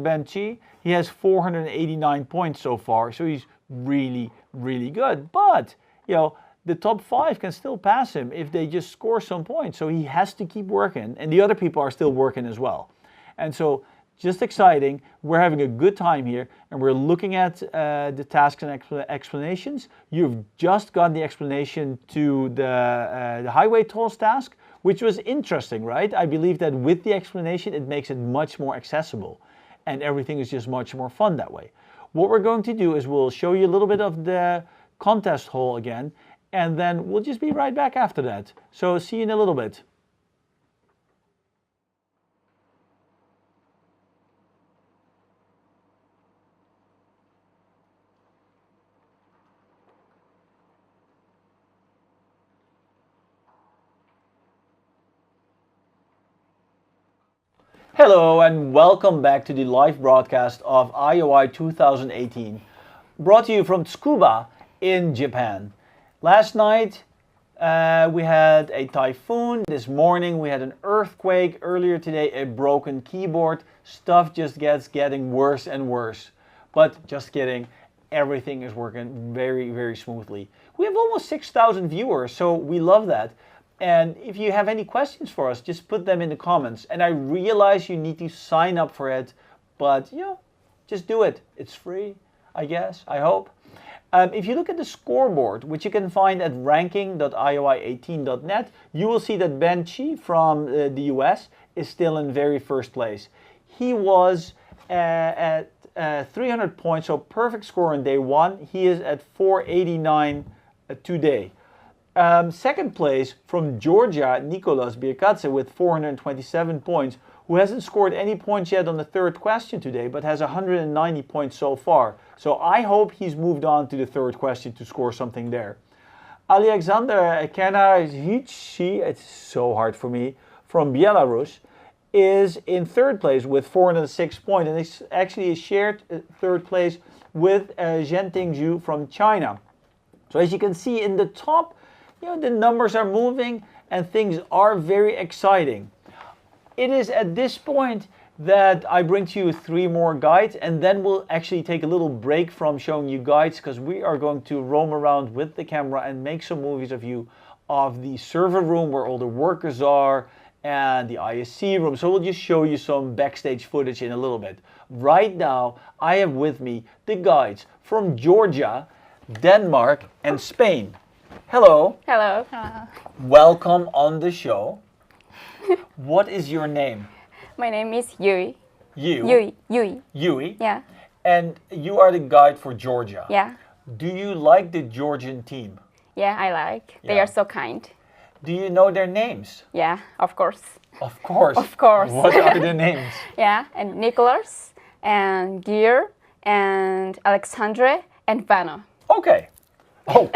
Ben Chi, he has 489 points so far, so he's really, really good. But the top 5 can still pass him if they just score some points. So he has to keep working, and the other people are still working as well. And so just exciting. We're having a good time here, and we're looking at the tasks and explanations. You've just got the explanation to the highway tolls task, which was interesting, right? I believe that with the explanation, it makes it much more accessible, and everything is just much more fun that way. What we're going to do is we'll show you a little bit of the contest hole again, and then we'll just be right back after that. So see you in a little bit. Hello and welcome back to the live broadcast of IOI 2018, brought to you from Tsukuba in Japan. Last night we had a typhoon, this morning we had an earthquake, earlier today a broken keyboard. Stuff just getting worse and worse. But just kidding, everything is working very, very smoothly. We have almost 6,000 viewers, so we love that. And if you have any questions for us, just put them in the comments. And I realize you need to sign up for it, but just do it. It's free, I guess, I hope. If you look at the scoreboard, which you can find at ranking.ioi18.net, you will see that Ben Chi from the US is still in very first place. He was at 300 points, so perfect score on day 1. He is at 489 today. Second place from Georgia, Nicolas Birkatze with 427 points, who hasn't scored any points yet on the third question today, but has 190 points so far. So I hope he's moved on to the third question to score something there. Alexander Kanarzycki, it's so hard for me, from Belarus, is in third place with 406 points, and it's actually a shared third place with Zhen Tingzhu from China. So as you can see in the top, the numbers are moving and things are very exciting. It is at this point that I bring to you 3 more guides, and then we'll actually take a little break from showing you guides, because we are going to roam around with the camera and make some movies of you of the server room where all the workers are and the ISC room. So we'll just show you some backstage footage in a little bit. Right now, I have with me the guides from Georgia, Denmark, and Spain. Hello. Hello. Hello. Welcome on the show. What is your name? My name is Yui. You? Yui. Yui? Yeah. And you are the guide for Georgia. Yeah. Do you like the Georgian team? Yeah, I like. They Yeah. are so kind. Do you know their names? Yeah, of course. Of course. Of course. What are the names? Yeah, and Nicholas, and Gear, and Alexandre, and Vanna. Okay. Oh.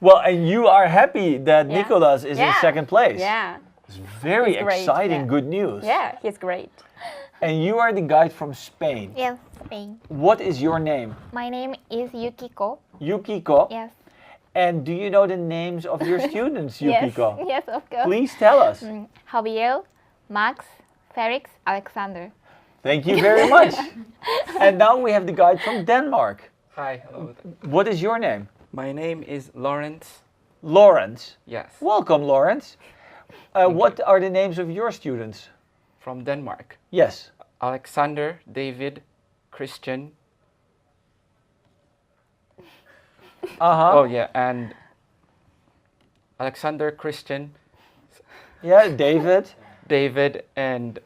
Well, and you are happy that Nicholas is in second place. Yeah. It's very He's great, exciting, yeah. good news. Yeah, he's great. And you are the guide from Spain. Yes, Spain. What is your name? My name is Yukiko. Yukiko? Yes. And do you know the names of your students, Yukiko? Yes, yes, of course. Please tell us. Javier, Max, Felix, Alexander. Thank you very much. And now we have the guide from Denmark. Hi. Hello. What is your name? My name is Lawrence. Lawrence? Yes. Welcome, Lawrence. What are the names of your students? From Denmark. Yes. Alexander, David, Christian. Oh yeah, and Alexander, Christian. Yeah, David. David and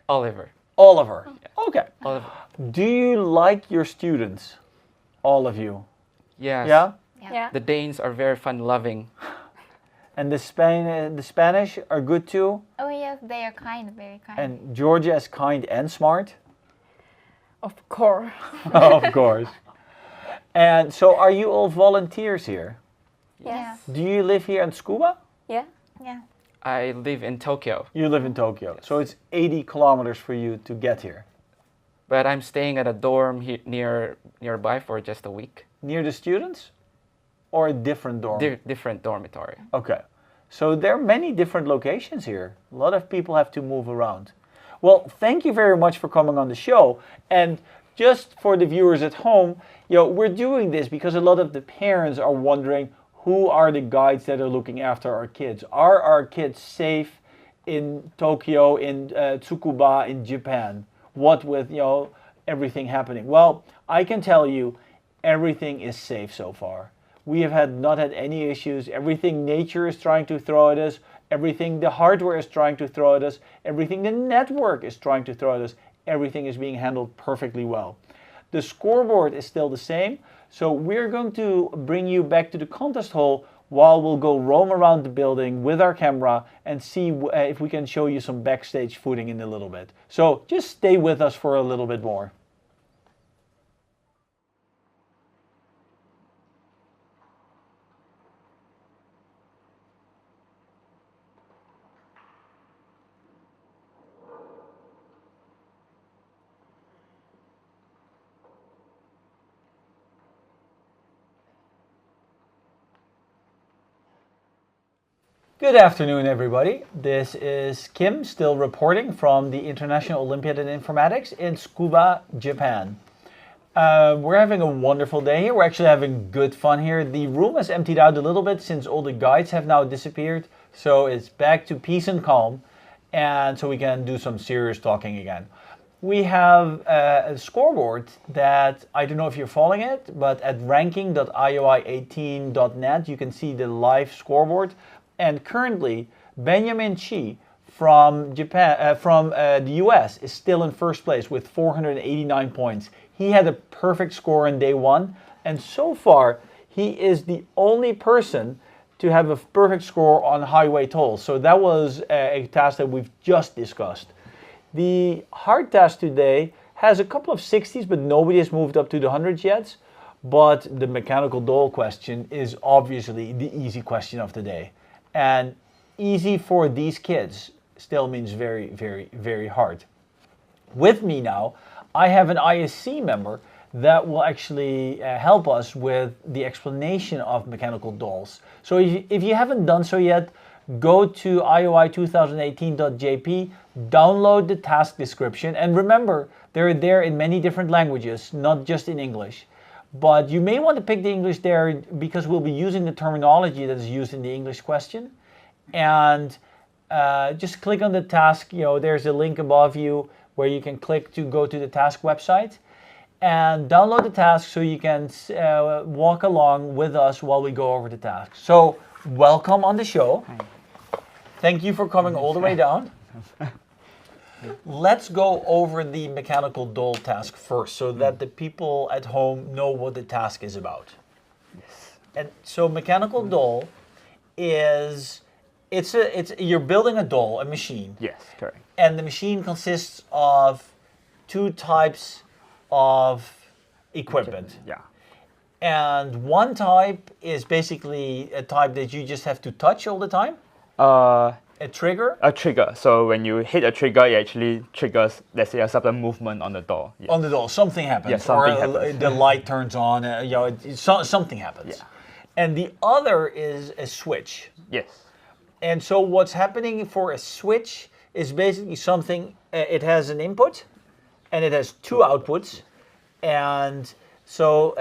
Oliver. Oliver. Okay. Oliver. Do you like your students? All of you? Yes. Yeah? Yeah. The Danes are very fun-loving. And the Spanish are good too? Oh yes, they are kind, very kind. And Georgia is kind and smart? Of course. Of course. And so are you all volunteers here? Yes. Do you live here in Tsukuba? Yeah. Yeah. I live in Tokyo. You live in Tokyo. So it's 80 kilometers for you to get here. But I'm staying at a dorm nearby for just a week. Near the students? Or a different dorm? Different dormitory. Okay. So there are many different locations here. A lot of people have to move around. Well, thank you very much for coming on the show. And just for the viewers at home, we're doing this because a lot of the parents are wondering who are the guides that are looking after our kids. Are our kids safe in Tokyo, in Tsukuba, in Japan? What with, everything happening? Well, I can tell you everything is safe so far. We have not had any issues. Everything nature is trying to throw at us, everything the hardware is trying to throw at us, everything the network is trying to throw at us, everything is being handled perfectly well. The scoreboard is still the same, so we're going to bring you back to the contest hall while we'll go roam around the building with our camera and see if we can show you some backstage footing in a little bit. So just stay with us for a little bit more. Good afternoon, everybody. This is Kim, still reporting from the International Olympiad in Informatics in Tsukuba, Japan. We're having a wonderful day here. We're actually having good fun here. The room has emptied out a little bit since all the guides have now disappeared. So it's back to peace and calm. And so we can do some serious talking again. We have a scoreboard that, I don't know if you're following it, but at ranking.ioi18.net you can see the live scoreboard. And currently, Benjamin Chi from Japan, the US, is still in first place with 489 points. He had a perfect score in day one, and so far he is the only person to have a perfect score on highway tolls. So that was a task that we've just discussed. The hard task today has a couple of 60s, but nobody has moved up to the 100s yet. But the mechanical doll question is obviously the easy question of the day. And easy for these kids still means very, very, very hard. With me now, I have an ISC member that will actually help us with the explanation of mechanical dolls. So if you haven't done so yet, go to ioi2018.jp, download the task description, and remember, they're there in many different languages, not just in English. But you may want to pick the English there because we'll be using the terminology that is used in the English question. And just click on the task. There's a link above you where you can click to go to the task website and download the task so you can walk along with us while we go over the task. So welcome on the show. Thank you for coming all the way down. Let's go over the mechanical doll task first so that the people at home know what the task is about. Yes. And so mechanical doll is, you're building a doll, a machine. Yes, correct. And the machine consists of two types of equipment. Yeah. And one type is basically a type that you just have to touch all the time. A trigger? A trigger. So when you hit a trigger, it actually triggers, let's say, a certain movement on the doll. Yes. On the doll, something happens. Yeah, something happens. The light turns on. Something happens. Yeah. And the other is a switch. Yes. And so what's happening for a switch is basically something. It has an input, and it has two outputs, and so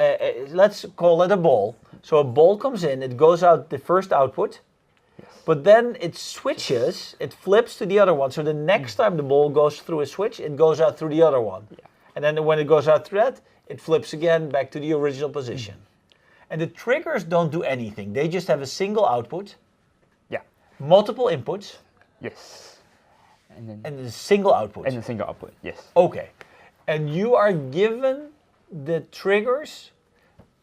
let's call it a ball. So a ball comes in, it goes out the first output. But then it switches, it flips to the other one. So the next time the ball goes through a switch, it goes out through the other one. Yeah. And then when it goes out through that, it flips again back to the original position. And the triggers don't do anything. They just have a single output. Yeah. Multiple inputs. Yes. And a single output. And a single output, yes. Okay. And you are given the triggers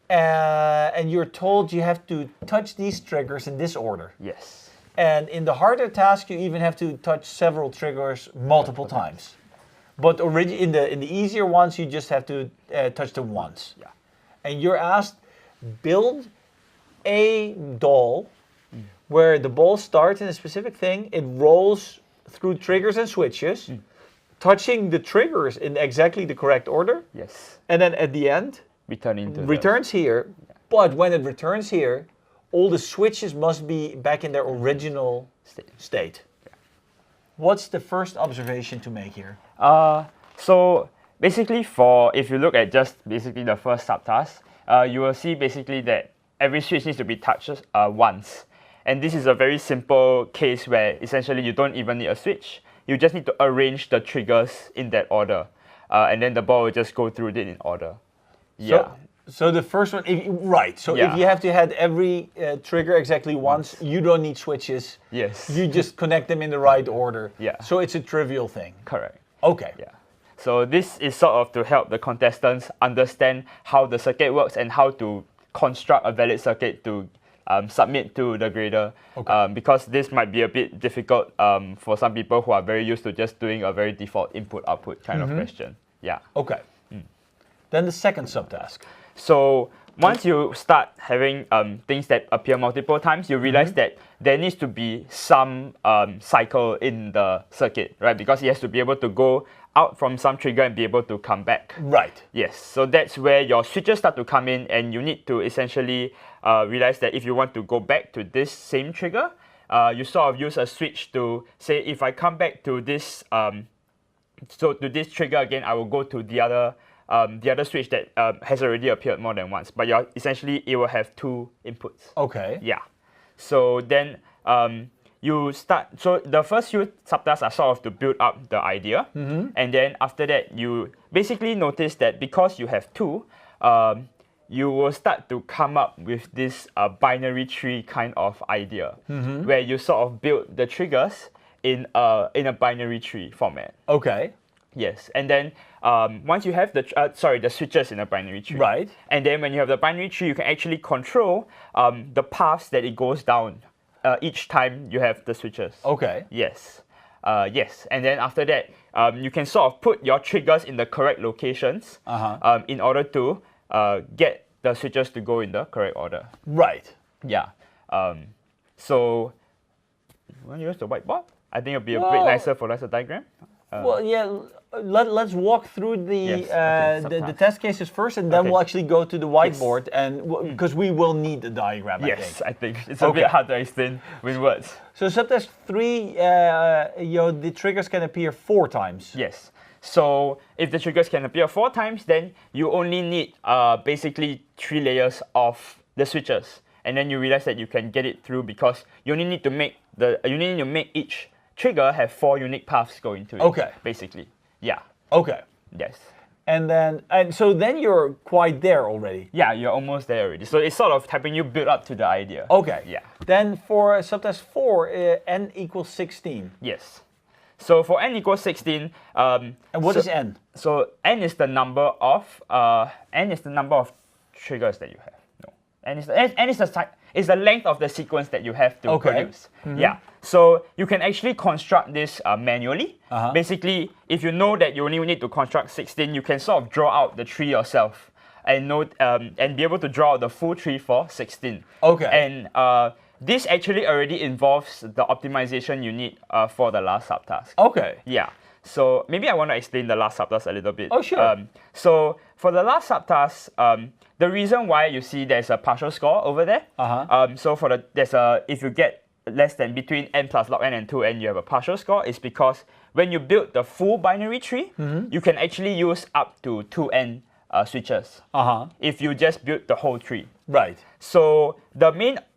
and you're told you have to touch these triggers in this order. Yes. And in the harder task, you even have to touch several triggers multiple times. But in the easier ones, you just have to touch them once. Yeah. And you're asked, build a doll where the ball starts in a specific thing, it rolls through triggers and switches, touching the triggers in exactly the correct order. Yes. And then at the end, returns here. Yeah. But when it returns here, all the switches must be back in their original state. Yeah. What's the first observation to make here? So basically if you look at just basically the first subtask, you will see basically that every switch needs to be touched once. And this is a very simple case where essentially you don't even need a switch. You just need to arrange the triggers in that order. And then the ball will just go through it in order. Yeah. So the first one, right. So if you have to have every trigger exactly once, you don't need switches. Yes. You just connect them in the right order. Yeah. So it's a trivial thing. Correct. Okay. Yeah. So this is sort of to help the contestants understand how the circuit works and how to construct a valid circuit to submit to the grader. Okay. Because this might be a bit difficult for some people who are very used to just doing a very default input-output kind of question. Yeah. Okay. Then the second subtask. So once you start having things that appear multiple times, you realize that there needs to be some cycle in the circuit, right? Because it has to be able to go out from some trigger and be able to come back. Right. Yes. So that's where your switches start to come in, and you need to essentially realize that if you want to go back to this same trigger, you sort of use a switch to say, if I come back to this, to this trigger again, I will go to the other switch that has already appeared more than once. But essentially, it will have two inputs. Okay. Yeah. So then you start. So the first few subtasks are sort of to build up the idea, and then after that, you basically notice that because you have two, you will start to come up with this binary tree kind of idea, where you sort of build the triggers in a binary tree format. Okay. Yes, and then once you have the switches in a binary tree, right? And then when you have the binary tree, you can actually control the paths that it goes down each time you have the switches. Okay. Yes, yes, and then after that, you can sort of put your triggers in the correct locations in order to get the switches to go in the correct order. Right. Yeah. So, you want to use the whiteboard? I think it'll be a bit nicer for us a diagram. Well, yeah. Let's walk through the test cases first, and then we'll actually go to the whiteboard, and because we will need the diagram. Yes, I think it's a bit hard to explain with words. So subtask 3, the triggers can appear 4 times. Yes. So if the triggers can appear 4 times, then you only need basically 3 layers of the switches, and then you realize that you can get it through because you only need to make each trigger have 4 unique paths going to it. Okay. Basically. Yeah. Okay. Yes. And so then you're quite there already. Yeah, you're almost there already. So it's sort of helping you build up to the idea. Okay. Yeah. Then for subtask 4, n equals 16. Yes. So for n equals 16. And what is n? So n is the number of triggers that you have. No. N is the length of the sequence that you have to produce. Yeah. So you can actually construct this manually. Basically, if you know that you only need to construct 16, you can sort of draw out the tree yourself and be able to draw out the full tree for 16. Okay. And this actually already involves the optimization you need for the last subtask. Okay. Yeah. So maybe I want to explain the last subtask a little bit. Oh, sure. So for the last subtask, the reason why you see there's a partial score over there. So for if you get less than between n plus log n and 2n, you have a partial score, is because when you build the full binary tree, you can actually use up to 2n switches if you just build the whole tree. Right. So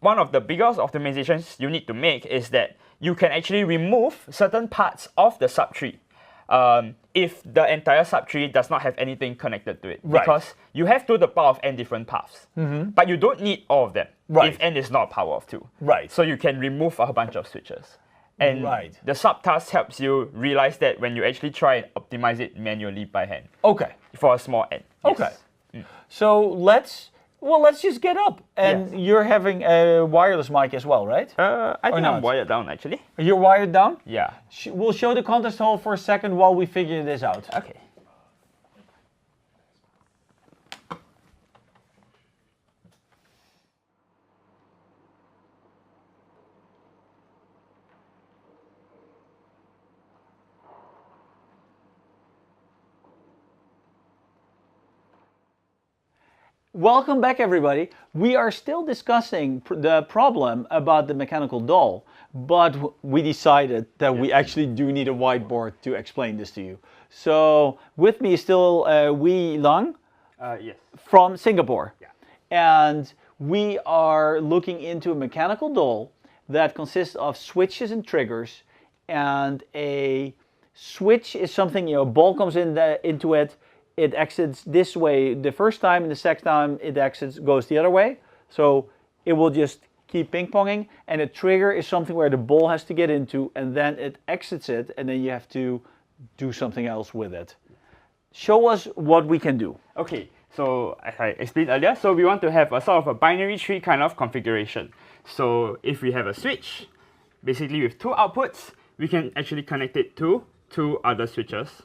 one of the biggest optimizations you need to make is that you can actually remove certain parts of the subtree if the entire subtree does not have anything connected to it. Right. Because you have to the power of n different paths. But you don't need all of them if n is not power of 2. Right. So you can remove a bunch of switches. And the subtask helps you realize that when you actually try and optimize it manually by hand. Okay. For a small n. Okay. So let's just get up. And you're having a wireless mic as well, right? I think I'm wired down actually. You're wired down? Yeah. We'll show the contest hall for a second while we figure this out. Okay. Welcome back, everybody. We are still discussing the problem about the mechanical doll, but we decided that we actually do need a whiteboard to explain this to you. So with me is still Wei Lang Yes. from Singapore. Yeah. And we are looking into a mechanical doll that consists of switches and triggers, and a switch is something, a ball comes into it. It exits this way the first time, and the second time it goes the other way. So it will just keep ping-ponging. And a trigger is something where the ball has to get into, and then it exits it, and then you have to do something else with it. Show us what we can do. Okay, so as I explained earlier, so we want to have a sort of a binary tree kind of configuration. So if we have a switch, basically with 2 outputs, we can actually connect it to 2 other switches.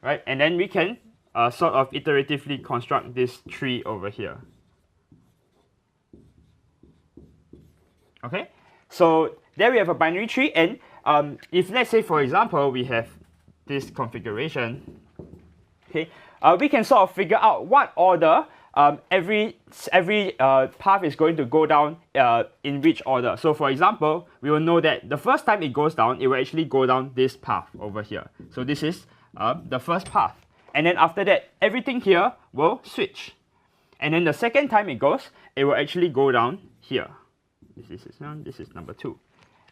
Right, and then we can sort of iteratively construct this tree over here. Okay, so there we have a binary tree, and if let's say for example we have this configuration, okay, we can sort of figure out what order every path is going to go down in which order. So for example, we will know that the first time it goes down, it will actually go down this path over here. So this is the first path, and then after that everything here will switch, and then the second time it goes, it will actually go down here. This is number 2,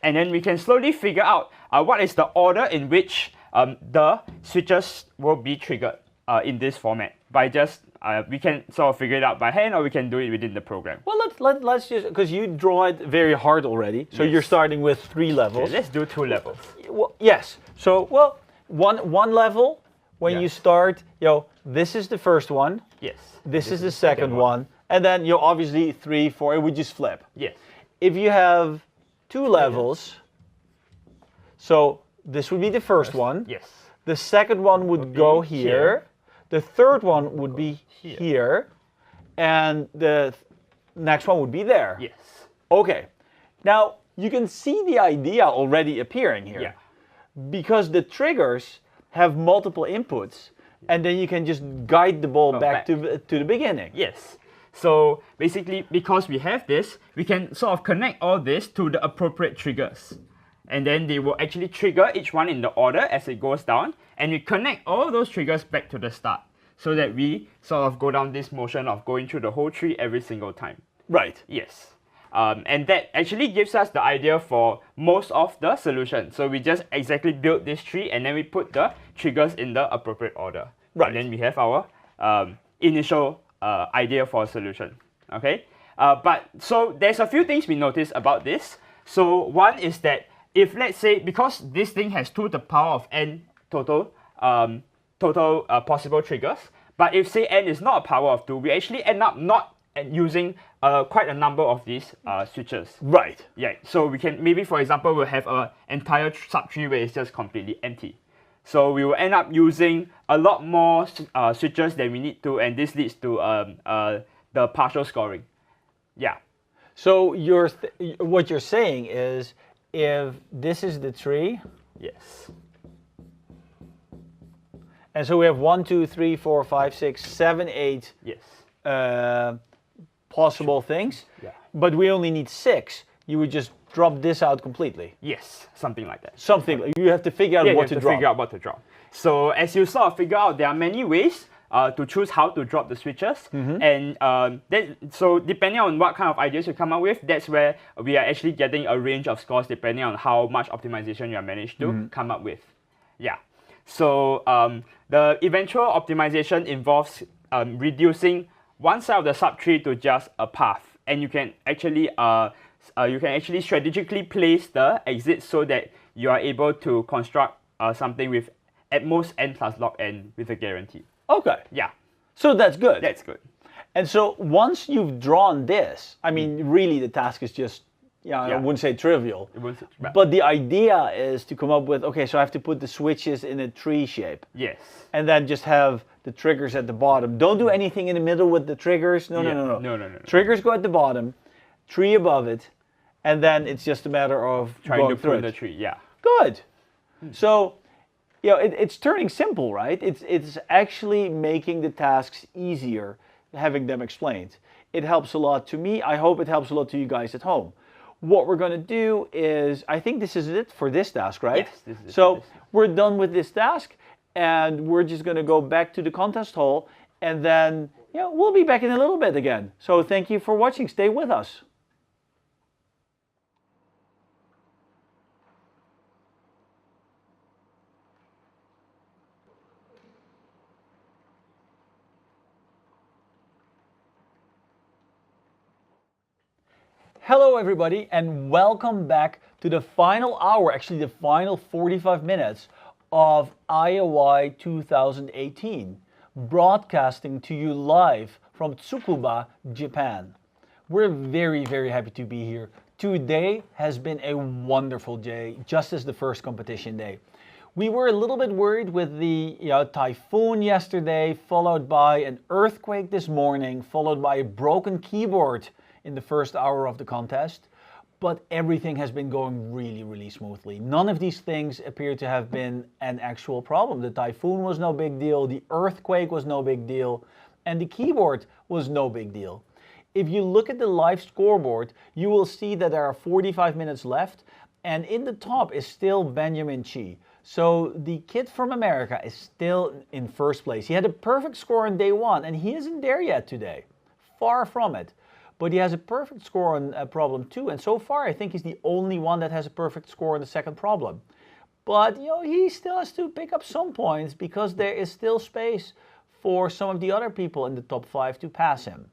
and then we can slowly figure out what is the order in which the switches will be triggered in this format by just we can sort of figure it out by hand, or we can do it within the program. Well, let's just, because you draw it very hard already, so you're starting with 3 levels. Okay, let's do 2 levels. Well, yes. So one level, when you start, this is the first one. Yes. This is the second one. And then, obviously 3, 4, it would just flip. Yes. If you have 2 levels, so this would be the first one. Yes. The second one would go here. The third one would be here. And the next one would be there. Yes. Okay. Now, you can see the idea already appearing here. Yeah. Because the triggers have multiple inputs, and then you can just guide the ball back to the beginning. Yes. So basically, because we have this, we can sort of connect all this to the appropriate triggers. And then they will actually trigger each one in the order as it goes down, and we connect all those triggers back to the start, so that we sort of go down this motion of going through the whole tree every single time. Right. Yes. And that actually gives us the idea for most of the solution. So we just exactly build this tree and then we put the triggers in the appropriate order. Right. And then we have our initial idea for a solution. Okay. But so there's a few things we notice about this. So one is that if let's say, because this thing has 2 to the power of n total possible triggers, but if say n is not a power of 2, we actually end up not using quite a number of these switches. Right. Yeah. So we can maybe, for example, we'll have an entire subtree where it's just completely empty. So we will end up using a lot more switches than we need to, and this leads to the partial scoring. Yeah. So what you're saying is, if this is the tree, yes, and so we have 1, 2, 3, 4, 5, 6, 7, 8 yes possible things, yeah, but we only need 6. You would just drop this out completely. Yes, something like that. Something you have to figure out what to drop. Figure out what to drop. So as you sort of figure out, there are many ways to choose how to drop the switches, and so depending on what kind of ideas you come up with, that's where we are actually getting a range of scores depending on how much optimization you have managed to come up with. Yeah. So the eventual optimization involves reducing one side of the subtree to just a path, and you can actually strategically place the exits so that you are able to construct something with at most n plus log n with a guarantee. Okay. Yeah. So that's good. That's good. And so once you've drawn this, I mean, really the task is just, I wouldn't say trivial, but the idea is to come up with, okay, so I have to put the switches in a tree shape. Yes. And then just have the triggers at the bottom. Don't do anything in the middle with the triggers. No. Triggers go at the bottom, tree above it, and then it's just a matter of trying to through put the tree. Yeah. Good. So, it's turning simple, right? It's actually making the tasks easier, having them explained. It helps a lot to me. I hope it helps a lot to you guys at home. What we're going to do is, I think this is it for this task, right? Yes, this is it. So we're done with this task, and we're just going to go back to the contest hall, and then we'll be back in a little bit again. So thank you for watching. Stay with us. Hello everybody, and welcome back to the final hour, actually the final 45 minutes of IOI 2018, broadcasting to you live from Tsukuba, Japan. We're very, very happy to be here. Today has been a wonderful day, just as the first competition day. We were a little bit worried with the typhoon yesterday, followed by an earthquake this morning, followed by a broken keyboard in the first hour of the contest, but everything has been going really, really smoothly. None of these things appear to have been an actual problem. The typhoon was no big deal, the earthquake was no big deal, and the keyboard was no big deal. If you look at the live scoreboard, you will see that there are 45 minutes left, and in the top is still Benjamin Chi. So the kid from America is still in first place. He had a perfect score on day 1, and he isn't there yet today. Far from it. But he has a perfect score on problem 2, and so far I think he's the only one that has a perfect score on the second problem. But he still has to pick up some points because there is still space for some of the other people in the top 5 to pass him.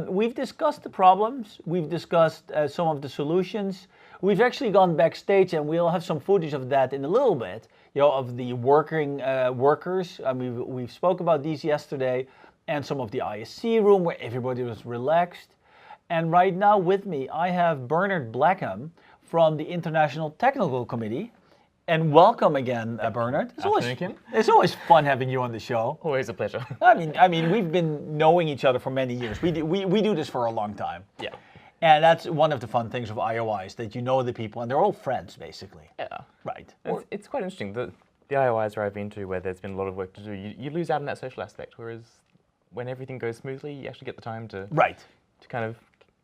We've discussed the problems, we've discussed some of the solutions. We've actually gone backstage, and we'll have some footage of that in a little bit, of the workers. We've spoke about these yesterday, and some of the ISC room where everybody was relaxed. And right now with me, I have Bernard Blackham from the International Technical Committee. And welcome again, Bernard. It's always fun having you on the show. Always a pleasure. I mean, we've been knowing each other for many years. We do this for a long time. Yeah. And that's one of the fun things of IOIs, that you know the people, and they're all friends, basically. Yeah. Right. It's quite interesting. The IOIs where I've been to, where there's been a lot of work to do, you lose out on that social aspect, whereas when everything goes smoothly, you actually get the time to kind of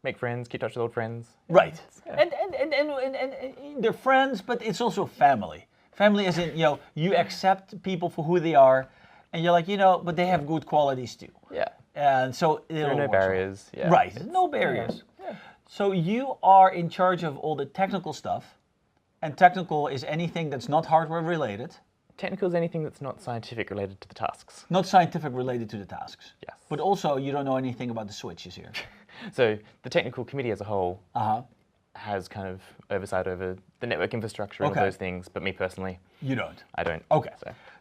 make friends, keep touch with old friends. Right. Yeah. And they're friends, but it's also family. Family as in, you accept people for who they are, and you're like, but they have good qualities too. Yeah. And so there are no barriers. Yeah. Right. No barriers. So you are in charge of all the technical stuff, and technical is anything that's not hardware related. Technical is anything that's not scientific related to the tasks. Not scientific related to the tasks. Yes. But also you don't know anything about the switches here. So the technical committee as a whole has kind of oversight over the network infrastructure and all those things, but me personally, you don't. I don't. Okay.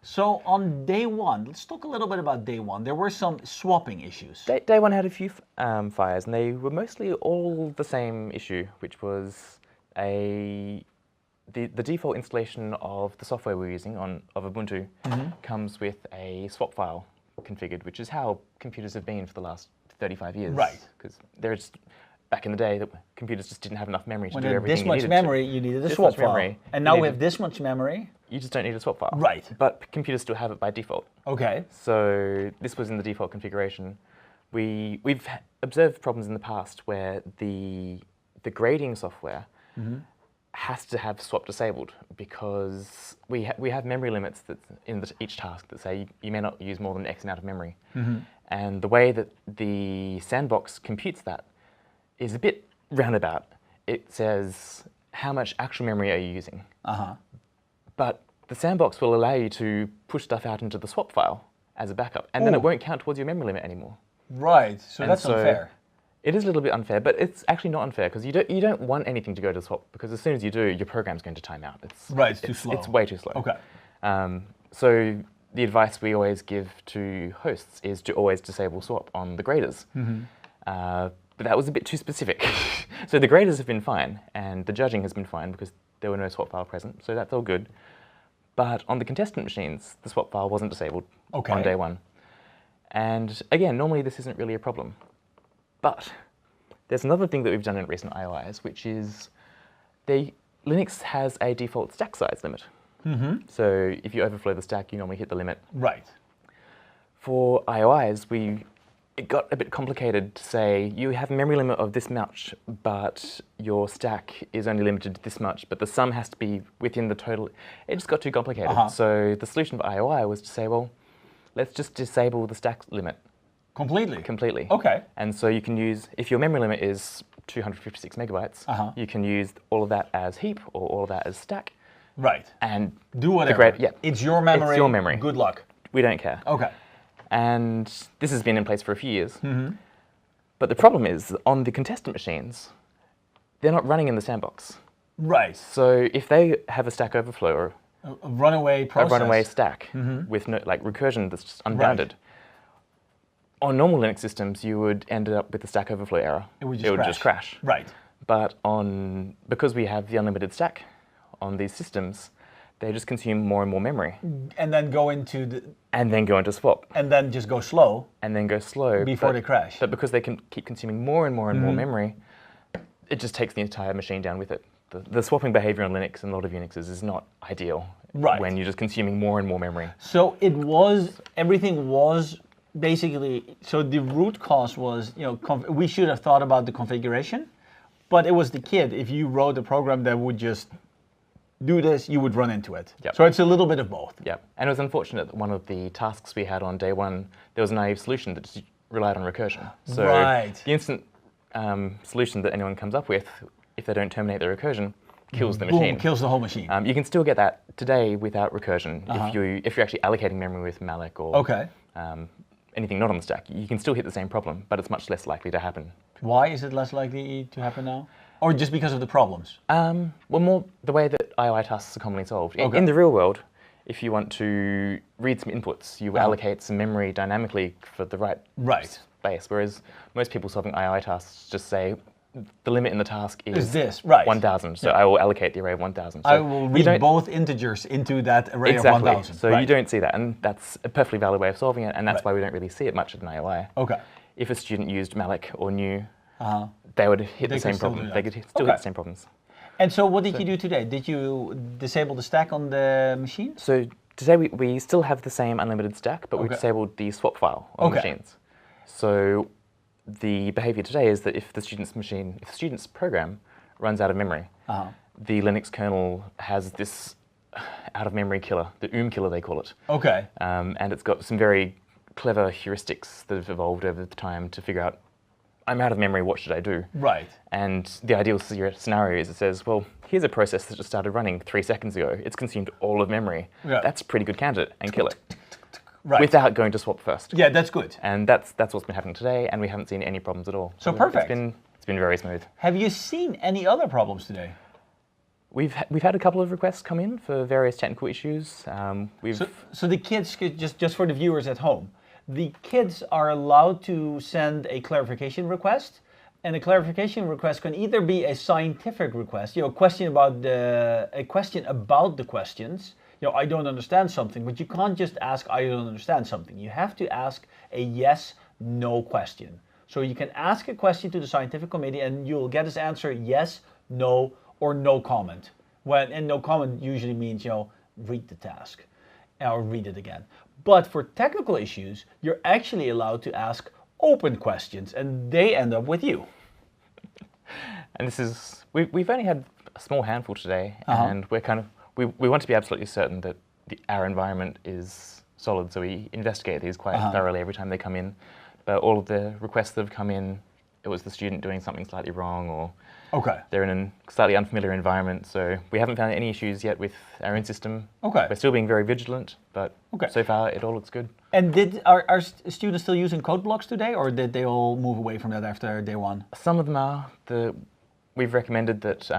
So on day one, let's talk a little bit about day one. There were some swapping issues. Day one had a few fires, and they were mostly all the same issue, which was the default installation of the software we're using of Ubuntu comes with a swap file configured, which is how computers have been for the last 35 years. Right. Because there's back in the day, that computers just didn't have enough memory to do everything this much memory, you needed a swap file. And now we have this much memory. You just don't need a swap file. Right. But computers still have it by default. Okay. So this was in the default configuration. We've observed problems in the past where the grading software has to have swap disabled because we have memory limits that in each task that say you may not use more than X amount of memory. And the way that the sandbox computes that is a bit roundabout. It says how much actual memory are you using? But the sandbox will allow you to push stuff out into the swap file as a backup, and then it won't count towards your memory limit anymore. Right, so that's unfair. It is a little bit unfair, but it's actually not unfair because you don't want anything to go to swap because as soon as you do, your program's going to time out. It's too slow. It's way too slow. Okay. So the advice we always give to hosts is to always disable swap on the graders. But that was a bit too specific. So the graders have been fine, and the judging has been fine because there were no swap file present, so that's all good. But on the contestant machines, the swap file wasn't disabled on day one. And again, normally this isn't really a problem. But there's another thing that we've done in recent IOIs, which is Linux has a default stack size limit. So if you overflow the stack, you normally hit the limit. Right. For IOIs, it got a bit complicated to say you have a memory limit of this much, but your stack is only limited to this much, but the sum has to be within the total. It just got too complicated. So the solution for IOI was to say, well, let's just disable the stack limit. Completely? Completely. Okay. And so you can use, if your memory limit is 256 megabytes, you can use all of that as heap or all of that as stack. Right. And do whatever. Yeah. It's your memory. It's your memory. Good luck. We don't care. Okay. And this has been in place for a few years. But the problem is, on the contestant machines, they're not running in the sandbox. Right. So if they have a stack overflow or a runaway process, a runaway stack with no, like recursion that's just unbounded, on normal Linux systems, you would end up with a stack overflow error. It would just crash. Right. But because we have the unlimited stack on these systems, they just consume more and more memory. And then go into swap. And then just go slow. And then go slow. Before they crash. But because they can keep consuming more and more and more memory, it just takes the entire machine down with it. The swapping behavior on Linux and a lot of Unixes is not ideal when you're just consuming more and more memory. So everything was basically, so the root cause was, we should have thought about the configuration, but it was the kid. If you wrote a program that would just do this, you would run into it. So it's a little bit of both. Yeah, and it was unfortunate that one of the tasks we had on day one, there was a naive solution that just relied on recursion. So the instant solution that anyone comes up with, if they don't terminate the recursion, kills the machine. Boom, kills the whole machine. You can still get that today without recursion if you're actually allocating memory with malloc or anything not on the stack. You can still hit the same problem, but it's much less likely to happen. Why is it less likely to happen now? Or just because of the problems? Well, more the way that IOI tasks are commonly solved. In the real world, if you want to read some inputs, you allocate some memory dynamically for the right space, whereas most people solving IOI tasks just say, the limit in the task is this, 1,000, so I will allocate the array of 1,000. So I will read both integers into that array of 1,000. So you don't see that, and that's a perfectly valid way of solving it, and that's why we don't really see it much at an IOI. Okay. If a student used malloc or new, they would hit the same problem. They could still hit the same problems. And so what did you do today? Did you disable the stack on the machine? So today we still have the same unlimited stack, but we disabled the swap file on the machines. So the behavior today is that if the student's program runs out of memory, the Linux kernel has this out-of-memory killer, the killer they call it. Okay. And it's got some very clever heuristics that have evolved over the time to figure out I'm out of memory, what should I do? Right. And the ideal scenario is it says, well, here's a process that just started running 3 seconds ago. It's consumed all of memory. Yeah. That's a pretty good candidate, and kill it. Right. Without going to swap first. Yeah, that's good. And that's what's been happening today, and we haven't seen any problems at all. So perfect. It's been very smooth. Have you seen any other problems today? We've had a couple of requests come in for various technical issues. So the kids, just for the viewers at home, the kids are allowed to send a clarification request, and a clarification request can either be a scientific request, a question about the questions. I don't understand something, but you can't just ask, I don't understand something. You have to ask a yes/no question. So you can ask a question to the scientific committee, and you'll get this answer yes, no, or no comment. And no comment usually means, read the task or read it again. But for technical issues, you're actually allowed to ask open questions, and they end up with you. And we've only had a small handful today, and we want to be absolutely certain that our environment is solid, so we investigate these quite thoroughly every time they come in. But all of the requests that have come in, it was the student doing something slightly wrong, or they're in a slightly unfamiliar environment. So we haven't found any issues yet with our own system. We're still being very vigilant, but so far it all looks good. And are students still using code blocks today, or did they all move away from that after day one? Some of them are. We've recommended that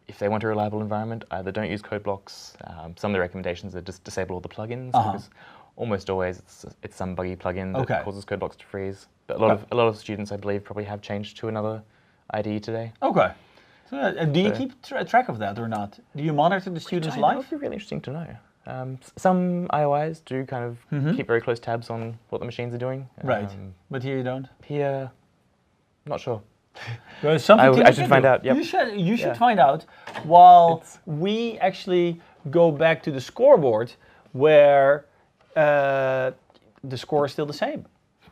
if they want a reliable environment, either don't use code blocks. Some of the recommendations are just disable all the plugins, because almost always it's some buggy plugin that causes code blocks to freeze. But a lot of students, I believe, probably have changed to another IDE today. Okay. So, do you keep track of that or not? Do you monitor the students' life? That would be really interesting to know. Some IOIs do kind of keep very close tabs on what the machines are doing. Right. But here you don't? Here, not sure. Well, I should find out. Yep. You should find out while we actually go back to the scoreboard where the score is still the same.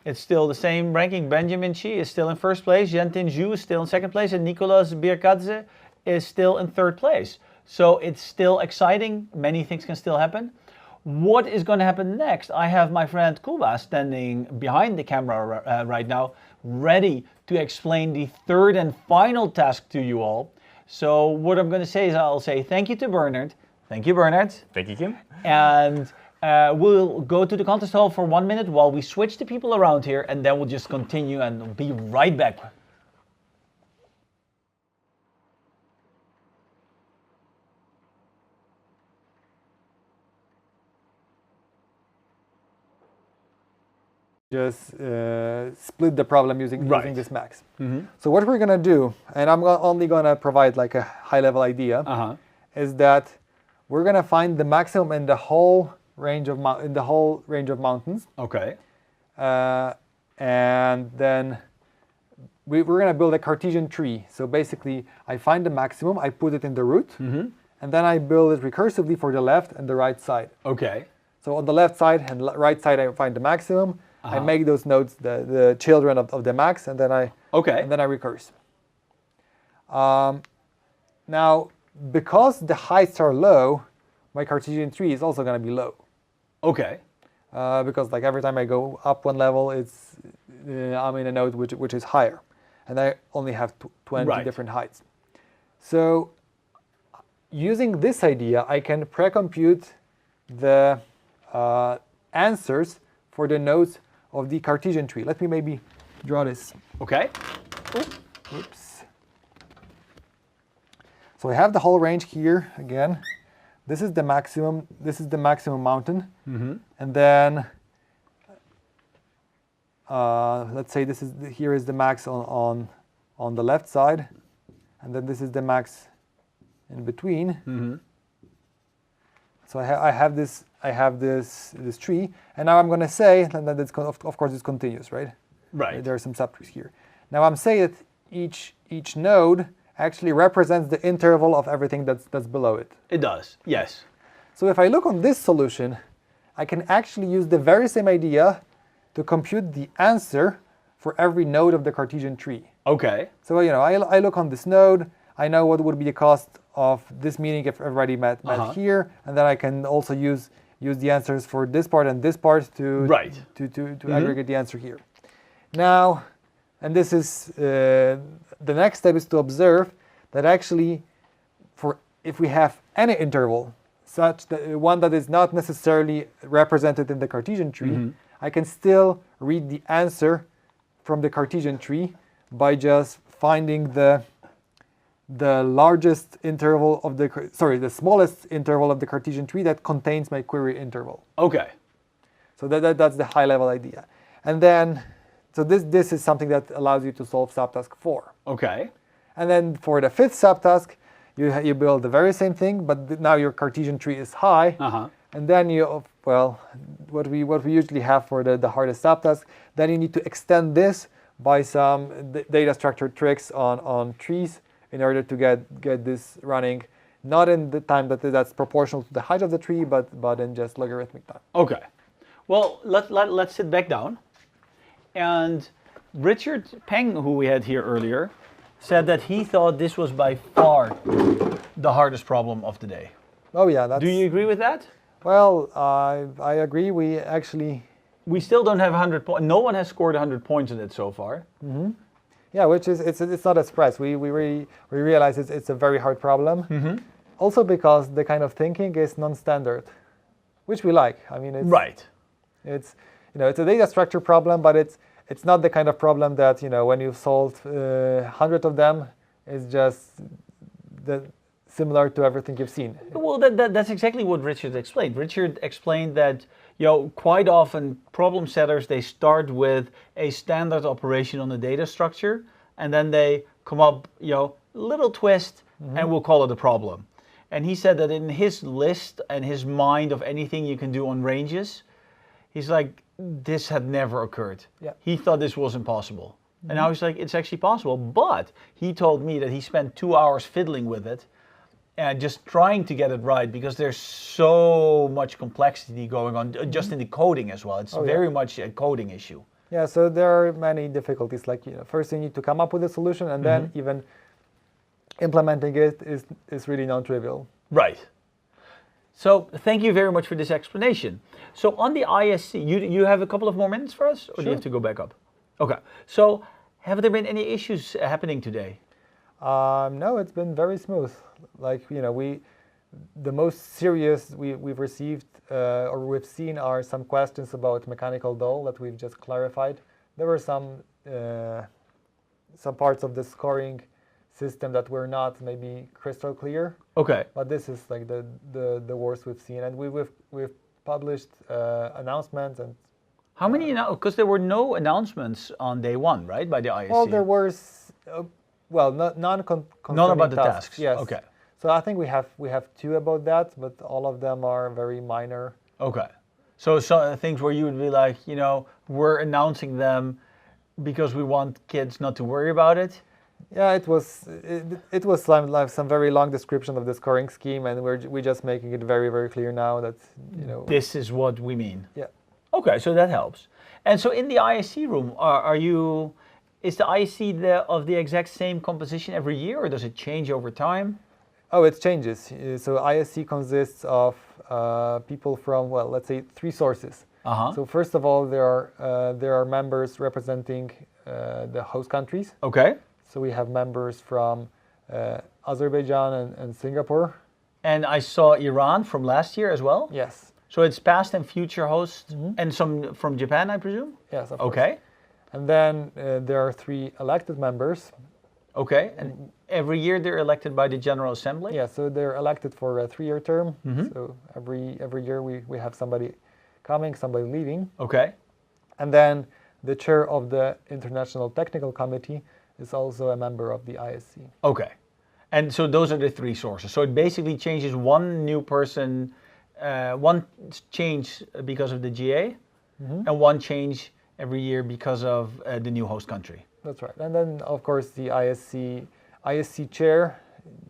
It's still the same ranking. Benjamin Chi is still in first place. Jentin Zhu is still in second place. And Nicolas Birkadze is still in third place. So it's still exciting. Many things can still happen. What is going to happen next? I have my friend Kuba standing behind the camera right now, ready to explain the third and final task to you all. So what I'm going to say is I'll say thank you to Bernard. Thank you, Bernard. Thank you, Kim. And we'll go to the contest hall for 1 minute while we switch the people around here, and then we'll just continue and be right back. Just split the problem using this max. So what we're gonna do, and I'm only gonna provide like a high-level idea, is that we're gonna find the maximum in the whole range of mountains. Okay. And then we're gonna build a Cartesian tree. So basically, I find the maximum, I put it in the root, and then I build it recursively for the left and the right side. Okay. So on the left side and right side, I find the maximum. I make those nodes the children of the max, and then I recurse. Now, because the heights are low, my Cartesian tree is also going to be low. Okay. Because like every time I go up one level, I'm in a node which is higher, and I only have 20 different heights. So, using this idea, I can pre-compute the answers for the nodes of the Cartesian tree. Let me maybe draw this. Okay. Oops. So I have the whole range here again. This is the maximum. This is the maximum mountain, and then let's say here is the max on the left side, and then this is the max in between. So I have this tree, and now I'm going to say that it's of course it's continuous, right? Right. There are some subtrees here. Now I'm saying that each node actually represents the interval of everything that's below it. It does, yes. So if I look on this solution, I can actually use the very same idea to compute the answer for every node of the Cartesian tree. Okay. So I look on this node, I know what would be the cost of this meeting if everybody met here, and then I can also use the answers for this part and this part to aggregate the answer here. Now, And this is, the next step is to observe that actually, if we have any interval, such that one that is not necessarily represented in the Cartesian tree, I can still read the answer from the Cartesian tree by just finding the largest interval of the smallest interval of the Cartesian tree that contains my query interval. Okay. So that's the high level idea. And then, so this is something that allows you to solve subtask 4. Okay. And then for the 5th subtask, you build the very same thing, but now your Cartesian tree is high. And then what we usually have for the hardest subtask, then you need to extend this by some data structure tricks on trees in order to get this running, not in the time that's proportional to the height of the tree, but in just logarithmic time. Okay. Well, let's sit back down. And Richard Peng, who we had here earlier, said that he thought this was by far the hardest problem of the day. Oh yeah. Do you agree with that? Well, I agree. We still don't have 100 points. No one has scored 100 points in it so far. Yeah, which is it's not a surprise. We realize it's a very hard problem. Also because the kind of thinking is non-standard, which we like. I mean, it's it's a data structure problem, but it's not the kind of problem that when you've solved 100 of them, it's just similar to everything you've seen. Well, that's exactly what Richard explained. Richard explained that quite often problem setters, they start with a standard operation on the data structure, and then they come up, little twist, and we'll call it a problem. And he said that in his list and his mind of anything you can do on ranges, he's like, this had never occurred. Yeah. He thought this was impossible. And now he's like, it's actually possible. But he told me that he spent 2 hours fiddling with it and just trying to get it right, because there's so much complexity going on just in the coding as well. It's very much a coding issue. Yeah, so there are many difficulties. Like, first you need to come up with a solution, and then even implementing it is really non-trivial. Right. So thank you very much for this explanation. So on the ISC, you have a couple of more minutes for us, or do you have to go back up? Okay. So have there been any issues happening today? No, it's been very smooth. Like, the most serious we've received or we've seen are some questions about mechanical dull that we've just clarified. There were some parts of the scoring system that were not maybe crystal clear. Okay. But this is like the worst we've seen, and we've published announcements. And how many now? Because there were no announcements on day one, right, by the ISC. Well, there were none about the tasks. Yes. Okay. So I think we have 2 about that, but all of them are very minor. Okay. So things where you would be like, we're announcing them because we want kids not to worry about it. Yeah, it was some very long description of the scoring scheme, and we're just making it very, very clear now that this is what we mean. Yeah. Okay, so that helps. And so in the ISC room, is the ISC of the exact same composition every year, or does it change over time? Oh, it changes. So ISC consists of people from, let's say 3 sources. So first of all, there are members representing the host countries. Okay. So we have members from Azerbaijan and Singapore. And I saw Iran from last year as well? Yes. So it's past and future hosts, and some from Japan, I presume? Yes, of course. Okay. And then there are 3 elected members. Okay, and every year they're elected by the General Assembly? Yeah, so they're elected for a 3-year term. So every year we have somebody coming, somebody leaving. Okay. And then the chair of the International Technical Committee is also a member of the ISC. Okay. And so those are the 3 sources. So it basically changes one new person, one change because of the GA, and one change every year because of the new host country. That's right. And then, of course, the ISC chair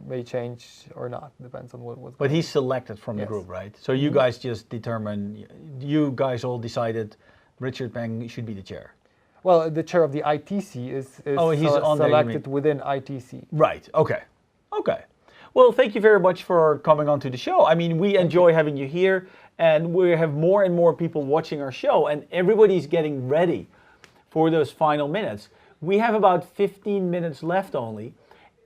may change or not, depends on what's going on. But he's selected from the group, right? So you guys just determine, you guys all decided Richard Peng should be the chair. Well, the chair of the ITC is selected within ITC. Right, okay. Okay. Well, thank you very much for coming on to the show. I mean, we enjoy having you here, and we have more and more people watching our show, and everybody's getting ready for those final minutes. We have about 15 minutes left only.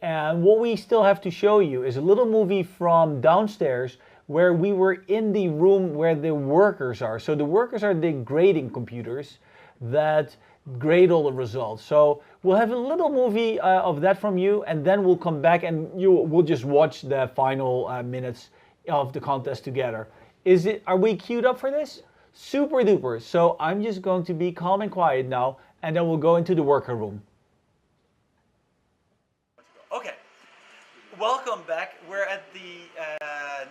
And what we still have to show you is a little movie from downstairs where we were in the room where the workers are. So the workers are the grading computers that grade all the results. So we'll have a little movie of that from you, and then we'll come back and we'll just watch the final minutes of the contest together. Are we queued up for this? Super duper. So I'm just going to be calm and quiet now, and then we'll go into the worker room. Okay, welcome back. We're at the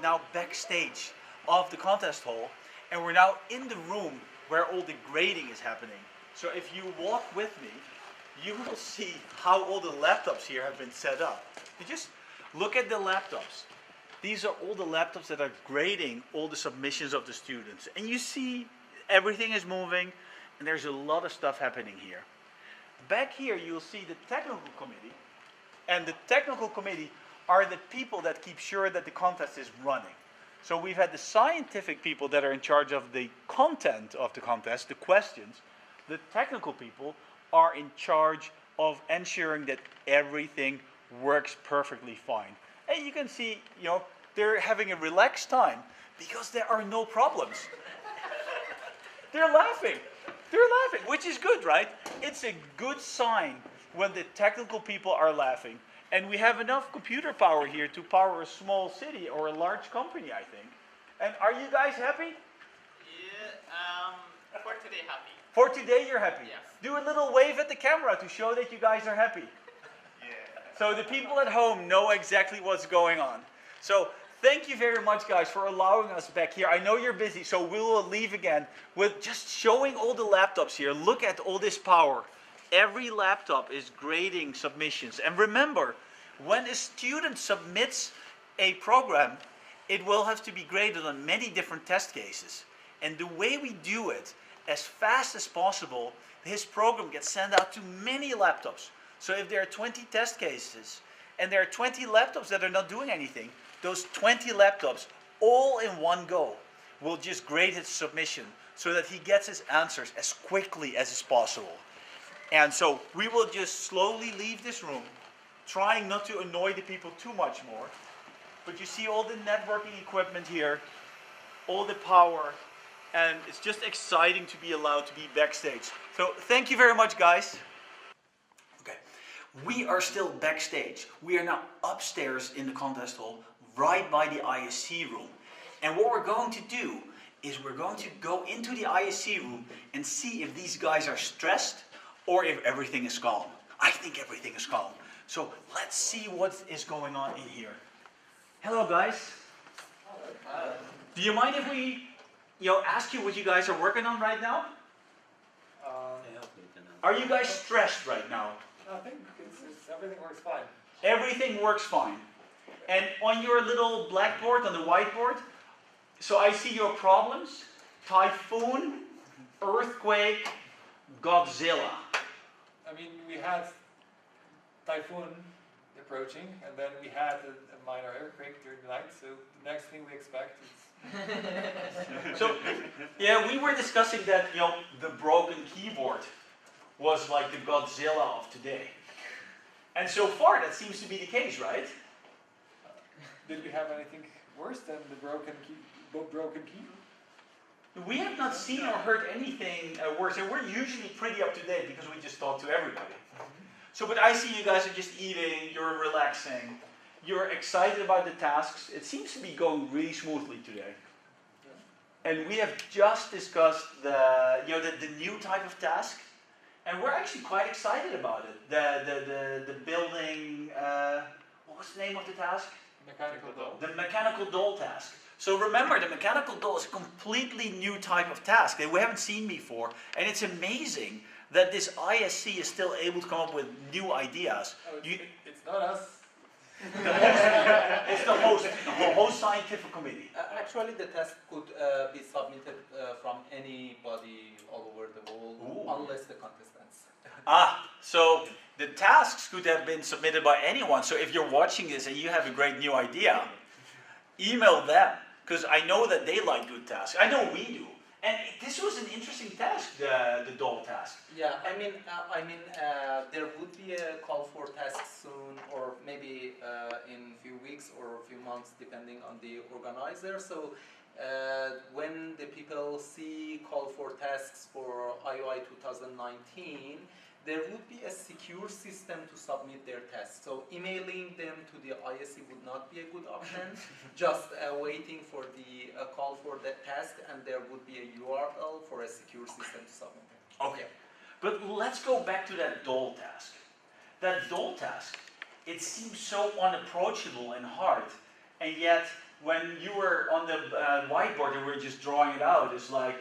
now backstage of the contest hall, and we're now in the room where all the grading is happening. So if you walk with me, you will see how all the laptops here have been set up. You just look at the laptops. These are all the laptops that are grading all the submissions of the students. And you see everything is moving, and there's a lot of stuff happening here. Back here you'll see the technical committee. And the technical committee are the people that keep sure that the contest is running. So we've had the scientific people that are in charge of the content of the contest, the questions. The technical people are in charge of ensuring that everything works perfectly fine. And you can see, you know, they're having a relaxed time because there are no problems. They're laughing. They're laughing, which is good, right? It's a good sign when the technical people are laughing. And we have enough computer power here to power a small city or a large company, I think. And are you guys happy? Yeah, for today happy. For today you're happy? Yes. Do a little wave at the camera to show that you guys are happy. Yeah. So the people at home know exactly what's going on. So thank you very much, guys, for allowing us back here. I know you're busy, so we will leave again with just showing all the laptops here. Look at all this power. Every laptop is grading submissions. And remember, when a student submits a program, it will have to be graded on many different test cases. And the way we do it, as fast as possible, his program gets sent out to many laptops. So if there are 20 test cases, and there are 20 laptops that are not doing anything, those 20 laptops, all in one go, will just grade his submission so that he gets his answers as quickly as is possible. And so we will just slowly leave this room, trying not to annoy the people too much more. But you see all the networking equipment here, all the power, and it's just exciting to be allowed to be backstage. So thank you very much, guys. Okay, we are still backstage. We are now upstairs in the contest hall, right by the ISC room. And what we're going to do is we're going to go into the ISC room and see if these guys are stressed or if everything is calm. I think everything is calm. So let's see what is going on in here. Hello, guys. Do you mind if we ask you what you guys are working on right now? Are you guys stressed right now? I think everything works fine. Everything works fine. And on your little blackboard, on the whiteboard, so I see your problems: typhoon, earthquake, Godzilla. I mean, we had typhoon approaching, and then we had a minor earthquake during the night, so the next thing we expect is... So, yeah, we were discussing that, the broken keyboard was like the Godzilla of today. And so far, that seems to be the case, right? Did we have anything worse than the broken keyboard? We have not seen or heard anything worse, and we're usually pretty up to date because we just talk to everybody. So, but I see you guys are just eating, you're relaxing, you're excited about the tasks. It seems to be going really smoothly today. And we have just discussed the new type of task, and we're actually quite excited about it. The building, what was the name of the task? Mechanical doll. The mechanical doll task. So remember, the mechanical doll is a completely new type of task that we haven't seen before, and it's amazing that this ISC is still able to come up with new ideas. Oh, it's not us. It's the whole scientific committee. Actually, the test could be submitted from anybody all over the world, unless the contestants. So the tasks could have been submitted by anyone. So if you're watching this and you have a great new idea, email them, because I know that they like good tasks. I know we do. And this was an interesting task, the doll task. Yeah, I mean, there would be a call for tasks soon, or maybe in a few weeks or a few months, depending on the organizer. So when the people see call for tasks for IOI 2019, there would be a secure system to submit their tasks. So emailing them to the ISC would not be a good option. Just waiting for the call for that task, and there would be a URL for a secure system to submit it. Okay, but let's go back to that doll task. That doll task, it seems so unapproachable and hard, and yet when you were on the whiteboard and we were just drawing it out, it's like,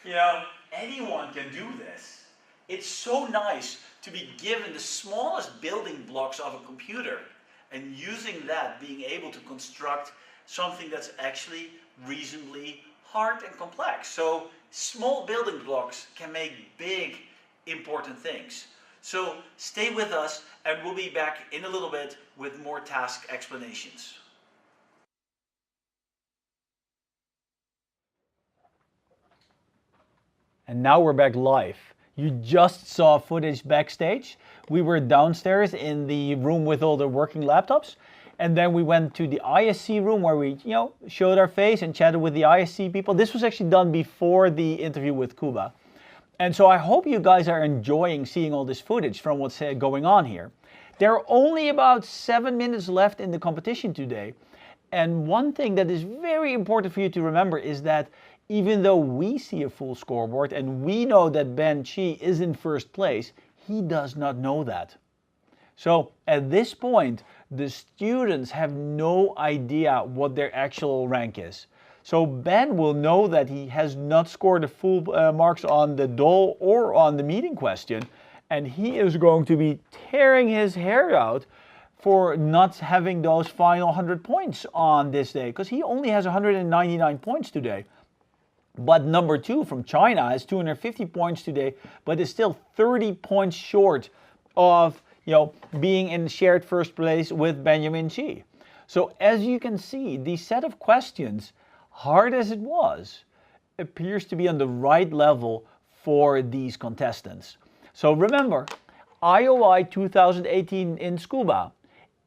you know, anyone can do this. It's so nice to be given the smallest building blocks of a computer and using that, being able to construct something that's actually reasonably hard and complex. So small building blocks can make big, important things. So stay with us and we'll be back in a little bit with more task explanations. And now we're back live. You just saw footage backstage. We were downstairs in the room with all the working laptops. And then we went to the ISC room where we, you know, showed our face and chatted with the ISC people. This was actually done before the interview with Kuba. And so I hope you guys are enjoying seeing all this footage from what's going on here. There are only about 7 minutes left in the competition today. And one thing that is very important for you to remember is that even though we see a full scoreboard and we know that Ben Chi is in first place, he does not know that. So at this point, the students have no idea what their actual rank is. So Ben will know that he has not scored the full marks on the doll or on the meeting question, and he is going to be tearing his hair out for not having those final 100 points on this day, because he only has 199 points today. But number 2 from China has 250 points today, but is still 30 points short of, you know, being in shared first place with Benjamin Chi. So as you can see, the set of questions, hard as it was, appears to be on the right level for these contestants. So remember, IOI 2018 in Scuba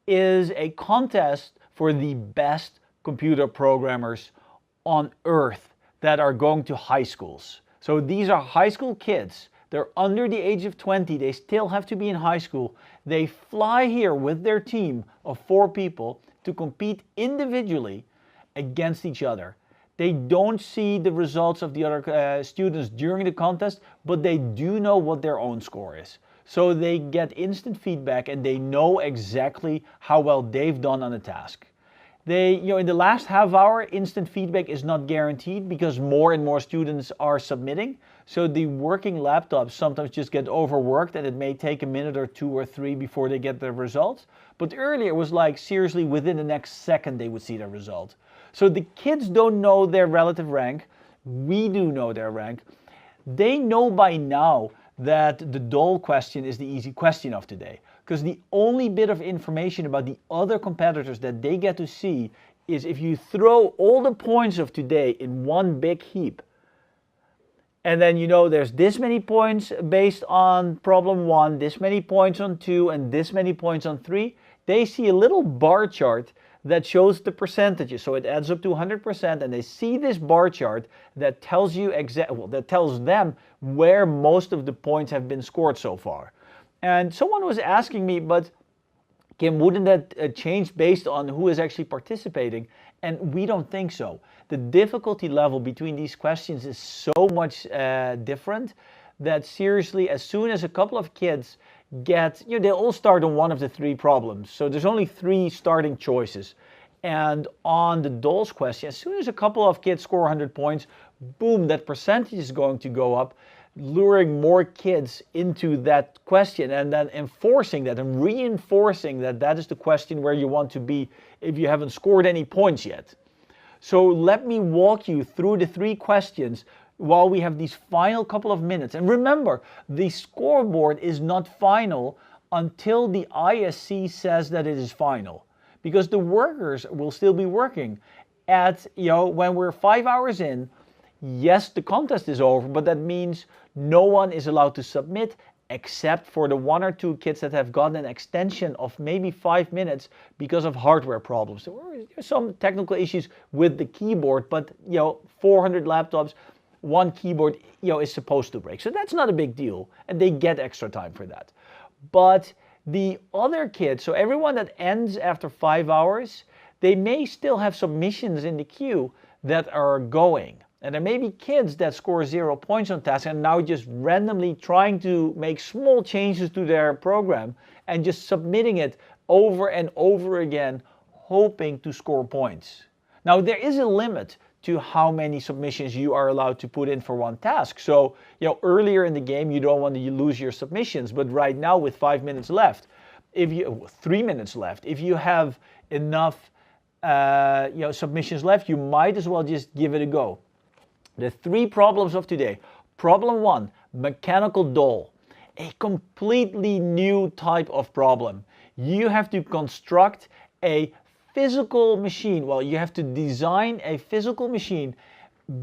is a contest for the best computer programmers on Earth that are going to high schools. So these are high school kids. They're under the age of 20. They still have to be in high school. They fly here with their team of 4 people to compete individually against each other. They don't see the results of the other students during the contest, but they do know what their own score is. So they get instant feedback and they know exactly how well they've done on the task. They, you know, in the last half hour, instant feedback is not guaranteed because more and more students are submitting. So the working laptops sometimes just get overworked and it may take a minute or 2 or 3 before they get the results. But earlier it was like seriously within the next second they would see their result. So the kids don't know their relative rank. We do know their rank. They know by now that the doll question is the easy question of today. Because the only bit of information about the other competitors that they get to see is if you throw all the points of today in one big heap, and then you know there's this many points based on problem 1, this many points on 2, and this many points on 3, they see a little bar chart that shows the percentages. So it adds up to 100%, and they see this bar chart that tells you that tells them where most of the points have been scored so far. And someone was asking me, but Kim, wouldn't that change based on who is actually participating? And we don't think so. The difficulty level between these questions is so much different that seriously, as soon as a couple of kids get, you know, they all start on one of the 3 problems. So there's only 3 starting choices. And on the dolls question, as soon as a couple of kids score 100 points, boom, that percentage is going to go up, luring more kids into that question and then enforcing that and reinforcing that that is the question where you want to be if you haven't scored any points yet. So let me walk you through the 3 questions while we have these final couple of minutes. And remember, the scoreboard is not final until the ISC says that it is final, because the workers will still be working at, you know, when we're 5 hours in, yes, the contest is over, but that means no one is allowed to submit except for the 1 or 2 kids that have gotten an extension of maybe 5 minutes because of hardware problems. There were some technical issues with the keyboard, but 400 laptops, 1 keyboard is supposed to break. So that's not a big deal, and they get extra time for that. But the other kids, so everyone that ends after 5 hours, they may still have submissions in the queue that are going. And there may be kids that score 0 points on tasks and now just randomly trying to make small changes to their program and just submitting it over and over again, hoping to score points. Now there is a limit to how many submissions you are allowed to put in for one task. So, earlier in the game you don't want to lose your submissions, but right now with 5 minutes left, 3 minutes left, if you have enough submissions left, you might as well just give it a go. The 3 problems of today. Problem 1, mechanical doll. A completely new type of problem. You have to construct a physical machine. Well, you have to design a physical machine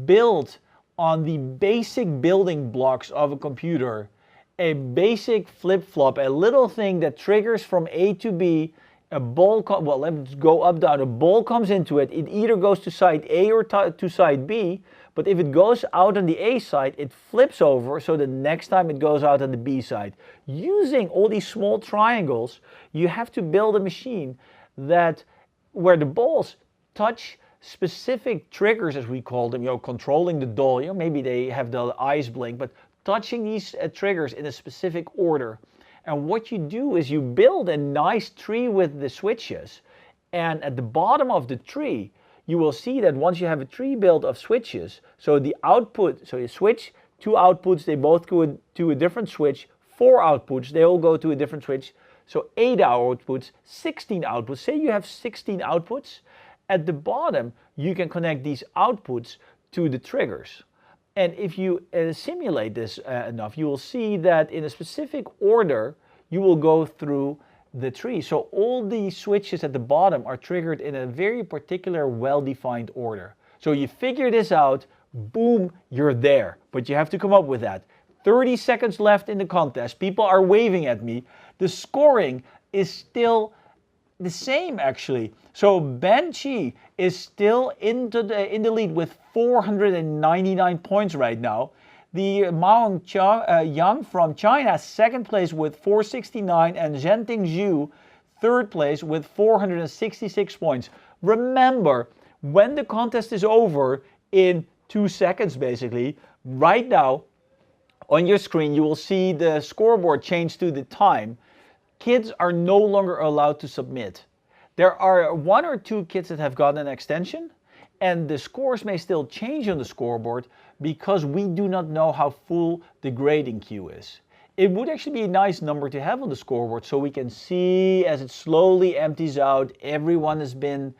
built on the basic building blocks of a computer. A basic flip-flop, a little thing that triggers from A to B. A ball, let's go up, down. A ball comes into it. It either goes to side A or to side B. But if it goes out on the A side, it flips over, so the next time it goes out on the B side. Using all these small triangles, you have to build a machine where the balls touch specific triggers, as we call them, controlling the doll. Maybe they have the eyes blink, but touching these triggers in a specific order. And what you do is you build a nice tree with the switches, and at the bottom of the tree, you will see that once you have a tree built of switches, so the output, so you switch 2 outputs, they both go to a different switch, 4 outputs, they all go to a different switch, so 8 outputs, 16 outputs. Say you have 16 outputs, at the bottom you can connect these outputs to the triggers. And if you simulate this enough, you will see that in a specific order you will go through the tree. So all the switches at the bottom are triggered in a very particular, well-defined order. So you figure this out, boom, you're there. But you have to come up with that. 30 seconds left in the contest. People are waving at me. The scoring is still the same, actually. So Ben Chi is still in the lead with 499 points right now. The Mao Yang from China, 2nd place with 469, and Zhenting Zhu, 3rd place with 466 points. Remember, when the contest is over in 2 seconds basically, right now on your screen you will see the scoreboard change to the time. Kids are no longer allowed to submit. There are 1 or 2 kids that have gotten an extension, and the scores may still change on the scoreboard because we do not know how full the grading queue is. It would actually be a nice number to have on the scoreboard so we can see as it slowly empties out, everyone has been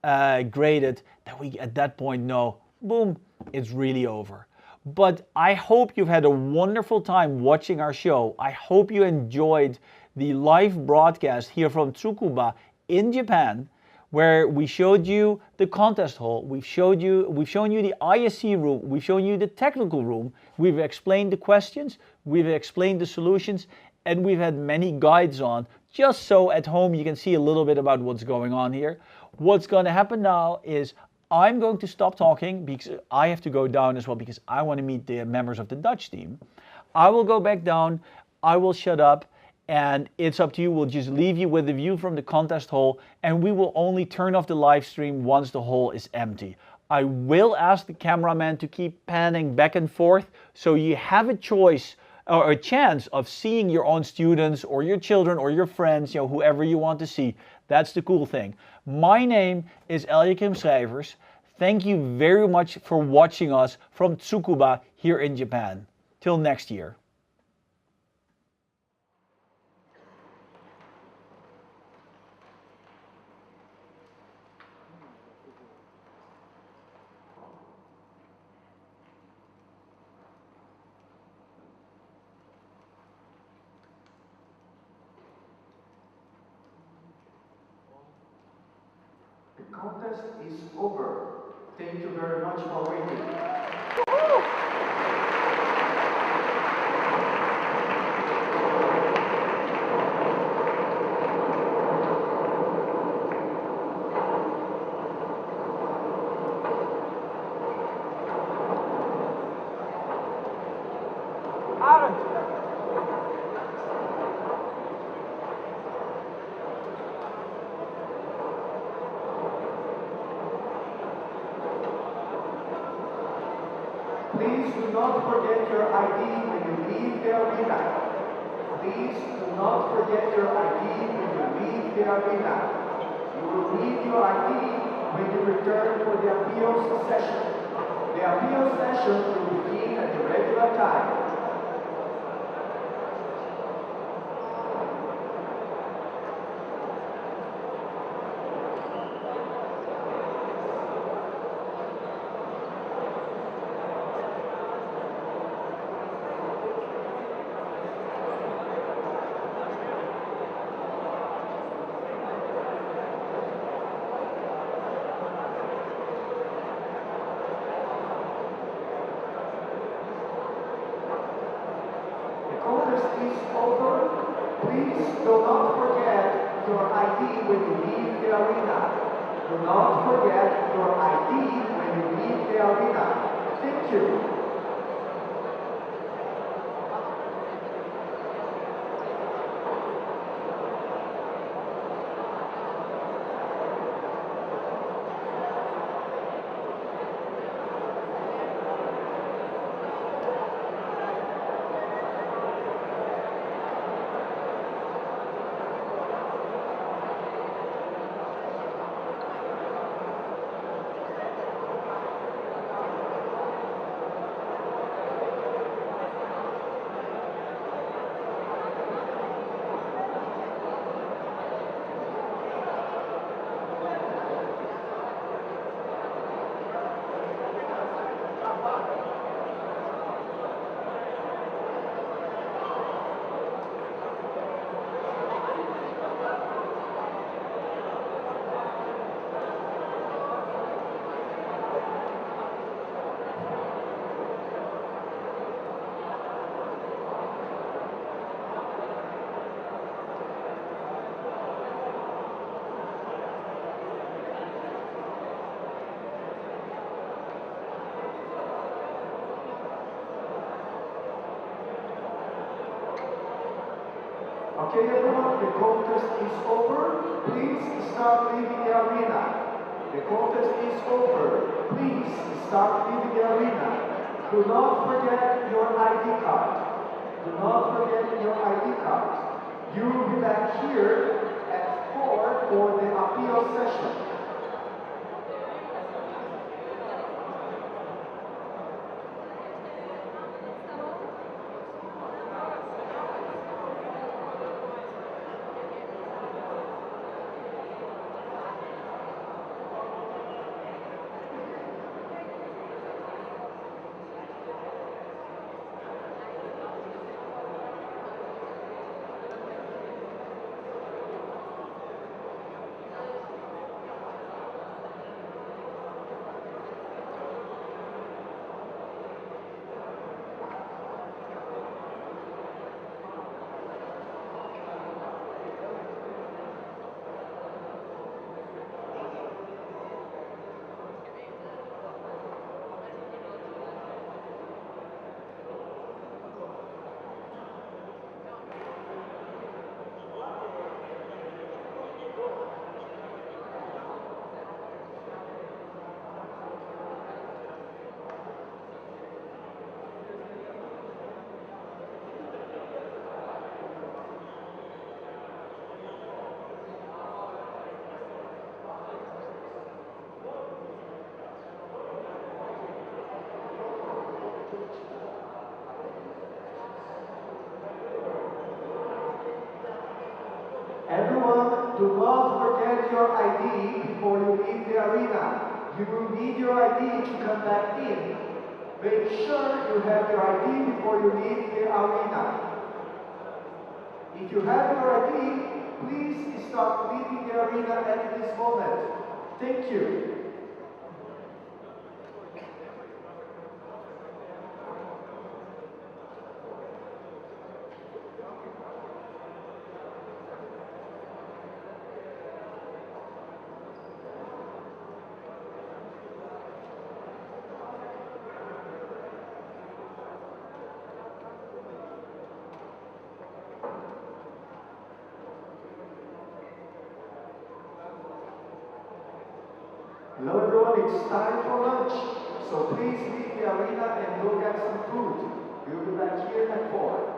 graded, that we at that point know, boom, it's really over. But I hope you've had a wonderful time watching our show. I hope you enjoyed the live broadcast here from Tsukuba in Japan, where we showed you the contest hall, we've shown you the ISC room, we've shown you the technical room, we've explained the questions, we've explained the solutions, and we've had many guides on, just so at home you can see a little bit about what's going on here. What's going to happen now is I'm going to stop talking because I have to go down as well because I want to meet the members of the Dutch team. I will go back down, I will shut up, and it's up to you. We'll just leave you with the view from the contest hall, and we will only turn off the live stream once the hall is empty. I will ask the cameraman to keep panning back and forth so you have a choice or a chance of seeing your own students or your children or your friends, whoever you want to see. That's the cool thing. My name is Eljakim Schrijvers. Thank you very much for watching us from Tsukuba here in Japan. Till next year. The contest is over. Thank you very much for waiting. Please do not forget your ID when you leave the arena. Please do not forget your ID when you leave the arena. You will need your ID when you return for the appeals session. The appeals session will begin at the regular time. Is over. Please do not forget your ID when you leave the arena. Do not forget your ID when you leave the arena. Thank you. Okay, everyone, the contest is over. Please start leaving the arena. The contest is over. Please start leaving the arena. Do not forget your ID card. Do not forget your ID card. You will be back here at 4 for the appeal session. Everyone, do not forget your ID before you leave the arena. You will need your ID to come back in. Make sure you have your ID before you leave the arena. If you have your ID, please start leaving the arena at this moment. Thank you. Hello everyone, it's time for lunch. So please leave the arena and go get some food. We'll be back here at 4.